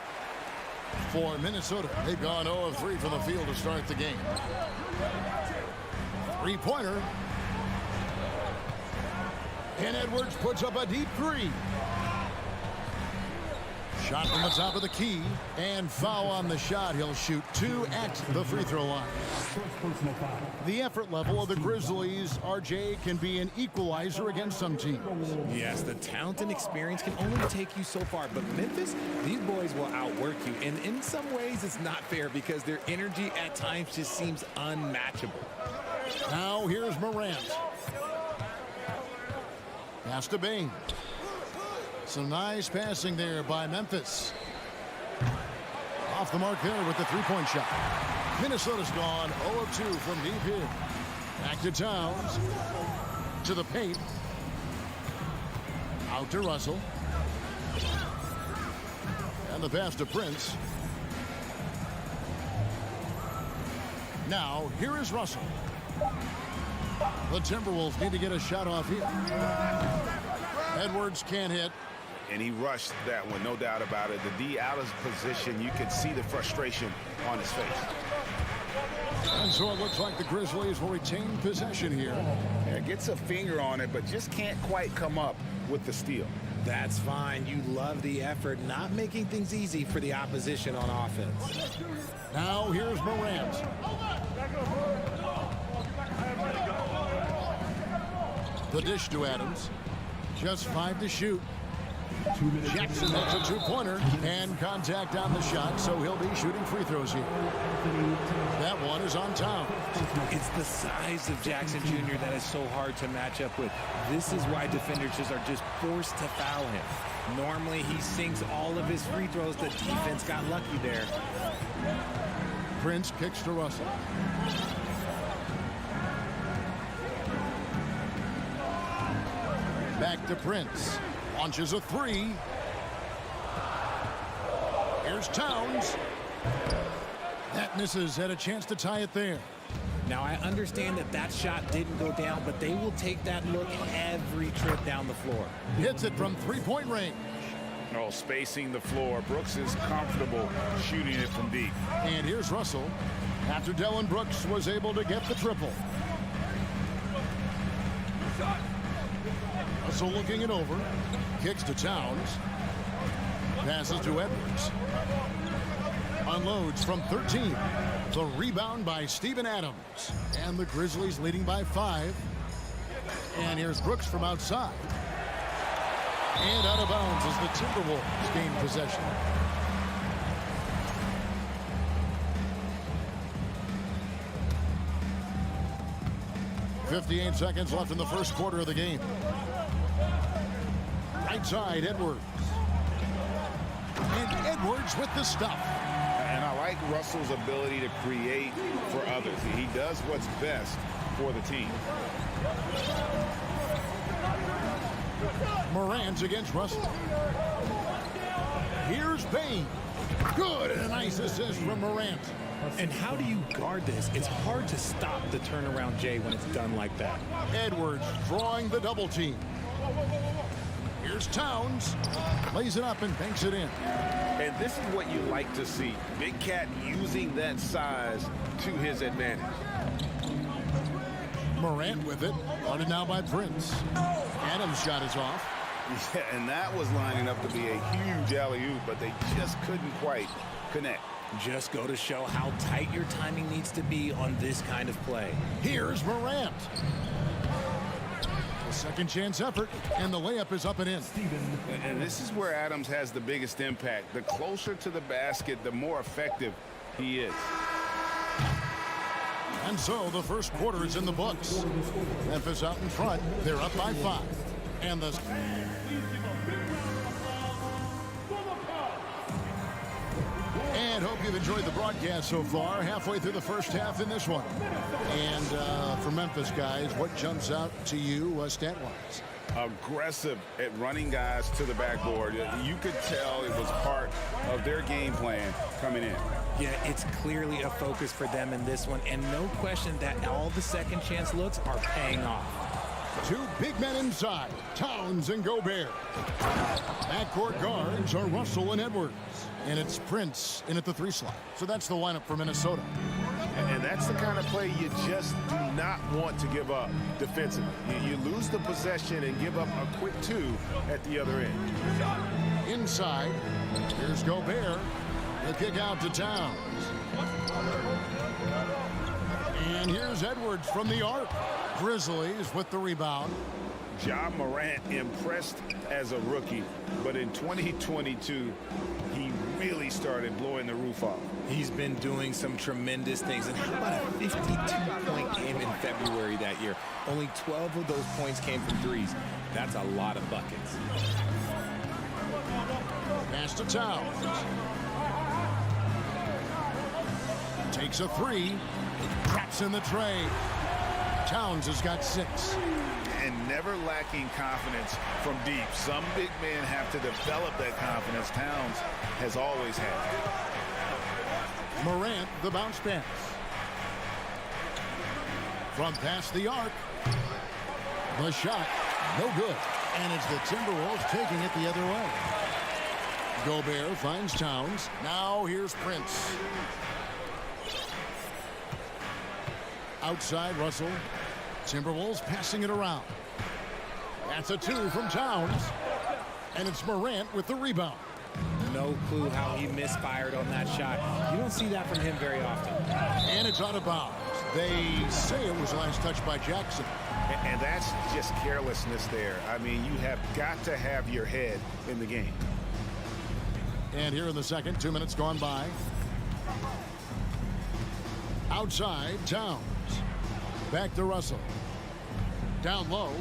E: For Minnesota, they've gone 0 of 3 from the field to start the game. Three-pointer. And Edwards puts up a deep 3. Shot from the top of the key. And foul on the shot. He'll shoot 2 at the free throw line. The effort level of the Grizzlies, RJ, can be an equalizer against some teams.
H: Yes, the talent and experience can only take you so far. But Memphis, these boys will outwork you. And in some ways, it's not fair because their energy at times just seems unmatchable.
E: Now here's Morant. Pass to Bain. Some nice passing there by Memphis. Off the mark there with the three-point shot. Minnesota's gone 0 of 2 from deep here. Back to Towns. To the paint. Out to Russell. And the pass to Prince. Now, here is Russell. The Timberwolves need to get a shot off here. Edwards can't hit.
F: And he rushed that one, no doubt about it. The D out of position, you could see the frustration on his face.
E: And so it looks like the Grizzlies will retain possession here.
F: Yeah, gets a finger on it, but just can't quite come up with the steal.
H: That's fine. You love the effort, not making things easy for the opposition on offense.
E: Now here's Morant. The dish to Adams. Just 5 to shoot. Jackson makes a two-pointer and contact on the shot, so he'll be shooting free throws here. That one is on Towns.
H: It's the size of Jackson Jr. that is so hard to match up with. This is why defenders are just forced to foul him. Normally, he sinks all of his free throws. The defense got lucky there.
E: Prince kicks to Russell. Back to Prince. Launches a 3. Here's Towns. That misses. Had a chance to tie it there.
H: Now, I understand that shot didn't go down, but they will take that look every trip down the floor.
E: Hits it from three-point range.
F: Oh, spacing the floor. Brooks is comfortable shooting it from deep.
E: And here's Russell after Dillon Brooks was able to get the triple. Russell looking it over. Kicks to Towns. Passes to Edwards. unloads from 13. The rebound by Steven Adams. And the Grizzlies leading by 5. And here's Brooks from outside. And out of bounds as the Timberwolves gain possession. .58 seconds left in the first quarter of the game. Right side, Edwards. And Edwards with the stuff.
F: And I like Russell's ability to create for others. He does what's best for the team.
E: Morant against Russell. Here's Bain. Good, and a nice assist from Morant.
H: And how do you guard this? It's hard to stop the turnaround Jay when it's done like that.
E: Edwards drawing the double team. Here's Towns. Lays it up and banks it in.
F: And this is what you like to see. Big Cat using that size to his advantage.
E: Morant with it. Guarded now by Prince. Adams' shot is off.
F: Yeah, and that was lining up to be a huge alley-oop, but they just couldn't quite connect.
H: Just go to show how tight your timing needs to be on this kind of play.
E: Here's Morant. A second chance effort, and the layup is up and in.
F: And this is where Adams has the biggest impact. The closer to the basket, the more effective he is.
E: And so the first quarter is in the books. Memphis out in front. They're up by 5. And the... And hope you've enjoyed the broadcast so far. Halfway through the first half in this one. And for Memphis, guys, what jumps out to you stat-wise?
F: Aggressive at running guys to the backboard. You could tell it was part of their game plan coming in.
H: Yeah, it's clearly a focus for them in this one. And no question that all the second chance looks are paying off.
E: 2 big men inside, Towns and Gobert. Backcourt guards are Russell and Edwards. And it's Prince in at the 3 slot. So that's the lineup for Minnesota.
F: And that's the kind of play you just do not want to give up defensively. You lose the possession and give up a quick 2 at the other end.
E: Inside, here's Gobert. The kick out to Towns. And here's Edwards from the arc. Grizzlies with the rebound.
F: Ja Morant impressed as a rookie, but in 2022, he really started blowing the roof off.
H: He's been doing some tremendous things. And how about a 52-point game in February that year? Only 12 of those points came from threes. That's a lot of buckets.
E: Pass to Towns. Takes a 3. Traps in the tray. Towns has got 6.
F: And never lacking confidence from deep. Some big men have to develop that confidence. Towns has always had it.
E: Morant, the bounce pass. From past the arc. The shot, no good. And it's the Timberwolves taking it the other way. Gobert finds Towns. Now here's Prince. Outside Russell. Timberwolves passing it around. That's a 2 from Towns. And it's Morant with the rebound.
H: No clue how he misfired on that shot. You don't see that from him very often.
E: And it's out of bounds. They say it was last touched by Jackson.
F: And that's just carelessness there. I mean, you have got to have your head in the game.
E: And here in the second, 2 minutes gone by. Outside, Towns. Back to Russell. Down low.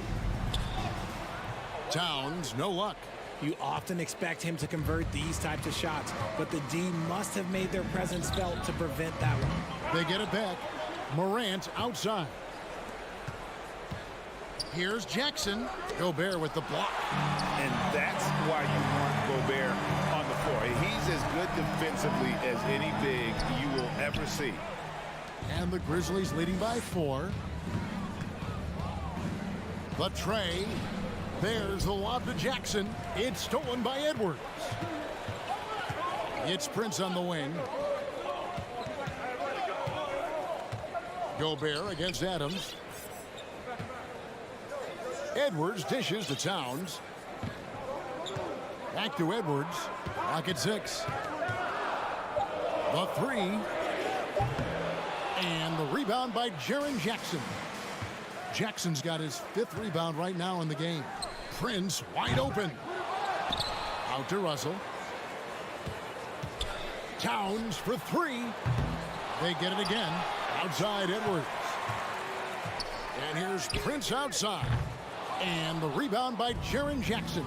E: Towns, no luck.
H: You often expect him to convert these types of shots, but the D must have made their presence felt to prevent that one.
E: They get it back. Morant outside. Here's Jackson. Gobert with the block.
F: And that's why you want Gobert on the floor. He's as good defensively as any big you will ever see.
E: And the Grizzlies leading by 4. The tray. There's the lob to Jackson. It's stolen by Edwards. It's Prince on the wing. Gobert against Adams. Edwards dishes to Towns. Back to Edwards. Lock at 6. The three. And the rebound by Jaren Jackson. Jackson's got his 5th rebound right now in the game. Prince wide open. Out to Russell. Towns for 3. They get it again. Outside Edwards. And here's Prince outside. And the rebound by Jaren Jackson.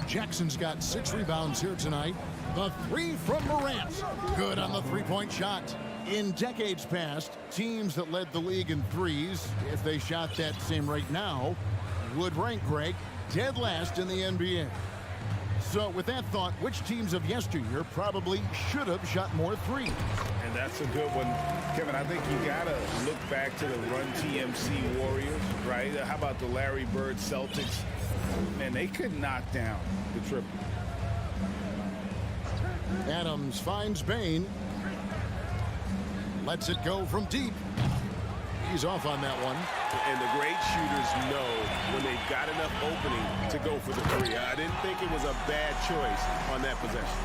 E: Jackson's got 6 rebounds here tonight. The 3 from Morant. Good on the three-point shot. In decades past, teams that led the league in threes, if they shot that same rate now, would rank, Greg, dead last in the NBA. So with that thought, which teams of yesteryear probably should have shot more threes?
F: And that's a good one. Kevin, I think you got to look back to the Run TMC Warriors, right? How about the Larry Bird Celtics? Man, they could knock down the triple.
E: Adams finds Bain. Lets it go from deep. He's off on that one.
N: And the great shooters know when they've got enough opening to go for the 3. I didn't think it was a bad choice on that possession.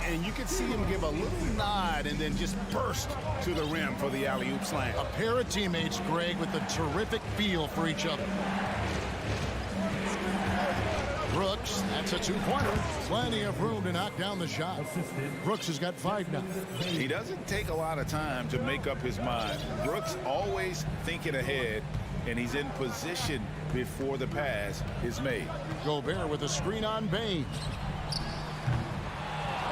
F: And you could see him give a little nod and then just burst to the rim for the alley-oop slam.
E: A pair of teammates, Greg, with a terrific feel for each other. Brooks, that's a 2-pointer. Plenty of room to knock down the shot. Brooks has got 5 now.
F: He doesn't take a lot of time to make up his mind. Brooks always thinking ahead, and he's in position before the pass is made.
E: Gobert with a screen on Bain.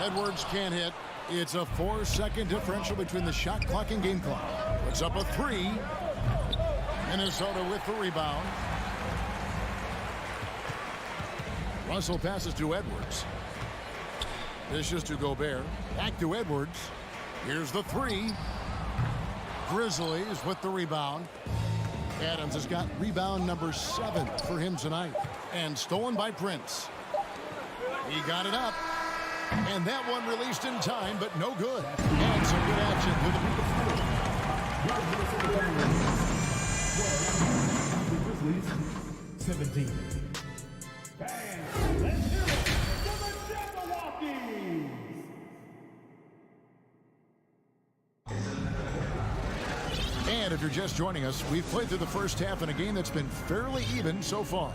E: Edwards can't hit. It's a 4-second differential between the shot clock and game clock. Puts up a 3. Minnesota with the rebound. Russell passes to Edwards. Dishes to Gobert. Back to Edwards. Here's the 3. Grizzlies with the rebound. Adams has got rebound number 7 for him tonight. And stolen by Prince. He got it up. And that one released in time, but no good. And some good action
D: to the Grizzlies. 17. Let's hear it for the Jabberwockies!
E: And if you're just joining us, we've played through the first half in a game that's been fairly even so far.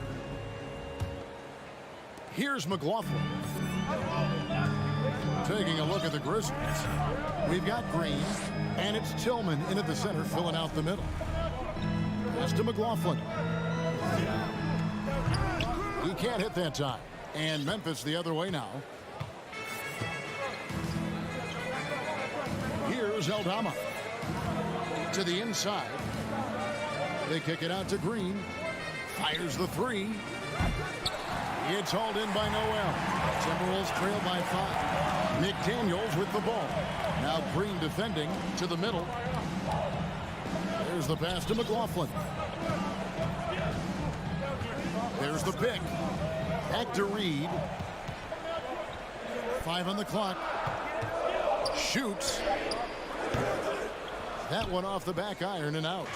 E: Here's McLaughlin. Taking a look at the Grizzlies. We've got Green, and it's Tillman in at the center, filling out the middle. Pass to McLaughlin. He can't hit that time. And Memphis the other way now. Here's Aldama. To the inside. They kick it out to Green. Fires the 3. It's hauled in by Noel. Timberwolves trail by 5. McDaniels with the ball. Now Green defending to the middle. There's the pass to McLaughlin. There's the pick. Back to Reed. 5 on the clock. Shoots. That one off the back iron and out.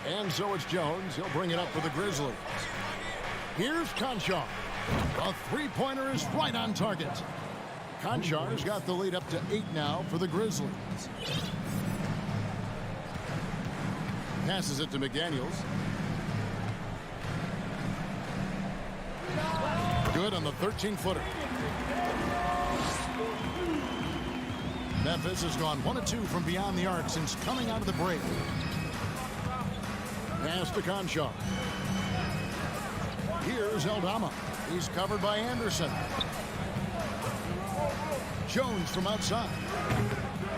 E: And so it's Jones. He'll bring it up for the Grizzlies. Here's Conchar. A 3-pointer is right on target. Conchar's got the lead up to 8 now for the Grizzlies. Passes it to McDaniels. Good on the 13-footer. Memphis has gone 1 of 2 from beyond the arc since coming out of the break. Pass to Conchar. Here's Aldama. He's covered by Anderson. Jones from outside.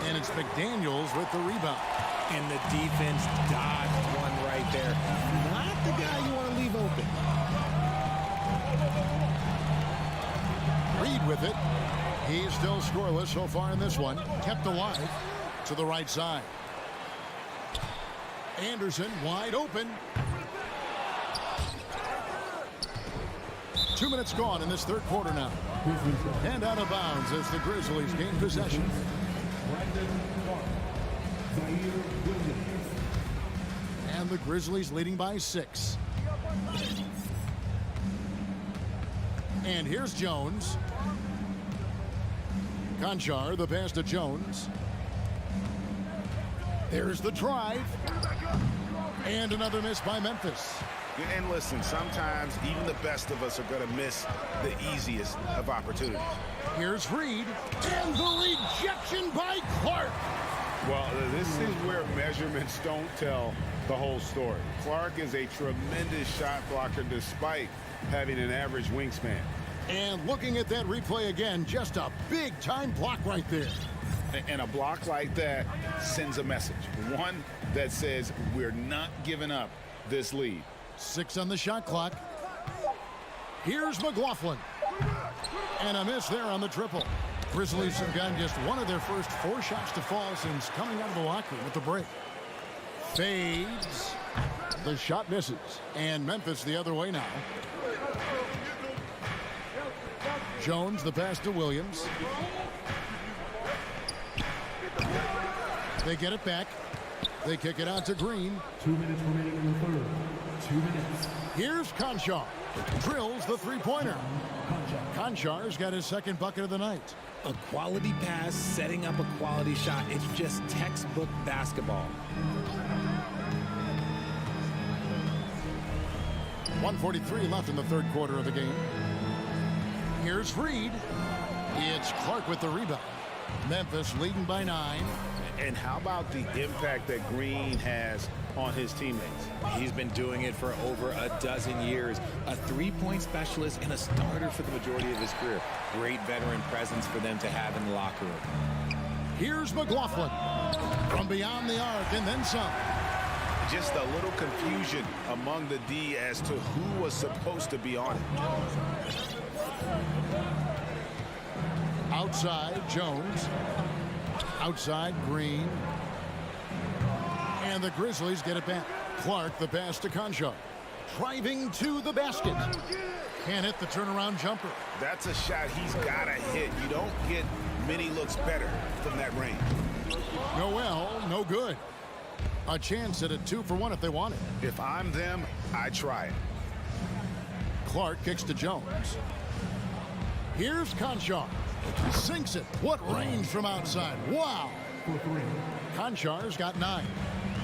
E: And it's McDaniels with the rebound.
H: And the defense dodged one right there. Not the guy you want to leave open.
E: Reed with it. He's still scoreless so far in this one. Kept alive to the right side. Anderson wide open. 2 minutes gone in this third quarter now. And out of bounds as the Grizzlies gain possession. And the Grizzlies leading by 6. And here's Jones. Conchar, the pass to Jones. There's the drive. And another miss by Memphis.
F: And listen, sometimes even the best of us are going to miss the easiest of opportunities.
E: Here's Reed. And the rejection by Clark.
F: Well, this is where measurements don't tell the whole story. Clark is a tremendous shot blocker despite having an average wingspan.
E: And looking at that replay again, just a big-time block right there.
F: And a block like that sends a message. One that says we're not giving up this lead.
E: 6 on the shot clock. Here's McLaughlin. And a miss there on the triple. Grizzlies have gotten just one of their first 4 shots to fall since coming out of the locker room with the break. Fades. The shot misses. And Memphis the other way now. Jones, the pass to Williams. They get it back. They kick it out to Green.
D: 2 minutes remaining in the third. 2 minutes.
E: Here's Conchar. Drills the three-pointer. Conchar's got his second bucket of the night.
H: A quality pass, setting up a quality shot. It's just textbook basketball.
E: 1:43 left in the third quarter of the game. Here's Reed. It's Clark with the rebound. Memphis leading by 9.
F: And how about the impact that Green has on his teammates?
H: He's been doing it for over a dozen years. A three-point specialist and a starter for the majority of his career. Great veteran presence for them to have in the locker room.
E: Here's McLaughlin from beyond the arc and then some.
F: Just a little confusion among the D as to who was supposed to be on it.
E: Outside, Jones. Outside, Green. And the Grizzlies get it back. Clark, the pass to Conchar. Driving to the basket. Can't hit the turnaround jumper.
F: That's a shot he's got to hit. You don't get many looks better from that range.
E: Noel, no good. A chance at a 2-for-1 if they want it.
F: If I'm them, I try it.
E: Clark kicks to Jones. Here's Conchar. Sinks it. What range from outside. Wow. Conchar's got 9.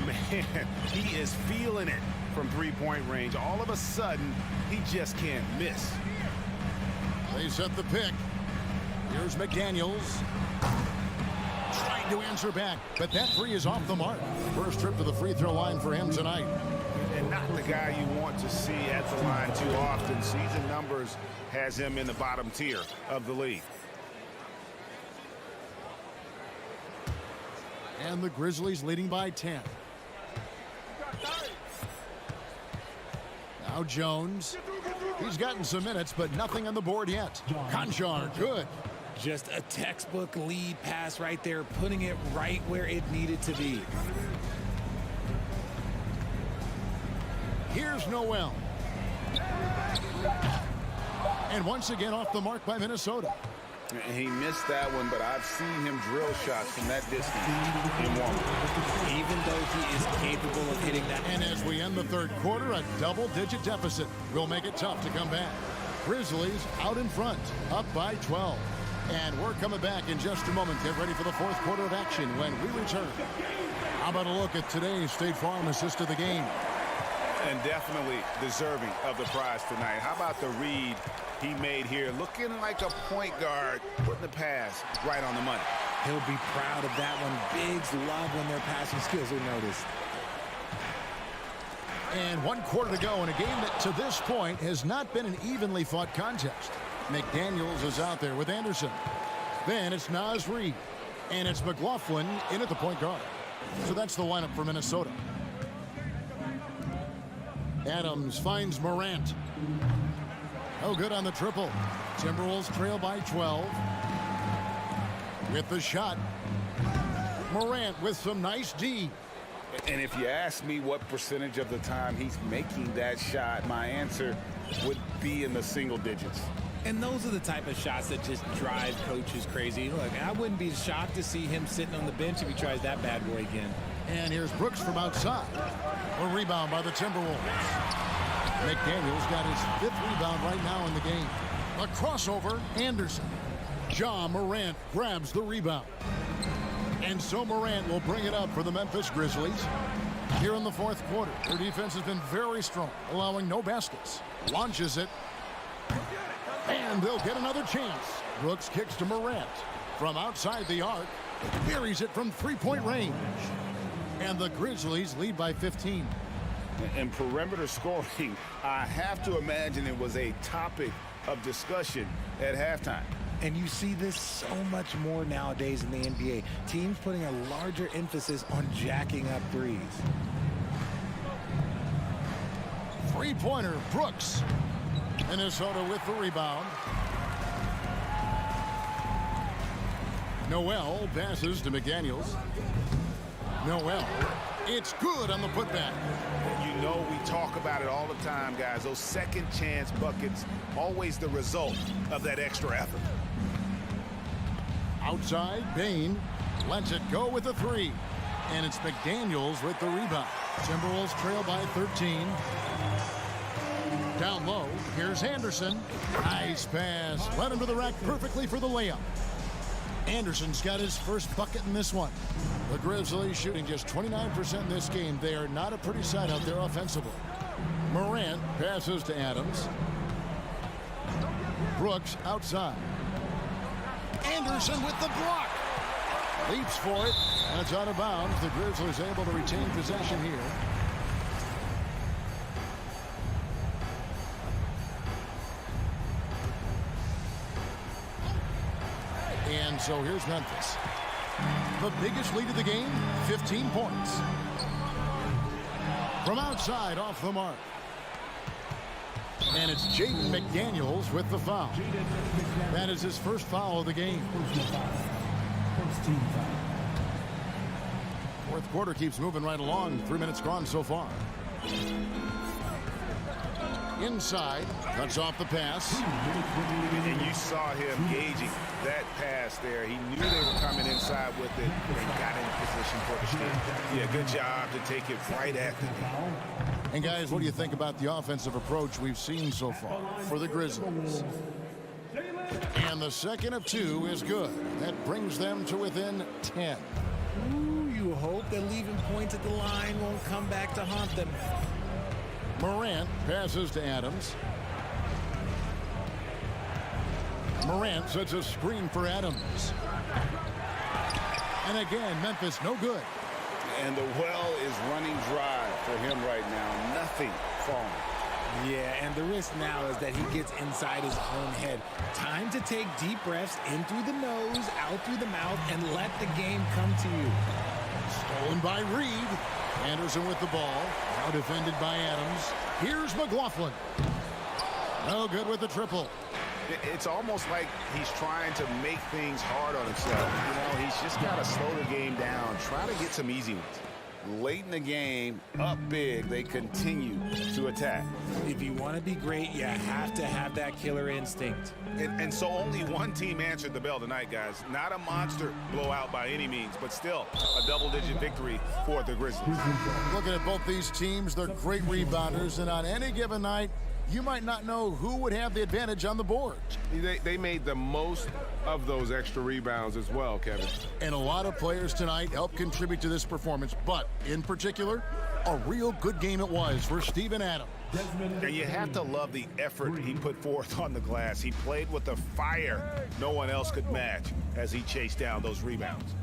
F: Man, he is feeling it from three-point range. All of a sudden, he just can't miss.
E: They set the pick. Here's McDaniels. Trying to answer back, but that three is off the mark. First trip to the free throw line for him tonight.
F: And not the guy you want to see at the line too often. Season numbers has him in the bottom tier of the league.
E: And the Grizzlies leading by 10. Now Jones. He's gotten some minutes, but nothing on the board yet. Conchar, good.
H: Just a textbook lead pass right there, putting it right where it needed to be.
E: Here's Noel. And once again off the mark by Minnesota.
F: He missed that one, but I've seen him drill shots from that distance in warm-up.
H: Even though he is capable of hitting that.
E: And as we end the third quarter, a double-digit deficit will make it tough to come back. Grizzlies out in front, up by 12. And we're coming back in just a moment. Get ready for the fourth quarter of action when we return. How about a look at today's State Farm assist of the game?
F: And definitely deserving of the prize tonight. How about the read he made here? Looking like a point guard, putting the pass right on the money.
H: He'll be proud of that one. Bigs love when their passing skills are noticed.
E: And 1 quarter to go in a game that to this point has not been an evenly fought contest. McDaniels is out there with Anderson. Then it's Naz Reid. And it's McLaughlin in at the point guard. So that's the lineup for Minnesota. Adams finds Morant. No good on the triple. Timberwolves trail by 12. With the shot. Morant with some nice D.
F: And if you ask me what percentage of the time he's making that shot, my answer would be in the single digits.
H: And those are the type of shots that just drive coaches crazy. Look, I wouldn't be shocked to see him sitting on the bench if he tries that bad boy again.
E: And here's Brooks from outside. A rebound by the Timberwolves. McDaniels got his 5th rebound right now in the game. A crossover, Anderson. Ja Morant grabs the rebound. And so Morant will bring it up for the Memphis Grizzlies. Here in the fourth quarter, their defense has been very strong, allowing no baskets. Launches it. And they'll get another chance. Brooks kicks to Morant. From outside the arc, buries it from three-point range. And the Grizzlies lead by 15.
F: And perimeter scoring, I have to imagine it was a topic of discussion at halftime.
H: And you see this so much more nowadays in the NBA. Teams putting a larger emphasis on jacking up threes.
E: Three-pointer, Brooks. Minnesota with the rebound. Noel passes to McDaniels. Noel, it's good on the putback.
F: You know, we talk about it all the time, guys. Those second chance buckets, always the result of that extra effort.
E: Outside, Bain lets it go with a three. And it's McDaniels with the rebound. Timberwolves trail by 13. Down low, here's Anderson. Nice pass. Led him to the rack perfectly for the layup. Anderson's got his first bucket in this one. The Grizzlies shooting just 29% in this game. They are not a pretty sight out there offensively. Morant passes to Adams. Brooks outside. Anderson with the block. Leaps for it, and it's out of bounds. The Grizzlies able to retain possession here. And so here's Memphis. The biggest lead of the game, 15 points. From outside, off the mark. And it's Jaden McDaniels with the foul. That is his first foul of the game. Fourth quarter keeps moving right along. 3 minutes gone so far. Inside, cuts off the pass.
F: And you saw him gauging that pass there. He knew they were coming inside with it and got in position for the steal. Yeah, good job to take it right at them.
E: And guys, what do you think about the offensive approach we've seen so far for the Grizzlies? And the second of two is good. That brings them to within 10.
H: Ooh, you hope that leaving points at the line won't come back to haunt them.
E: Morant passes to Adams. Morant sets a screen for Adams. And again, Memphis no good.
F: And the well is running dry for him right now. Nothing falling.
H: Yeah, and the risk now is that he gets inside his own head. Time to take deep breaths in through the nose, out through the mouth, and let the game come to you.
E: Stolen by Reed. Anderson with the ball. Now defended by Adams. Here's McLaughlin. No good with the triple.
F: It's almost like he's trying to make things hard on himself. You know, he's just got to slow the game down. Try to get some easy ones. Late in the game, up big, they continue to attack.
H: If you want to be great, you have to have that killer instinct.
F: And so only one team answered the bell tonight, guys. Not a monster blowout by any means, but still a double-digit victory for the Grizzlies.
E: Looking at both these teams, they're great rebounders, and on any given night, you might not know who would have the advantage on the board.
N: They made the most of those extra rebounds as well, Kevin.
E: And a lot of players tonight helped contribute to this performance, but in particular, a real good game it was for Steven Adams.
F: And you have to love the effort he put forth on the glass. He played with a fire no one else could match as he chased down those rebounds.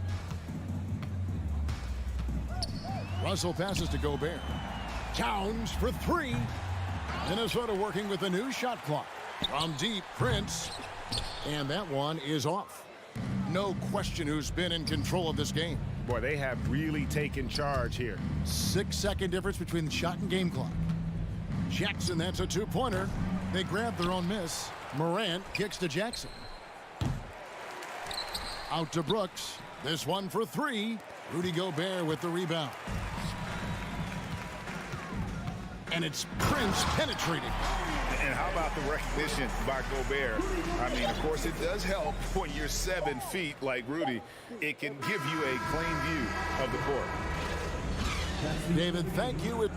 E: Russell passes to Gobert. Towns for three. Minnesota working with a new shot clock. From deep, Prince. And that one is off. No question who's been in control of this game.
F: Boy, they have really taken charge here.
E: 6-second difference between the shot and game clock. Jackson, that's a two-pointer. They grab their own miss. Morant kicks to Jackson. Out to Brooks. This one for three. Rudy Gobert with the rebound. And it's Prince penetrating.
F: And how about the recognition by Gobert? I mean, of course, it does help when you're 7 feet like Rudy. It can give you a clean view of the court.
E: David, thank you.